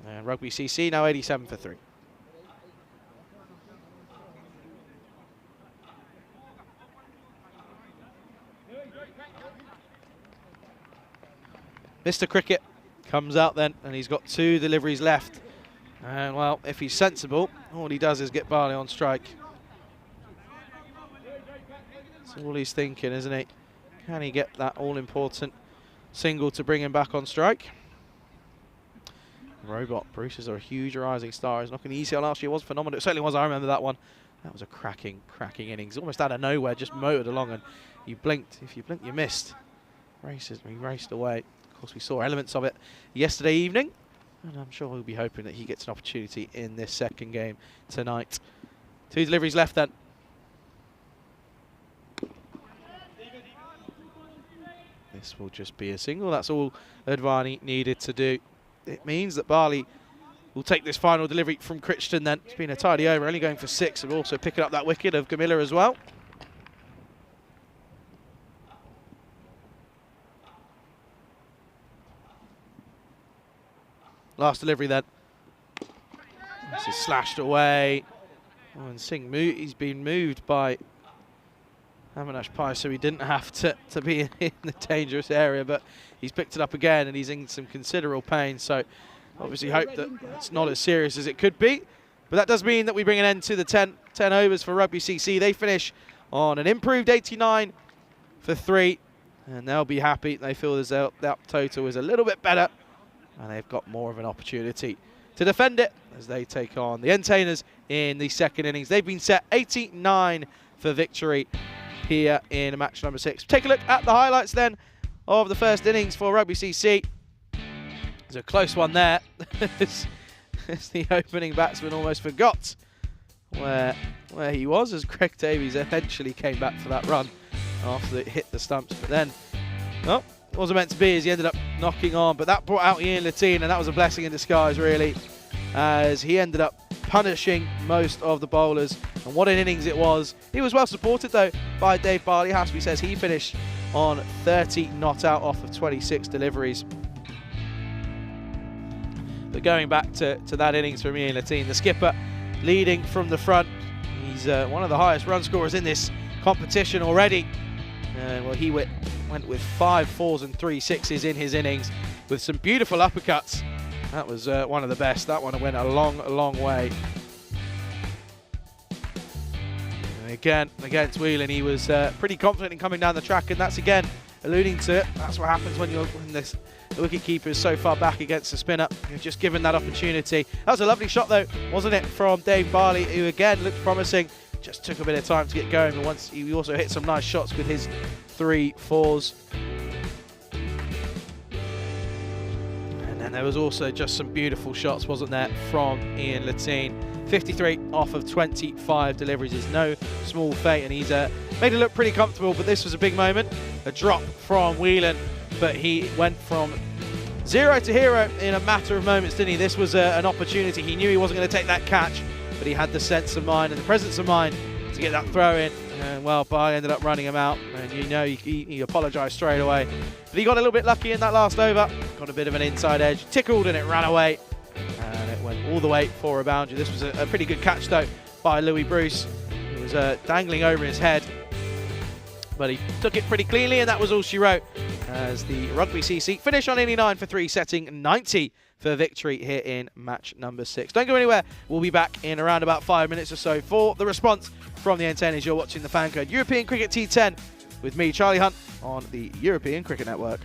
And Rugby CC now 87 for 3. Mr. Cricket comes out then, and he's got 2 deliveries left. And, well, if he's sensible, all he does is get Barley on strike. That's all he's thinking, isn't he? Can he get that all-important single to bring him back on strike? Robot Bruce is a huge rising star. He's knocking the ECL last year was phenomenal. It certainly was. I remember that one. That was a cracking innings. Almost out of nowhere, just motored along, and you blinked. If you blinked, you missed. He raced away. Of course, we saw elements of it yesterday evening, and I'm sure we'll be hoping that he gets an opportunity in this second game tonight. 2 deliveries left then. This will just be a single. That's all Advani needed to do. It means that Barley will take this final delivery from Crichton then. It's been a tidy over, only going for 6, and also picking up that wicket of Gamilla as well. Last delivery then. This is slashed away. Oh, and Singh, he's been moved by Avinash Pai, so he didn't have to be in the dangerous area, but he's picked it up again and he's in some considerable pain, so obviously hope that it's not as serious as it could be. But that does mean that we bring an end to the 10 overs for Rugby CC. They finish on an improved 89 for 3, and they'll be happy. They feel as though that total is a little bit better, and they've got more of an opportunity to defend it as they take on the Entertainers in the second innings. They've been set 89 for victory here in match number 6. Take a look at the highlights then of the first innings for Rugby CC. There's a close one there. as the opening batsman almost forgot where he was, as Greg Davies eventually came back for that run after it hit the stumps. But then, well, it wasn't meant to be, as he ended up knocking on. But that brought out Ian Latine, and that was a blessing in disguise, really, as he ended up punishing most of the bowlers. And what an innings it was. He was well supported, though, by Dave Barley. Hasby says he finished on 30 not out off of 26 deliveries. But going back to that innings from Ian Latine, the skipper leading from the front. He's one of the highest run scorers in this competition already. Well, he went with 5 4s and 3 6s in his innings with some beautiful uppercuts. That was one of the best. That one went a long way. And again, against Whelan, he was pretty confident in coming down the track, and that's again alluding to it. That's what happens when the wicketkeeper is so far back against the spinner. You're just given that opportunity. That was a lovely shot, though, wasn't it, from Dave Barley, who again looked promising. Just took a bit of time to get going, but once he also hit some nice shots with his 3 4s. And then there was also just some beautiful shots, wasn't there, from Ian Latine. 53 off of 25 deliveries is no small feat, and he's made it look pretty comfortable, but this was a big moment. A drop from Whelan, but he went from 0 to hero in a matter of moments, didn't he? This was an opportunity. He knew he wasn't going to take that catch, but he had the sense of mind and the presence of mind to get that throw in. And well, Barley ended up running him out, and you know he apologised straight away. But he got a little bit lucky in that last over, got a bit of an inside edge, tickled, and it ran away. And it went all the way for a boundary. This was a pretty good catch, though, by Louis Bruce. It was dangling over his head, but he took it pretty cleanly, and that was all she wrote, as the Rugby CC finish on 89 for 3, setting 90 for victory here in match number 6. Don't go anywhere. We'll be back in around about 5 minutes or so for the response from the antennas. You're watching the FanCode European Cricket T10 with me, Charlie Hunt, on the European Cricket Network.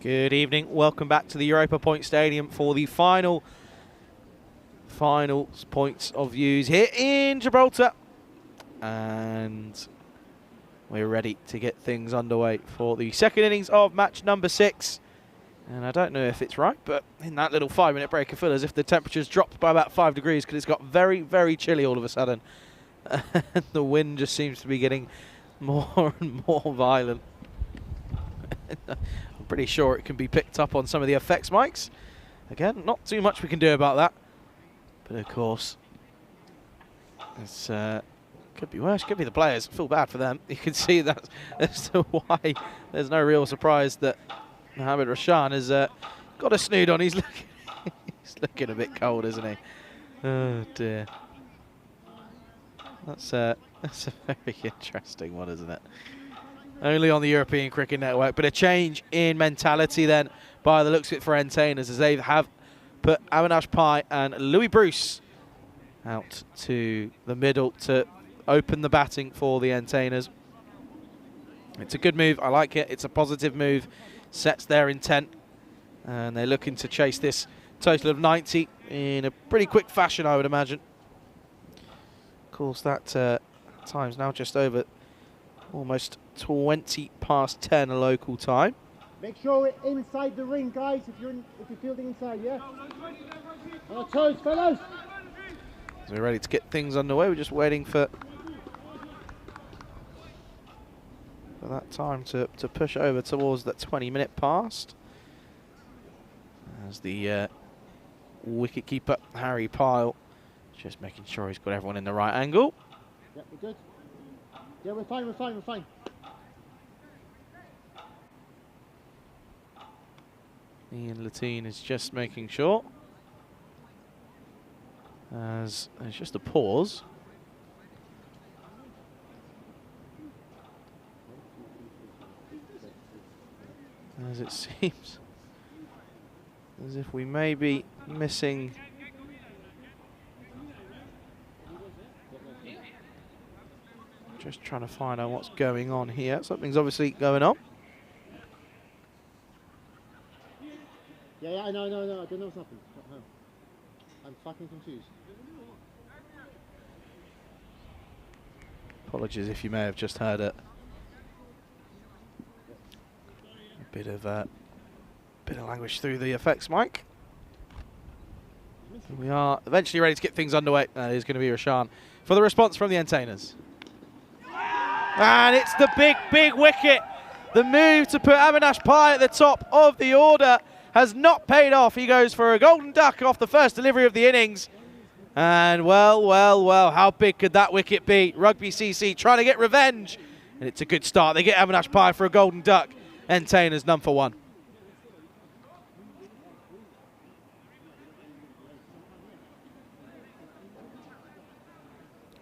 Good evening. Welcome back to the Europa Point Stadium for the final points of views here in Gibraltar. And we're ready to get things underway for the second innings of match number 6. And I don't know if it's right, but in that little 5-minute break, I feel as if the temperature's dropped by about 5 degrees because it's got very, very chilly all of a sudden. And the wind just seems to be getting more and more violent. I'm pretty sure it can be picked up on some of the effects mics. Again, not too much we can do about that. But of course, it's could be worse. Could be the players. I feel bad for them. You can see that as to why there's no real surprise that Mohamed Rashan has got a snood on. He's looking a bit cold, isn't he? Oh dear. That's a very interesting one, isn't it? Only on the European Cricket Network, but a change in mentality then by the looks of it for Entertainers, as they have put Avinash Pai and Louis Bruce out to the middle to open the batting for the Entertainers. It's a good move. I like it. It's a positive move. Sets their intent, and they're looking to chase this total of 90 in a pretty quick fashion, I would imagine. Of course, that time's now just over almost 20 past 10 local time. Make sure we're inside the ring, guys, if you're fielding inside, yeah? On our toes, fellas! So we're ready to get things underway. We're just waiting for that time to push over towards that 20-minute past. As the wicket-keeper, Harry Pyle, just making sure he's got everyone in the right angle. Yeah, we're good. Yeah, we're fine, we're fine, we're fine. Ian Latine is just making sure. As there's just a pause. As it seems as if we may be missing just trying to find out what's going on here. Something's obviously going on. Yeah, I know, I don't know what's happened. I'm fucking confused. Apologies if you may have just heard a bit of language through the effects mic. We are eventually ready to get things underway. That is going to be Rashan for the response from the Entertainers. And it's the big wicket. The move to put Avinash Pai at the top of the order has not paid off. He goes for a golden duck off the first delivery of the innings. And well, how big could that wicket be? Rugby CC trying to get revenge. And it's a good start. They get Avinash Pai for a golden duck. Entertainers none for one.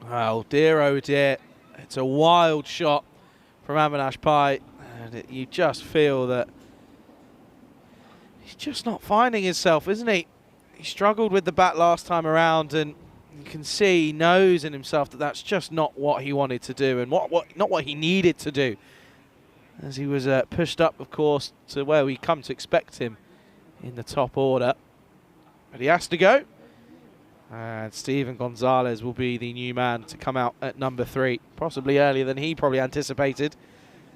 Oh dear. It's a wild shot from Avinash Pai. And you just feel that he's just not finding himself, isn't he? He struggled with the bat last time around, and you can see he knows in himself that that's just not what he wanted to do and not what he needed to do. As he was pushed up, of course, to where we come to expect him in the top order. But he has to go. And Steven Gonzalez will be the new man to come out at number 3. Possibly earlier than he probably anticipated.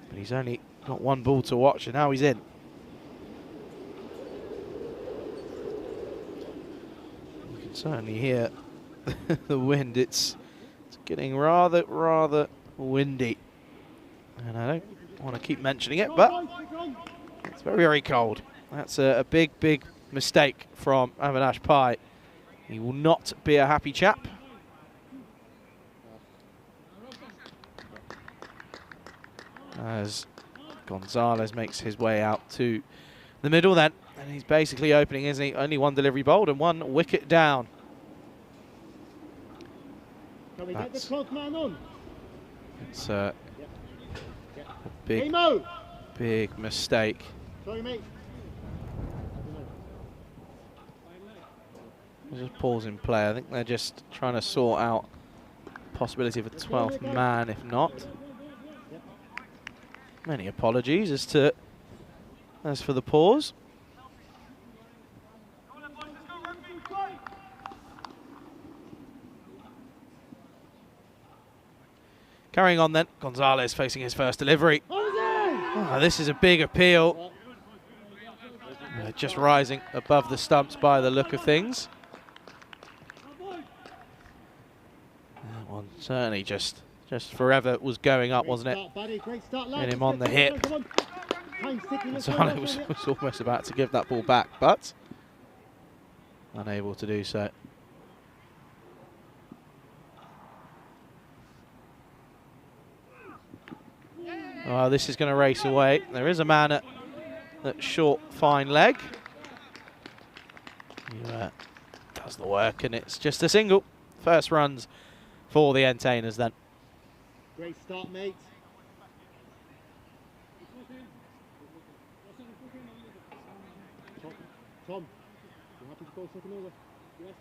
But he's only got one ball to watch, and now he's in. You can certainly hear the wind. It's getting rather windy. And I don't want to keep mentioning it, but it's very cold. That's a big mistake from Avinash Pai. He will not be a happy chap. As Gonzalez makes his way out to the middle then. And he's basically opening, isn't he? Only one delivery bowled and one wicket down. Can we get the 12th man on? It's a big mistake. Sorry, mate. Just pause in play. I think they're just trying to sort out the possibility of a 12th man, if not. Many apologies as to as for the pause. Carrying on then, Gonzalez facing his first delivery. Oh, this is a big appeal. Just rising above the stumps by the look of things. That one certainly just forever was going up, wasn't it? Get him on the hip. Gonzalez was almost about to give that ball back, but unable to do so. Oh, this is going to race away. There is a man at that short, fine leg. He does the work, and it's just a single. First runs for the entertainers then. Great start, mate. Tom, you happy to go second over? Yes.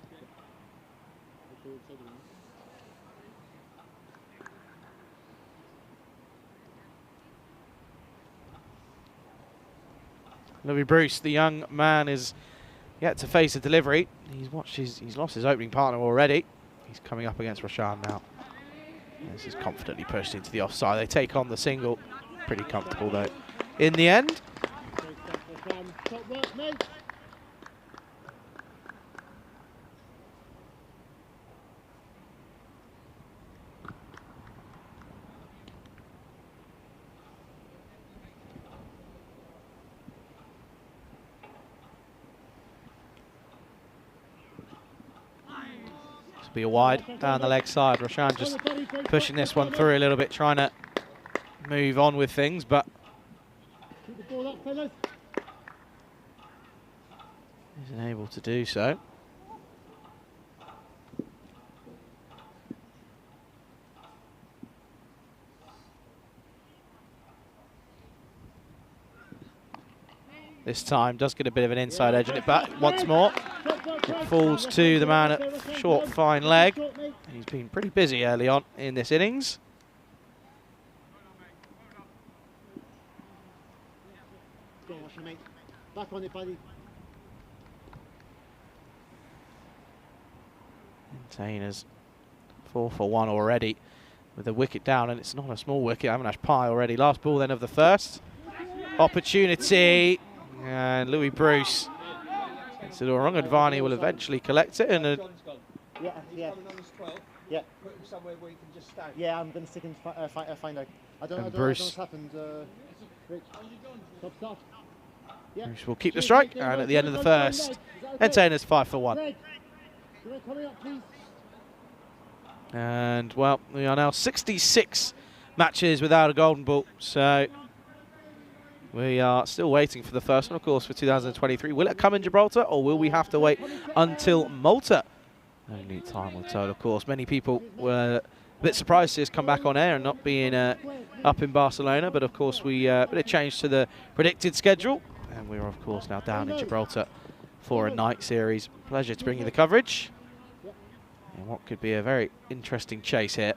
Louis Bruce, the young man, is yet to face a delivery. He's lost his opening partner already. He's coming up against Roshan now. This is confidently pushed into the offside. They take on the single. Pretty comfortable though. In the end. Top work, mate. Be a wide down the leg side. Roshan just pushing this one through a little bit, trying to move on with things, but isn't able to do so. This time does get a bit of an inside edge on it back once more. It falls to the man at short, fine leg. He's been pretty busy early on in this innings. Back on it, buddy. Entertainers 4 for 1 already with the wicket down, and it's not a small wicket. Avinash Pai already. Last ball then of the first. Opportunity, and Louis Bruce. So Advani will eventually collect it. And yeah, I'm going to stick in find out. I don't know what's happened. Rich. Stop. Yeah. Bruce will keep the strike, and at the end of the first, Entertainers 5 for 1. And well, we are now 66 matches without a golden ball. So we are still waiting for the first one, of course, for 2023. Will it come in Gibraltar, or will we have to wait until Malta? Only time will tell, of course. Many people were a bit surprised to see us come back on air and not being up in Barcelona, but of course we bit of change to the predicted schedule, and we're of course now down in Gibraltar for a night series. Pleasure to bring you the coverage, and what could be a very interesting chase here.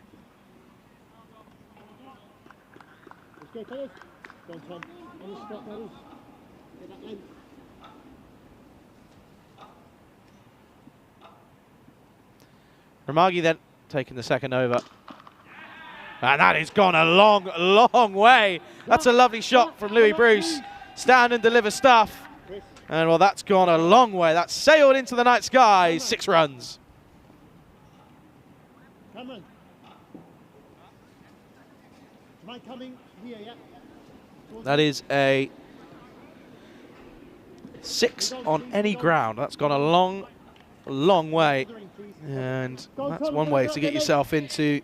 Let's go, fellas. Go on, Tom. On the spot, fellas. Get that length. Ramagi then taking the second over. And that has gone a long, long way. That's a lovely shot from Louis Bruce. Stand and deliver stuff. And well, that's gone a long way. That's sailed into the night sky. 6 runs. Cameron. Am I coming here, yeah? That is a 6 on any ground. That's gone a long, long way. And that's one way to get yourself into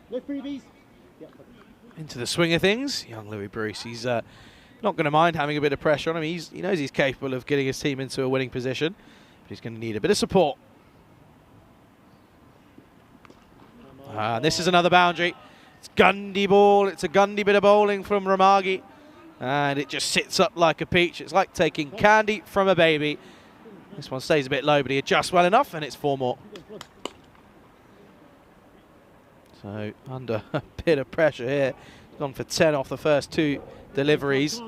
the swing of things. Young Louis Bruce, he's not going to mind having a bit of pressure on him. He knows he's capable of getting his team into a winning position, but he's going to need a bit of support. This is another boundary. It's Gundy ball. It's a Gundy bit of bowling from Ramagi, and it just sits up like a peach. It's like taking candy from a baby. This one stays a bit low, but he adjusts well enough, and it's 4 more. So under a bit of pressure here. Gone for 10 off the first 2 deliveries.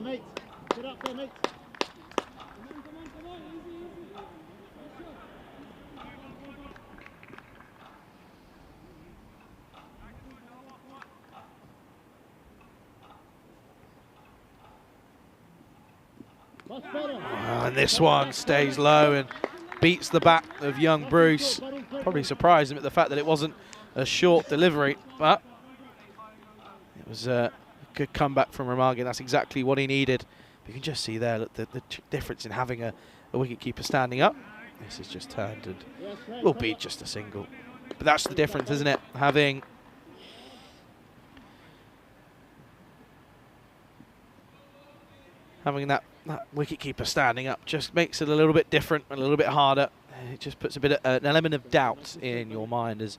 That's better. And this one stays low and beats the back of young Bruce. Probably surprised him at the fact that it wasn't a short delivery, but it was a good comeback from Ramagi. That's exactly what he needed. You can just see there, look, the difference in having a wicketkeeper standing up. This is just turned and will be just a single. But that's the difference, isn't it? Having that wicketkeeper standing up just makes it a little bit different, a little bit harder. It just puts a bit of, an element of doubt in your mind as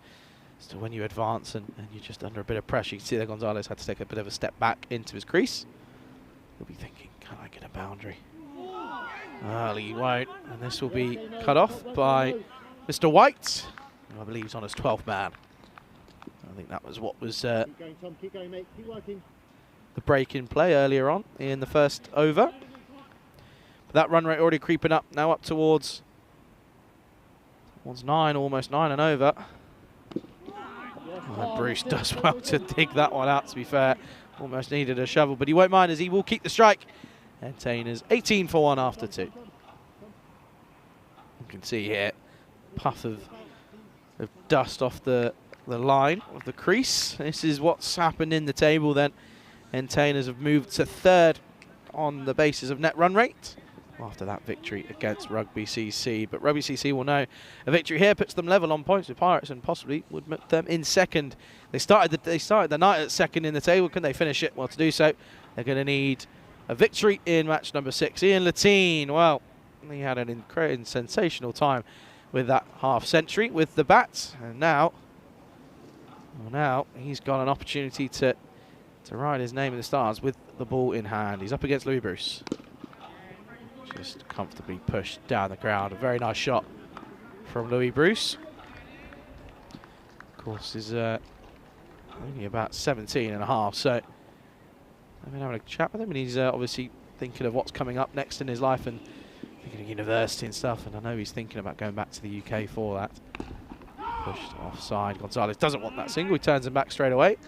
to when you advance and you're just under a bit of pressure. You can see that Gonzalez had to take a bit of a step back into his crease. He'll be thinking, can I get a boundary? Well, he won't, and this will be cut off by Mr. White, who I believe is on his 12th man. I think that was what was the break in play earlier on in the first over. But that run rate already creeping up, now up towards 9, almost 9 and over. Oh, Bruce does well to dig that one out, to be fair. Almost needed a shovel, but he won't mind as he will keep the strike. And Tainers 18 for 1 after 2. You can see here, puff of dust off the line of the crease. This is what's happened in the table then. And Tainers have moved to 3rd on the basis of net run rate after that victory against Rugby CC. But Rugby CC will know a victory here puts them level on points with Pirates and possibly would put them in 2nd. They started the night at 2nd in the table. Can they finish it? Well, to do so, they're going to need a victory in match number 6. Ian Latine, well, he had an incredible, sensational time with that half-century with the bat, and now he's got an opportunity to write his name in the stars with the ball in hand. He's up against Louis Bruce. Just comfortably pushed down the ground. A very nice shot from Louis Bruce. Of course, is only about 17 and a half, so I've been having a chat with him, and he's obviously thinking of what's coming up next in his life and thinking of university and stuff, and I know he's thinking about going back to the UK for that. Pushed offside. Gonzalez doesn't want that single. He turns him back straight away.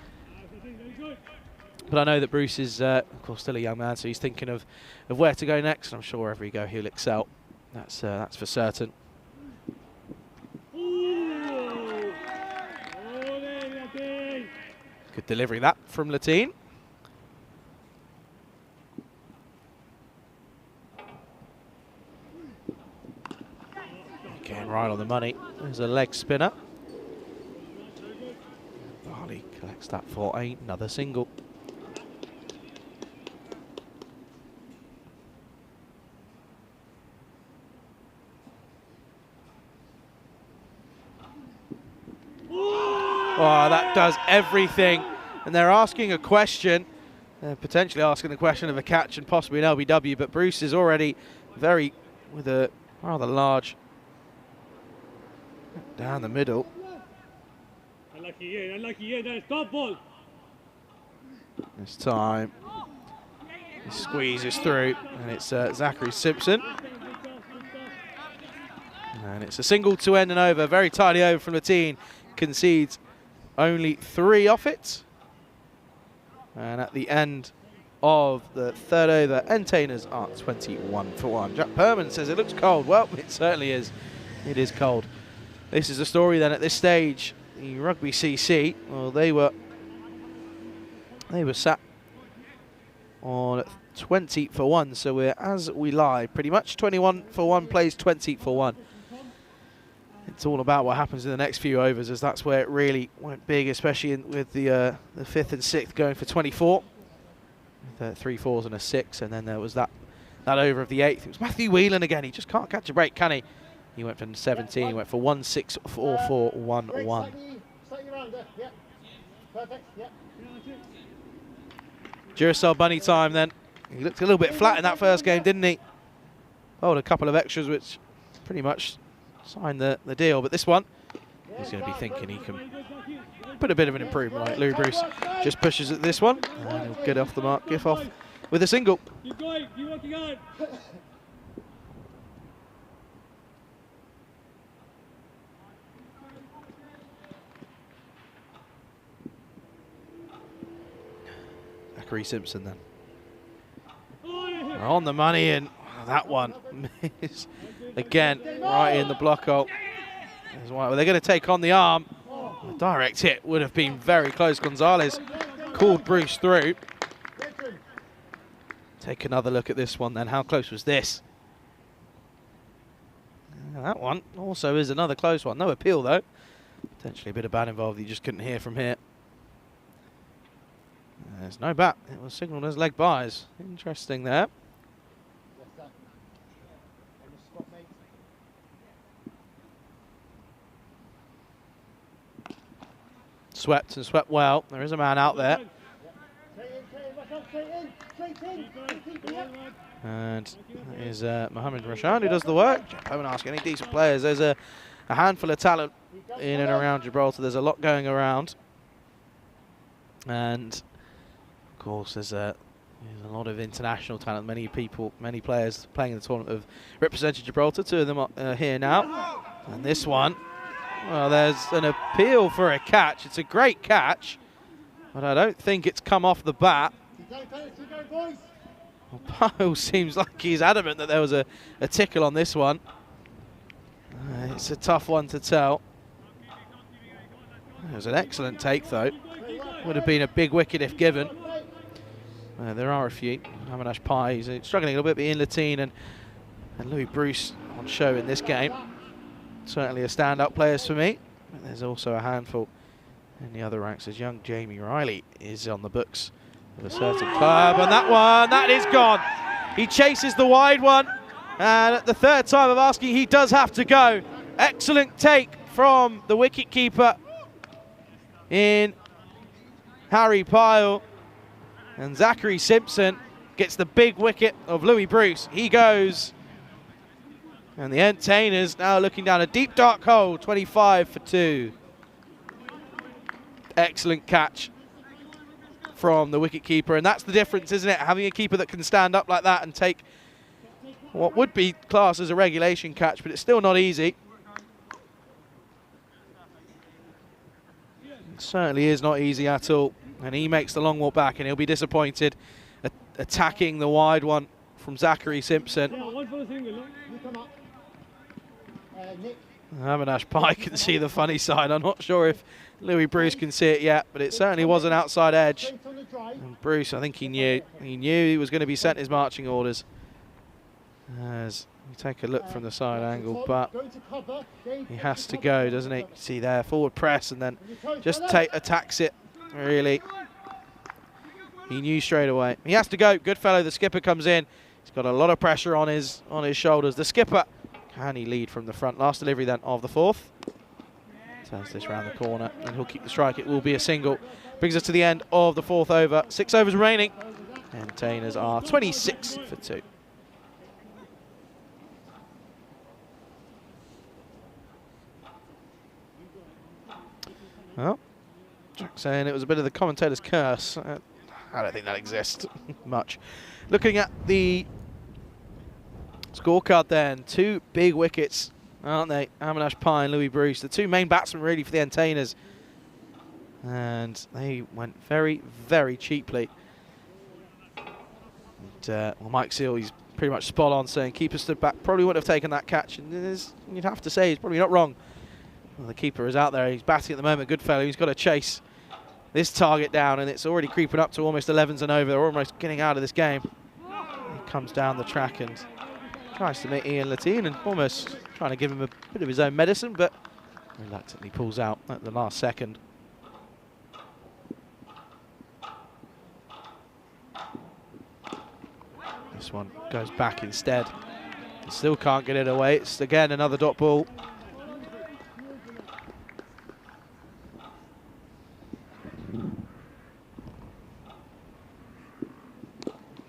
But I know that Bruce is, of course, still a young man, so he's thinking of where to go next, and I'm sure wherever he go, he'll excel. That's for certain. Good delivery that from Latine. Again, right on the money. There's a leg spinner. Barley collects that for another single. Oh, that does everything. And they're asking a question. They're potentially asking the question of a catch and possibly an LBW, but Bruce is already with a rather large down the middle. This time he squeezes through, and it's Zachary Simpson. And it's a single to end and over. Very tidy over from the team. Concedes only 3 off it. And at the end of the 3rd over, Entertainers are 21 for 1. Jack Perman says it looks cold. Well, it certainly is. It is cold. This is the story then at this stage. The Rugby CC, well, they were sat on 20 for 1. So we're, as we lie, pretty much 21 for 1 plays 20 for 1. It's all about what happens in the next few overs, as that's where it really went big, especially with the 5th and 6th going for 24. With 3 4s and a 6, and then there was that over of the 8th. It was Matthew Whelan again. He just can't catch a break, can he? He went from 17. He went for 1 6 4 4 1 1. Duracell Bunny time then. He looked a little bit flat in that first game, didn't he? Oh, and a couple of extras which pretty much signed the deal, but this one he's going to be thinking he can put a bit of an improvement. Like Louis Bruce just pushes at this one, and he'll get off the mark, gift off with a single. Keep going, keep working hard. Zachary Simpson then on the money, and that one missed again, right in the block hole. Well, they're going to take on the arm. A direct hit would have been very close. Gonzalez called Bruce through. Take another look at this one then. How close was this? That one also is another close one. No appeal though. Potentially a bit of bat involved. You just couldn't hear from here. There's no bat. It was signalled as leg byes. Interesting there. Swept and swept well. There is a man out there. And that is Mohammed Rashan who does the work. I haven't asked any decent players. There's a handful of talent in and around Gibraltar. There's a lot going around. And of course there's a lot of international talent. Many people, many players playing in the tournament have represented Gibraltar. Two of them are here now. And this one, well, there's an appeal for a catch. It's a great catch, but I don't think it's come off the bat. Well, Pyle seems like he's adamant that there was a tickle on this one. It's a tough one to tell. It was an excellent take though. Would have been a big wicket if given. There are a few. Avinash Pai, he's struggling a little bit, but Ian Latine and Louis Bruce on show in this game. Certainly a standout players for me. But there's also a handful in the other ranks as young Jamie Riley is on the books of a certain club. And that is gone. He chases the wide one. And at the third time of asking, he does have to go. Excellent take from the wicketkeeper in Harry Pyle. And Zachary Simpson gets the big wicket of Louis Bruce. He goes. And the entertainers now looking down a deep dark hole, 25 for 2. Excellent catch from the wicketkeeper. And that's the difference, isn't it? Having a keeper that can stand up like that and take what would be classed as a regulation catch, but it's still not easy. It certainly is not easy at all. And he makes the long walk back and he'll be disappointed attacking the wide one from Zachary Simpson. Avinash Pai can see the funny side. I'm not sure if Louis Bruce can see it yet, but it certainly was an outside edge. And Bruce, I think he knew he was going to be sent his marching orders. As you take a look from the side angle, but he has to go, doesn't he? See there, forward press and then just attacks it, really. He knew straight away. He has to go. Goodfellow, the skipper, comes in. He's got a lot of pressure on his shoulders. The skipper, can he lead from the front? Last delivery then of the fourth. Turns this round the corner and he'll keep the strike. It will be a single. Brings us to the end of the fourth over. 6 overs remaining. Entertainers are 26 for 2. Well, Jack saying it was a bit of the commentator's curse. I don't think that exists much. Looking at the scorecard then, 2 big wickets, aren't they? Avinash Pai and Louis Bruce, the 2 main batsmen really for the entertainers. And they went very, very cheaply. And, well, Mike Seal, he's pretty much spot on saying keeper stood back, probably wouldn't have taken that catch. And you'd have to say he's probably not wrong. Well, the keeper is out there, he's batting at the moment, Goodfellow, he's got to chase this target down and it's already creeping up to almost 11s and over. They're almost getting out of this game. He comes down the track and tries to meet Ian Latine and almost trying to give him a bit of his own medicine, but reluctantly pulls out at the last second. This one goes back instead. He still can't get it away. It's again another dot ball.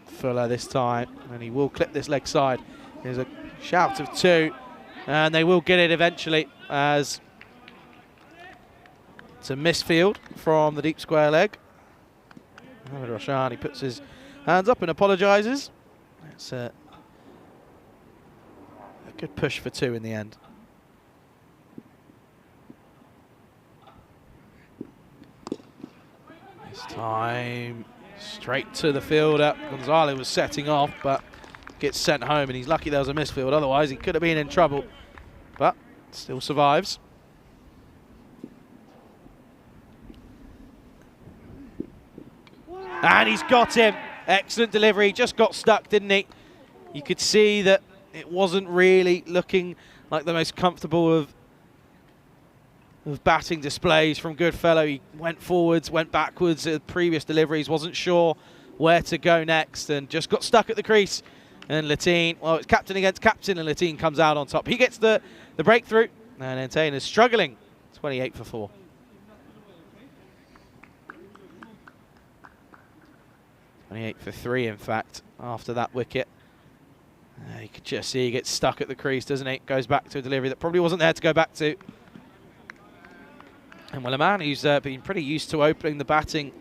Fuller this time, and he will clip this leg side. There's a shout of 2, and they will get it eventually as it's a misfield from the deep square leg. Mohamed Roshan, he puts his hands up and apologises. It's a good push for 2 in the end. This time straight to the fielder. Gonzalez was setting off, but gets sent home, and he's lucky there was a misfield. Otherwise, he could have been in trouble, but still survives. And he's got him. Excellent delivery. Just got stuck, didn't he? You could see that it wasn't really looking like the most comfortable of batting displays from Goodfellow. He went forwards, went backwards at previous deliveries, wasn't sure where to go next, and just got stuck at the crease. And Latine, well, it's captain against captain, and Latine comes out on top. He gets the breakthrough, and Entane is struggling. 28 for 4. For 3, in fact, after that wicket. You can just see he gets stuck at the crease, doesn't he? Goes back to a delivery that probably wasn't there to go back to. And well, a man who's been pretty used to opening the batting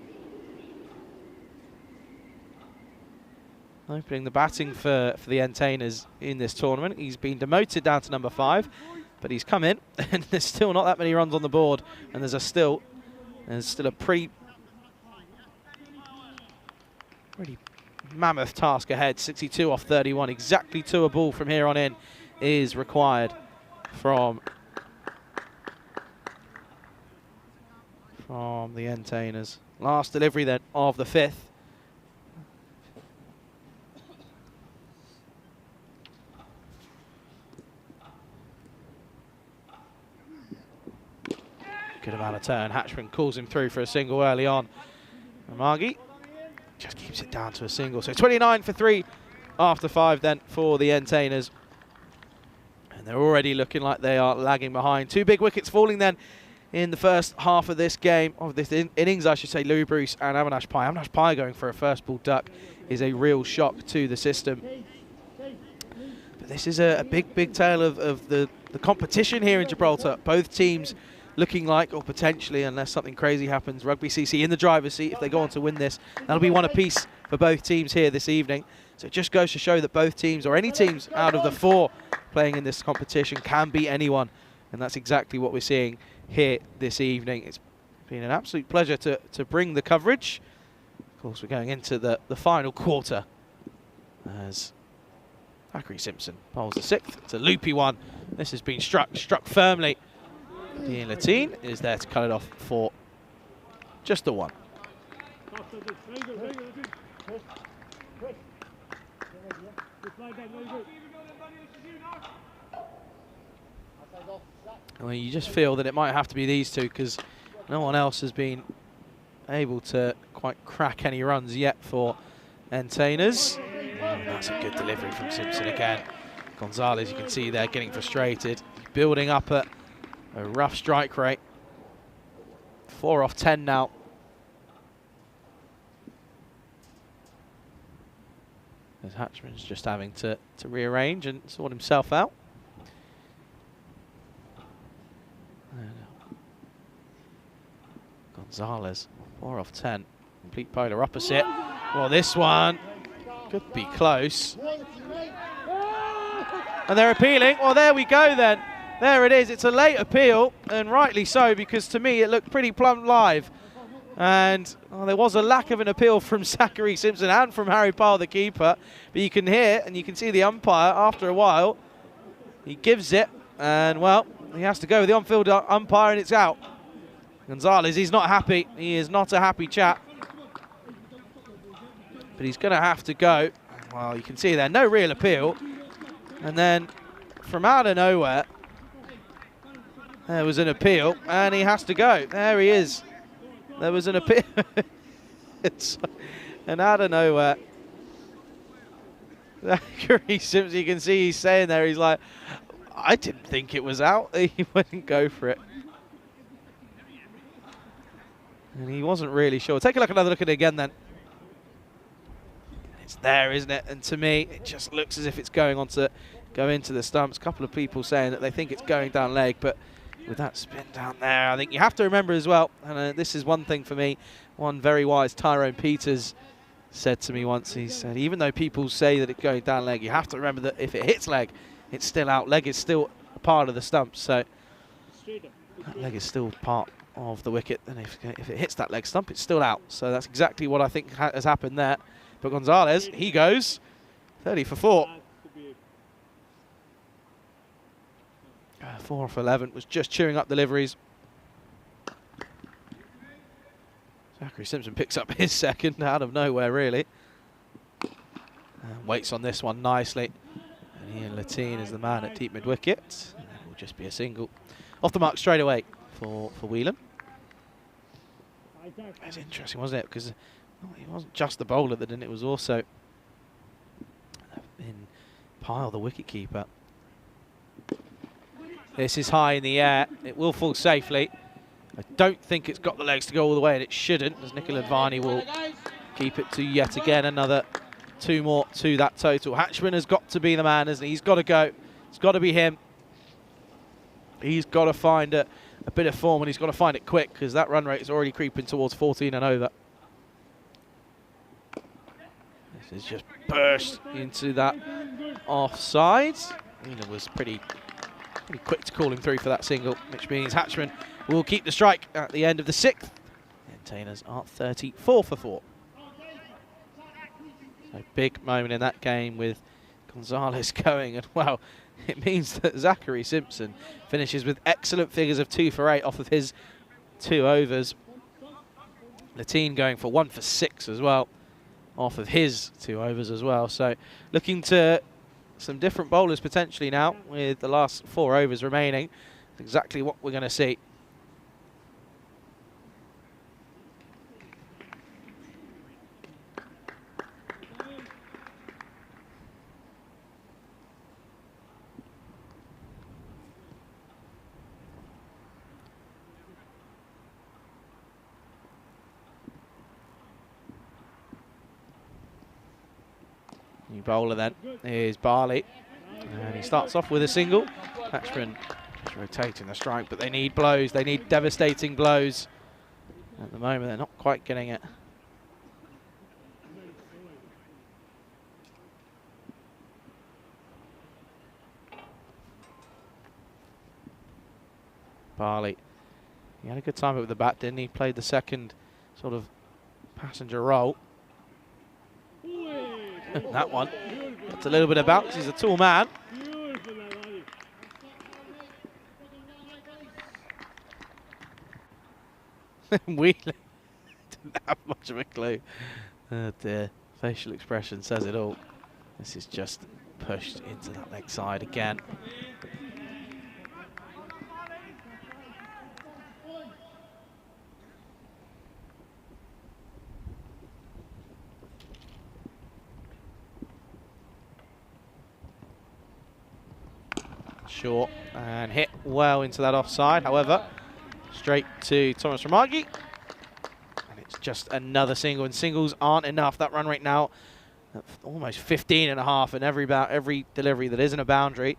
for the Entainers in this tournament. He's been demoted down to number 5, but he's come in, and there's still not that many runs on the board, and there's still a pretty mammoth task ahead. 62 off 31, exactly 2 a ball from here on in is required from the Entainers. Last delivery then of the 5th. Good amount of turn. Hatchman calls him through for a single early on. And Margie just keeps it down to a single. So 29 for 3 after 5 then for the Entainers. And they're already looking like they are lagging behind. 2 big wickets falling then in the first half of this game, of this innings, I should say. Louis Bruce and Avinash Pai. Avinash Pai going for a first ball duck is a real shock to the system. But this is a big tale of the competition here in Gibraltar. Both teams looking like, or potentially, unless something crazy happens, Rugby CC in the driver's seat if they go on to win this. That'll be 1 apiece for both teams here this evening. So it just goes to show that both teams, or any teams out of the 4 playing in this competition, can beat anyone. And that's exactly what we're seeing here this evening. It's been an absolute pleasure to bring the coverage. Of course, we're going into the final quarter as Zachary Simpson bowls the 6th. It's a loopy one. This has been struck firmly. Dean Latine is there to cut it off for just the 1. Well, you just feel that it might have to be these 2, because no one else has been able to quite crack any runs yet for Entainers. That's a good delivery from Simpson again. Gonzalez, you can see there, getting frustrated, building up a rough strike rate. 4 off 10 now. As Hatchman's just having to rearrange and sort himself out. Gonzalez, 4 off 10. Complete polar opposite. Well, this one could be close. And they're appealing. Well, there we go then. There it is. It's a late appeal, and rightly so, because to me it looked pretty plumb live. And there was a lack of an appeal from Zachary Simpson and from Harry Powell, the keeper. But you can hear and you can see the umpire after a while. He gives it, and well, he has to go with the on-field umpire, and it's out. Gonzalez, he's not happy. He is not a happy chap. But he's going to have to go. Well, you can see there, no real appeal. And then from out of nowhere, there was an appeal, and he has to go. There he is. There was an appeal. And out of nowhere, Zachary Simpson, you can see he's saying there, he's like, I didn't think it was out. He wouldn't go for it. And he wasn't really sure. Take another look at it again then. It's there, isn't it? And to me, it just looks as if it's going into the stumps. A couple of people saying that they think it's going down leg, but with that spin down there, I think you have to remember as well, and this is one thing for me, one very wise Tyrone Peters said to me once, he said, even though people say that it's going down leg, you have to remember that if it hits leg, it's still out. Leg is still a part of the stump, so that leg is still part of the wicket, and if it hits that leg stump, it's still out. So that's exactly what I think has happened there. But Gonzalez, he goes 30 for 4. 4 off 11 was just chewing up deliveries. Zachary Simpson picks up his second out of nowhere, really. And waits on this one nicely. And Ian Latine is the man at deep mid-wicket. It will just be a single. Off the mark straight away for Whelan. That's interesting, wasn't it? Because it wasn't just the bowler that did it, was also in Pyle, the wicket-keeper. This is high in the air. It will fall safely. I don't think it's got the legs to go all the way, and it shouldn't, as Nicola Advani will keep it to yet again another 2 more to that total. Hatchman has got to be the man, hasn't he? He's got to go. It's got to be him. He's got to find a bit of form, and he's got to find it quick, because that run rate is already creeping towards 14 and over. This is just burst into that offside. Whelan was pretty quick to call him through for that single, which means Hatchman will keep the strike at the end of the 6th. Entertainers are 34 for 4. So big moment in that game with Gonzalez going, and well, it means that Zachary Simpson finishes with excellent figures of 2 for 8 off of his 2 overs. Latine going for 1 for 6 as well off of his 2 overs as well. So looking to some different bowlers potentially now with the last 4 overs remaining. Exactly what we're going to see. New bowler then is Barley, and he starts off with a single. Hatchman is rotating the strike, but they need blows. They need devastating blows. At the moment, they're not quite getting it. Barley, he had a good time with the bat, didn't he? Played the second sort of passenger role. That one, it's a little bit of bounce. He's a tall man. Whelan didn't have much of a clue. Oh dear, facial expression says it all. This is just pushed into that leg side again. Short and hit well into that offside. However, straight to Thomas Ramagi. And it's just another single, and singles aren't enough. That run rate now at almost 15 and a half, and every delivery that isn't a boundary.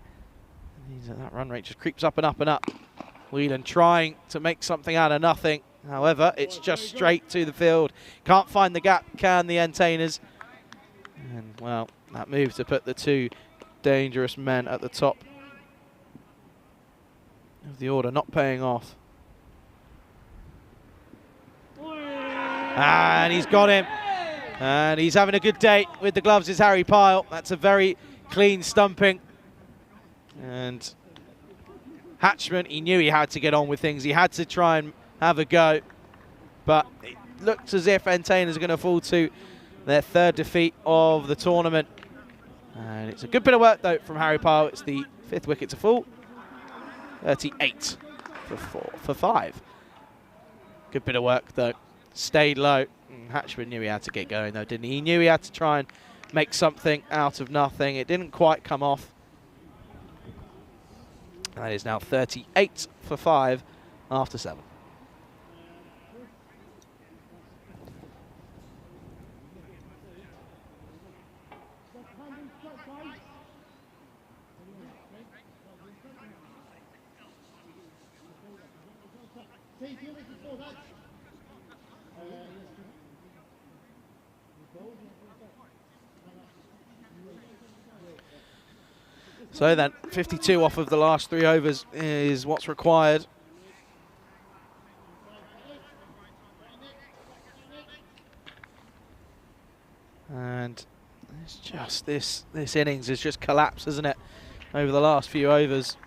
That run rate just creeps up and up and up. Whelan trying to make something out of nothing. However, it's just straight to the field. Can't find the gap, can the Entertainers. And well, that move to put the 2 dangerous men at the top of the order not paying off. And he's got him. And he's having a good day with the gloves, is Harry Pyle. That's a very clean stumping. And Hatchman, he knew he had to get on with things. He had to try and have a go. But it looks as if Entertainers are going to fall to their 3rd defeat of the tournament. And it's a good bit of work, though, from Harry Pyle. It's the 5th wicket to fall. 38 for 5. Good bit of work, though. Stayed low. Hatchman knew he had to get going, though, didn't he? He knew he had to try and make something out of nothing. It didn't quite come off. That is now 38 for 5 after 7. So then, 52 off of the last 3 overs is what's required. And It's just this innings has just collapsed, hasn't it, over the last few overs.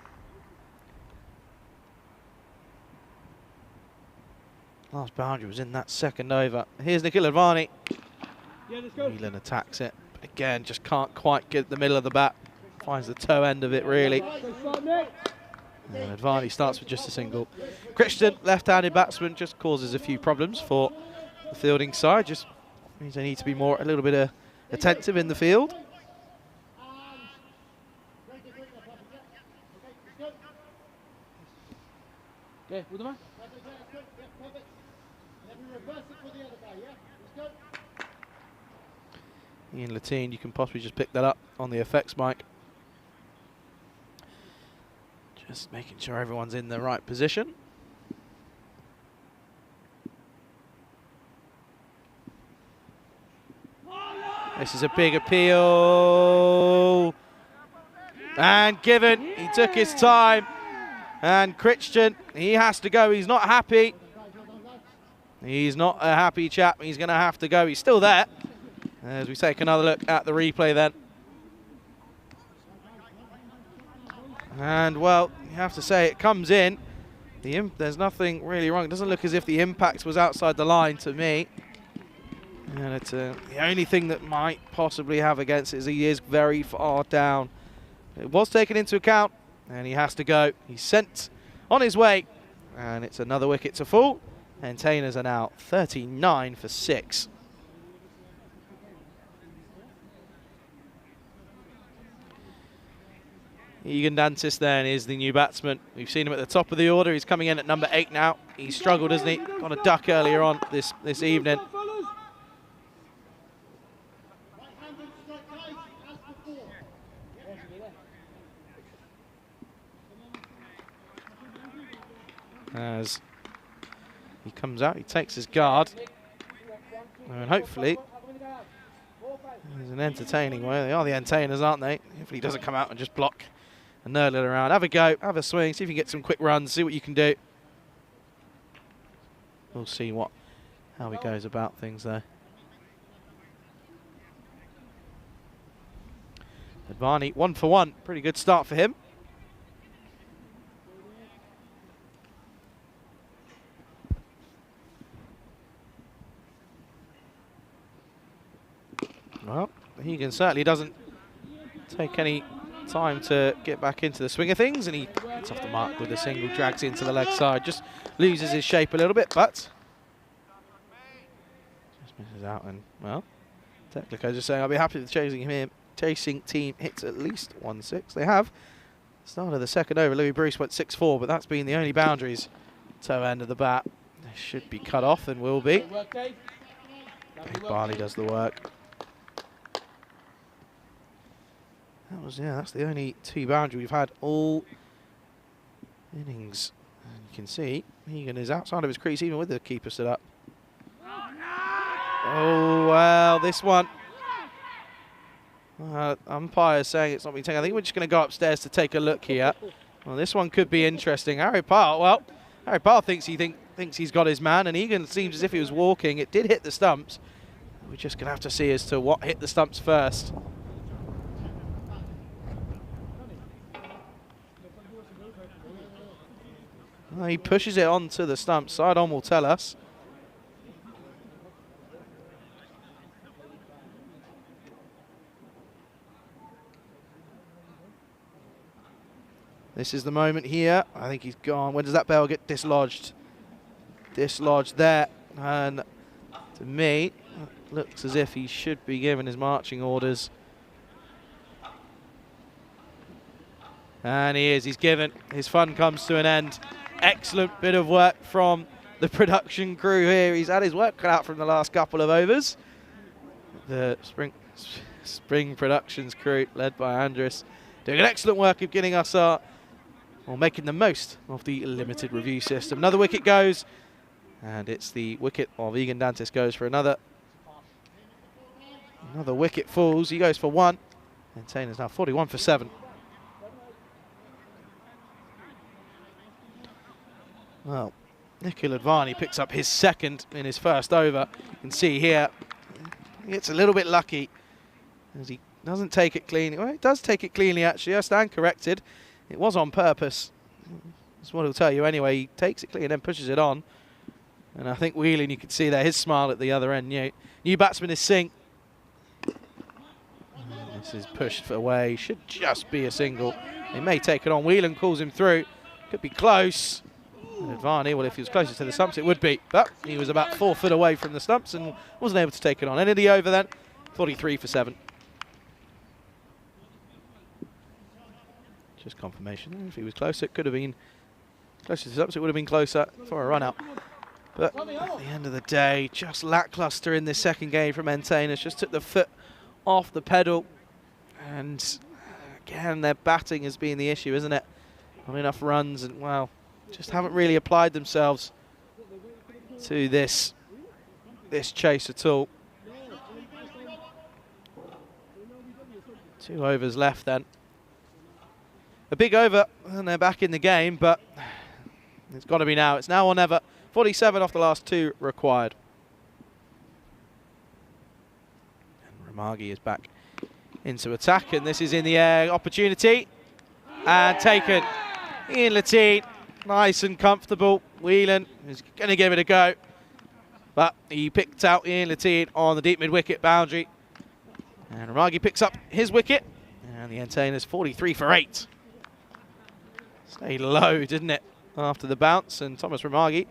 Last boundary was in that second over. Here's Nikhil Advani. Yeah, let's go. Whelan attacks it, but again, just can't quite get the middle of the bat. Finds the toe end of it, really. And Advani starts with just a single. Christian, left-handed batsman, just causes a few problems for the fielding side. Just means they need to be a little bit attentive in the field. Okay, with the man. Ian Latine, you can possibly just pick that up on the effects mic. Just making sure everyone's in the right position. This is a big appeal. And given, he took his time. And Christian, he has to go. He's not happy. He's not a happy chap. He's going to have to go. He's still there. As we take another look at the replay then. And, well, you have to say it comes in. There's nothing really wrong. It doesn't look as if the impact was outside the line to me. And it's the only thing that might possibly have against it is he is very far down. It was taken into account, and he has to go. He's sent on his way, and it's another wicket to fall. And Tainers are now 39 for 6. Egan Dantis then is the new batsman. We've seen him at the top of the order. He's coming in at number 8 now. He struggled, hasn't he? Got a duck earlier on this evening. As he comes out, he takes his guard. And hopefully, there's an entertaining way. They are the entertainers, aren't they? Hopefully he doesn't come out and just block and nerd it around. Have a go, have a swing, see if you can get some quick runs, see what you can do. We'll see how he goes about things there. Advani, 1 for 1. Pretty good start for him. Well, Egan certainly doesn't take any time to get back into the swing of things, and he gets off the mark with a single, drags into the leg side, just loses his shape a little bit, but just misses out. And, well, Tekliko just saying, I'll be happy with chasing team hits at least 1-6. They have. Start of the second over, Louis Bruce went 6-4, but that's been the only boundaries. Toe end of the bat. They should be cut off and will be. Dave Barley does the work. That's the only 2 boundaries we've had all innings. And you can see Egan is outside of his crease even with the keeper stood up. Oh, well, this one. Umpire's saying it's not being taken. I think we're just going to go upstairs to take a look here. Well, this one could be interesting. Harry Parr thinks he's got his man, and Egan seems as if he was walking. It did hit the stumps. We're just going to have to see as to what hit the stumps first. Well, he pushes it onto the stump. Side on will tell us. This is the moment here. I think he's gone. When does that bell get dislodged? Dislodged there. And to me, it looks as if he should be given his marching orders. And he is. He's given. His fun comes to an end. Excellent bit of work from the production crew here. He's had his work cut out from the last couple of overs. The Spring Productions crew, led by Andres, doing an excellent work of getting us making the most of the limited review system. Another wicket goes, and it's the wicket of Egan Dantis goes for another wicket falls. He goes for 1, and Tainers now 41 for 7. Well, Nikhil Advani picks up his second in his first over. You can see here, he gets a little bit lucky as he doesn't take it cleanly. Well, he does take it cleanly, actually. I stand corrected. It was on purpose. That's what he'll tell you anyway. He takes it clean and then pushes it on. And I think Whelan, you could see there, his smile at the other end. New batsman is Singh. This is pushed away. Should just be a single. He may take it on. Whelan calls him through. Could be close. Advani, well, if he was closer to the stumps, it would be. But he was about 4 foot away from the stumps and wasn't able to take it on. End of the over then, 43 for 7. Just confirmation. If he was closer, it could have been closer to the stumps. It would have been closer for a run out. But at the end of the day, just lackluster in this second game from Entertainers. Just took the foot off the pedal. And again, their batting has been the issue, isn't it? Not enough runs and, well, just haven't really applied themselves to this chase at all. 2 overs left then. A big over, and they're back in the game, but it's got to be now. It's now or never. 47 off the last 2 required. And Ramagi is back into attack, and this is in the air. Opportunity, and taken. Ian Lateen, nice and comfortable. Whelan is going to give it a go, but he picked out Ian Lateen on the deep mid-wicket boundary. And Ramagi picks up his wicket, and the Entertainers 43 for 8. Stayed low, didn't it, after the bounce, and Thomas Ramagi,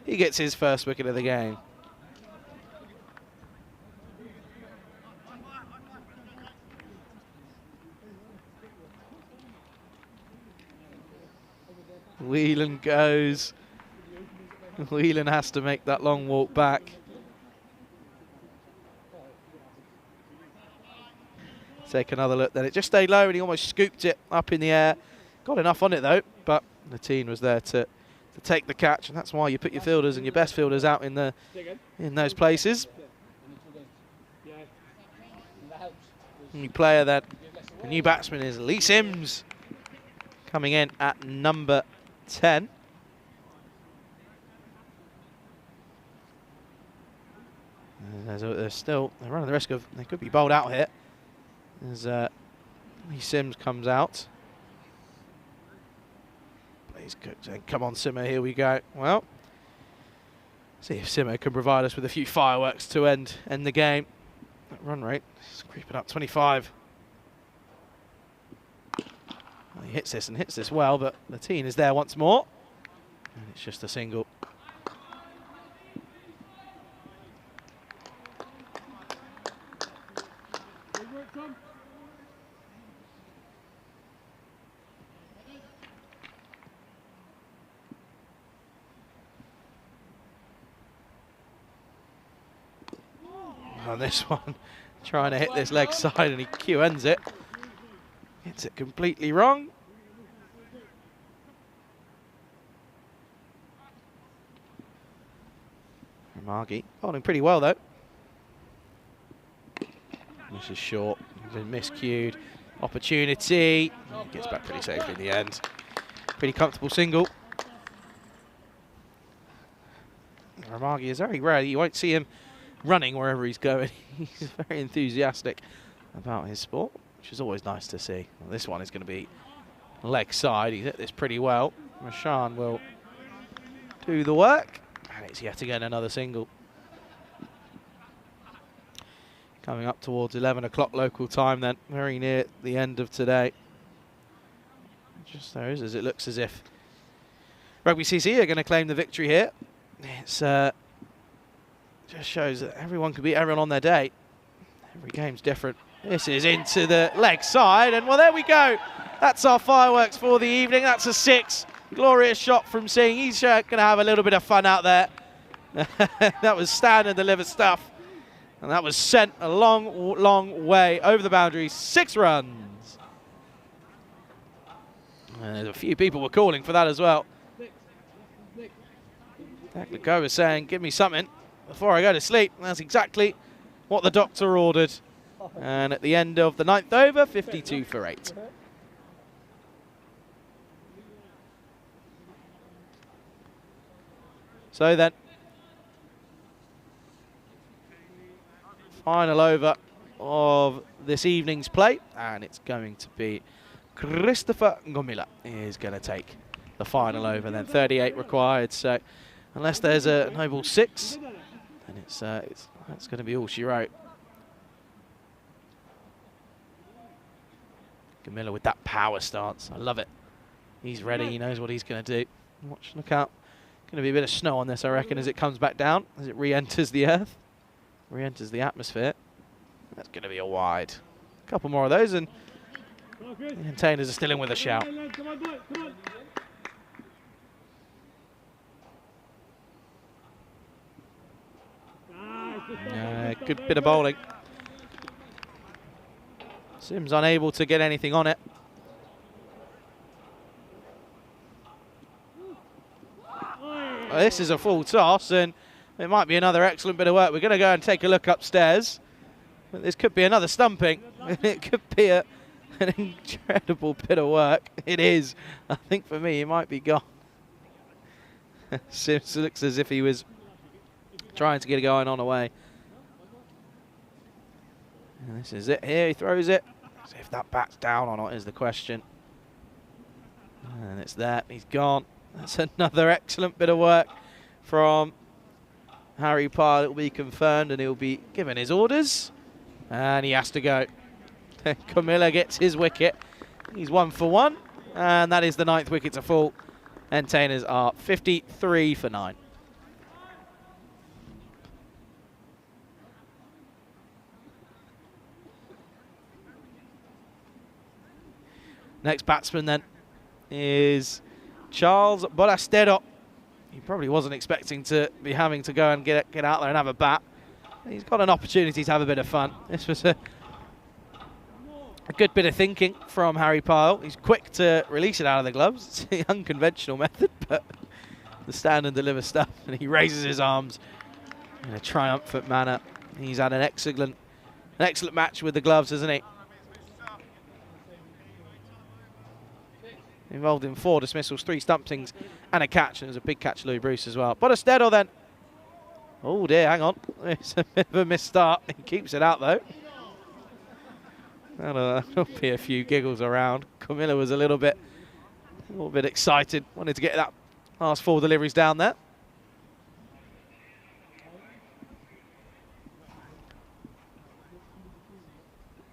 he gets his first wicket of the game. Whelan goes. Whelan has to make that long walk back. Take another look then. It just stayed low and he almost scooped it up in the air. Got enough on it though, but Lateen was there to take the catch, and that's why you put your fielders and your best fielders out in those places. New player then. The new batsman is Lee Sims, coming in at number 10. They're running the risk of, they could be bowled out here as Lee Sims comes out. Please come on, Simmer, here we go. Well, see if Simmer can provide us with a few fireworks to end the game. That run rate is creeping up 25. Well, he hits this well, but Lateen is there once more. And it's just a single. On this one, trying to hit this leg side, and he Q-ends it. Hits it completely wrong. Ramagi holding pretty well though. This is short, been miscued. Opportunity, gets back pretty safely in the end. Pretty comfortable single. Ramagi is very rare, you won't see him running wherever he's going. He's very enthusiastic about his sport, which is always nice to see. Well, this one is going to be leg side. He's hit this pretty well. Rashan will do the work, and it's yet again another single. Coming up towards 11 o'clock local time then, very near the end of today. Just there is, as it looks as if Rugby CC are going to claim the victory here. It's just shows that everyone can beat everyone on their day. Every game's different. This is into the leg side, and well, there we go. That's our fireworks for the evening. That's a 6. Glorious shot from Singh. He's going to have a little bit of fun out there. That was stand and deliver stuff. And that was sent a long, long way over the boundary. 6 runs. And there's a few people were calling for that as well. Takliko was saying, give me something before I go to sleep. And that's exactly what the doctor ordered. And at the end of the 9th over, 52 for 8. So then, final over of this evening's play, and it's going to be Christopher Gomila is going to take the final over. Then 38 required, so unless there's a noble 6, then that's going to be all she wrote. Gomila with that power stance, I love it. He's ready, he knows what he's going to do. Watch, look out. Going to be a bit of snow on this, I reckon, as it comes back down, as it re-enters the earth, re-enters the atmosphere. That's going to be a wide. A couple more of those, and the containers are still in with a shout. Good bit of bowling. Sims unable to get anything on it. Well, this is a full toss, and it might be another excellent bit of work. We're going to go and take a look upstairs. But this could be another stumping. It could be an incredible bit of work. It is. I think for me, he might be gone. Sims looks as if he was trying to get it going on away. And this is it here. He throws it. See if that bats down or not is the question. And it's that. He's gone. That's another excellent bit of work from Harry Pyle. It will be confirmed, and he'll be given his orders. And he has to go. Gomila gets his wicket. He's 1 for 1. And that is the 9th wicket to fall. Entertainers are 53 for 9. Next batsman then is Charles Borastero. He probably wasn't expecting to be having to go and get out there and have a bat. He's got an opportunity to have a bit of fun. This was a good bit of thinking from Harry Pyle. He's quick to release it out of the gloves. It's the unconventional method, but the stand and deliver stuff. And he raises his arms in a triumphant manner. He's had an excellent match with the gloves, hasn't he? Involved in 4 dismissals, 3 stumpings, and a catch. And there's a big catch, Louis Bruce, as well. Borastero then. Oh dear, hang on. It's a bit of a missed start. He keeps it out though. There'll be a few giggles around. Gomila was a little bit excited. Wanted to get that last 4 deliveries down there.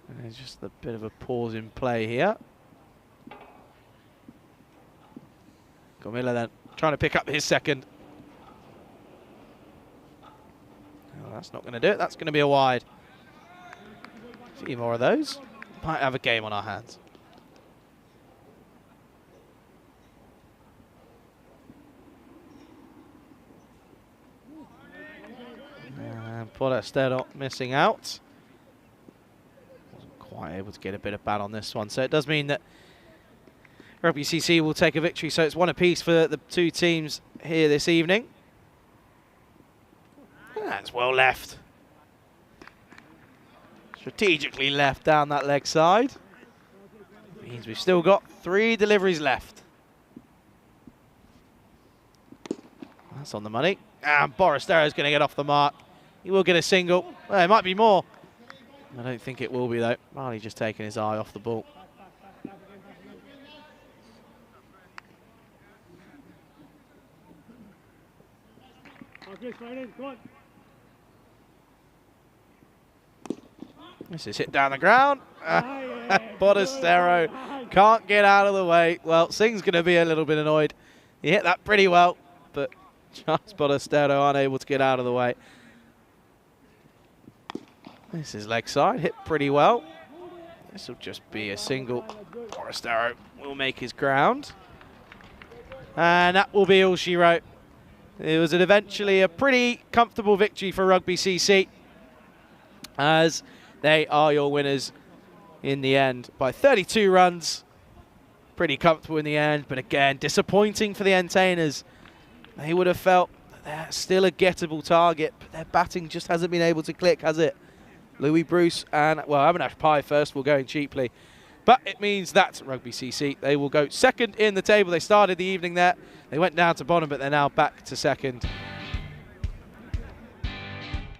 And there's just a bit of a pause in play here. Gomila then trying to pick up his second. Oh, that's not going to do it. That's going to be a wide. A few more of those. Might have a game on our hands. And Borastero missing out. Wasn't quite able to get a bit of bat on this one. So it does mean that Rugby CC will take a victory. So it's 1 apiece for the 2 teams here this evening. That's well left. Strategically left down that leg side. Means we've still got 3 deliveries left. That's on the money. And Borastero is going to get off the mark. He will get a single. Well, it might be more. I don't think it will be though. Marley just taking his eye off the ball. This is hit down the ground. Borastero can't get out of the way. Well, Singh's going to be a little bit annoyed. He hit that pretty well, but Charles Borastero unable to get out of the way. This is leg side, hit pretty well. This will just be a single. Borastero will make his ground. And that will be all she wrote. It was eventually a pretty comfortable victory for Rugby CC, as they are your winners in the end by 32 runs. Pretty comfortable in the end, but again, disappointing for the Entertainers. They would have felt they're still a gettable target, but their batting just hasn't been able to click, has it? Louis Bruce and, well, Avinash Pai first will go in cheaply. But it means that Rugby CC, they will go second in the table. They started the evening there. They went down to bottom, but they're now back to second.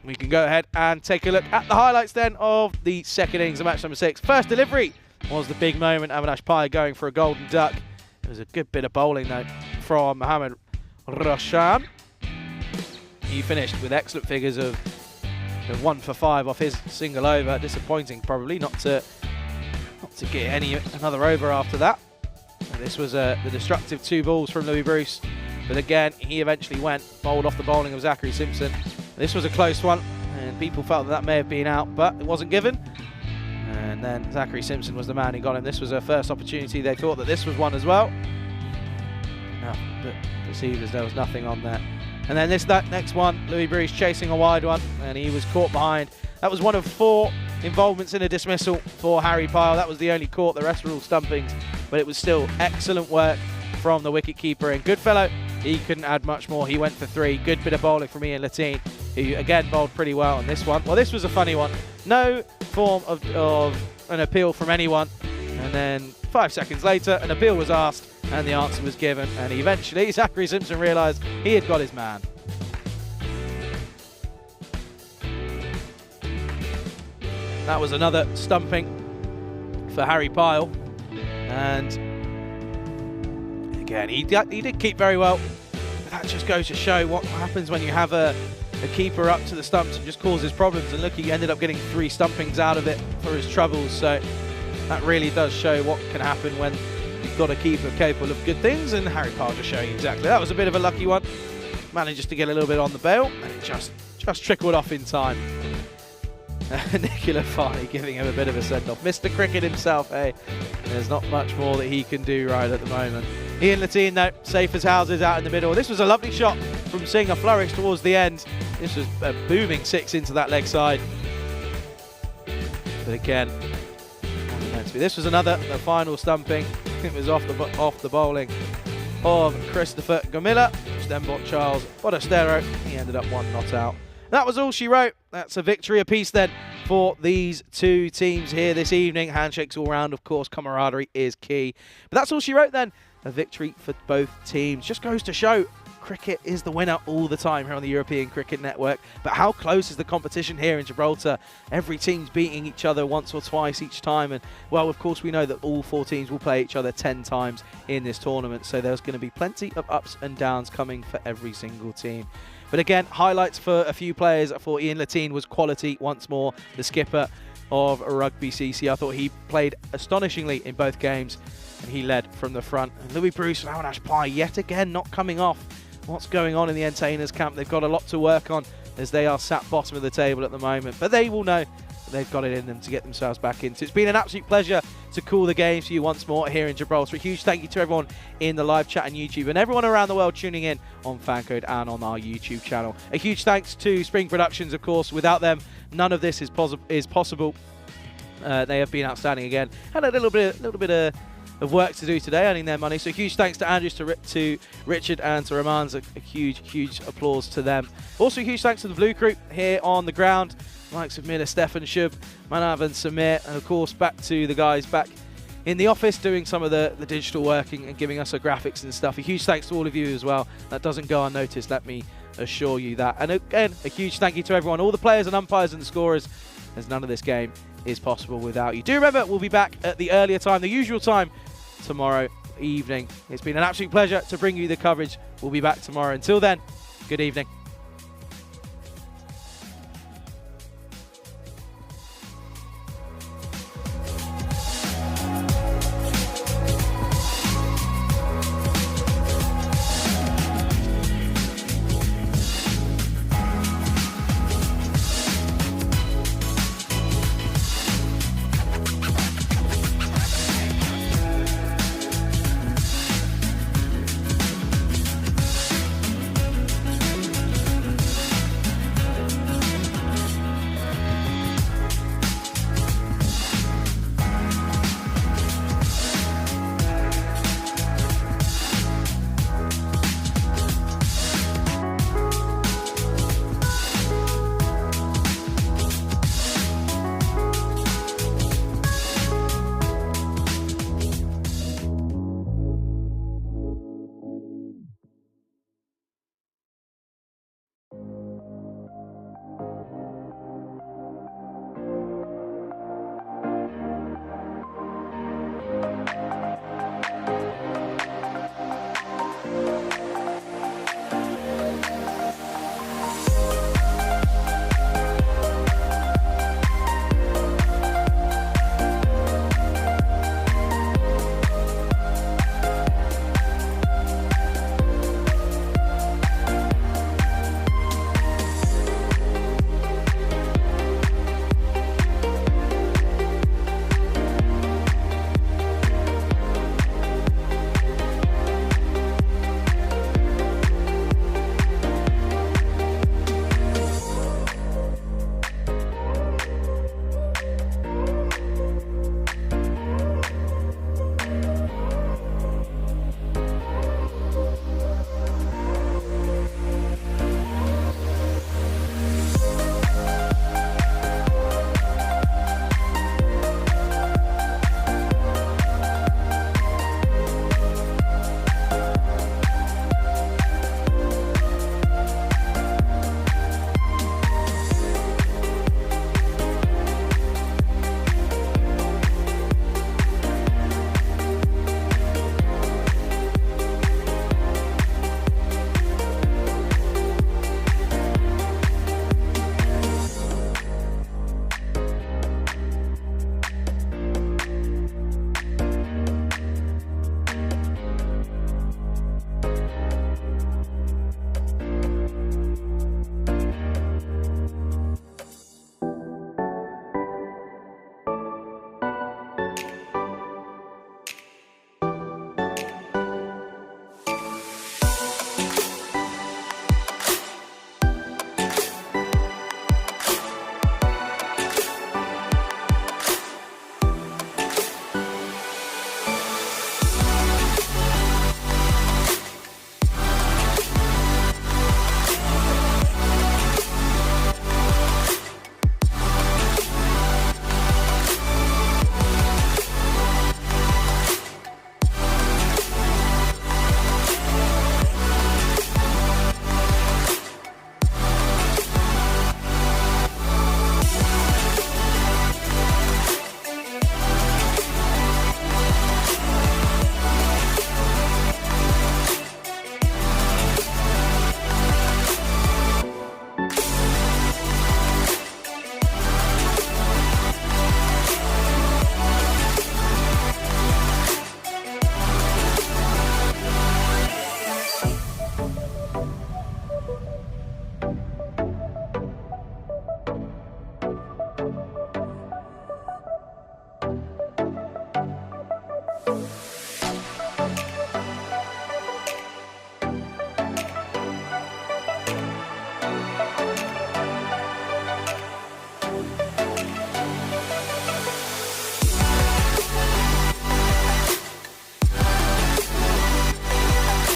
we can go ahead and take a look at the highlights then of the second innings of match number 6. First delivery was the big moment. Avinash Pai going for a golden duck. It was a good bit of bowling though from Mohammad Roshan. He finished with excellent figures of 1 for 5 off his single over. Disappointing probably not to get another over after that. And this was the destructive 2 balls from Louis Bruce. But again, he eventually bowled off the bowling of Zachary Simpson. This was a close one, and people felt that may have been out, but it wasn't given. And then Zachary Simpson was the man who got him. This was their first opportunity. They thought that this was one as well. No, but perceived as there was nothing on there. And then that next one, Louis Bruce chasing a wide one, and he was caught behind. That was one of 4 involvements in a dismissal for Harry Pyle. That was the only caught. The rest were all stumpings, but it was still excellent work from the wicket-keeper. And Goodfellow, he couldn't add much more. He went for 3. Good bit of bowling from Ian Latine, who again bowled pretty well on this one. Well, this was a funny one. No form of an appeal from anyone. And then 5 seconds later, an appeal was asked, and the answer was given. And eventually, Zachary Simpson realised he had got his man. That was another stumping for Harry Pyle. And again, he did keep very well. But that just goes to show what happens when you have a keeper up to the stumps and just causes problems. And look, he ended up getting 3 stumpings out of it for his troubles. So that really does show what can happen when you've got a keeper capable of good things. And Harry Pyle just showing exactly. That was a bit of a lucky one. Manages to get a little bit on the bail, and it just trickled off in time. Nicola Farney giving him a bit of a send-off. Mr. Cricket himself, hey. There's not much more that he can do right at the moment. Ian Latine, though, safe as houses out in the middle. This was a lovely shot from Singh, a flourish towards the end. This was a booming 6 into that leg side. But again, this was the final stumping. It was off the bowling of Christopher Gamilla. Stenbot Charles Bodestero. He ended up 1 not out. That was all she wrote. That's a victory apiece then for these 2 teams here this evening. Handshakes all round, of course. Camaraderie is key. But that's all she wrote then. A victory for both teams. Just goes to show cricket is the winner all the time here on the European Cricket Network. But how close is the competition here in Gibraltar? Every team's beating each other once or twice each time. And, well, of course, we know that all 4 teams will play each other 10 times in this tournament. So there's going to be plenty of ups and downs coming for every single team. But again, highlights for a few players. I thought Ian Latine was quality once more. The skipper of Rugby CC. I thought he played astonishingly in both games, and he led from the front. And Louis Bruce and Avinash Pai yet again not coming off. What's going on in the entertainers camp? They've got a lot to work on as they are sat bottom of the table at the moment. But they will know that they've got it in them to get themselves back into. It's been an absolute pleasure to call the games for you once more here in Gibraltar. A huge thank you to everyone in the live chat and YouTube, and everyone around the world tuning in on FanCode and on our YouTube channel. A huge thanks to Spring Productions, of course. Without them, none of this is possible. They have been outstanding again. Had a little bit of work to do today, earning their money. So huge thanks to Andrews, to Richard, and to Ramans. A huge applause to them. Also, huge thanks to the Blue Crew here on the ground. Likes of Miller, Stefan, Shub, Manav and Samir. And of course, back to the guys back in the office doing some of the digital working and giving us the graphics and stuff. A huge thanks to all of you as well. That doesn't go unnoticed, let me assure you that. And again, a huge thank you to everyone, all the players and umpires and the scorers, as none of this game is possible without you. Do remember, we'll be back at the earlier time, the usual time, tomorrow evening. It's been an absolute pleasure to bring you the coverage. We'll be back tomorrow. Until then, good evening.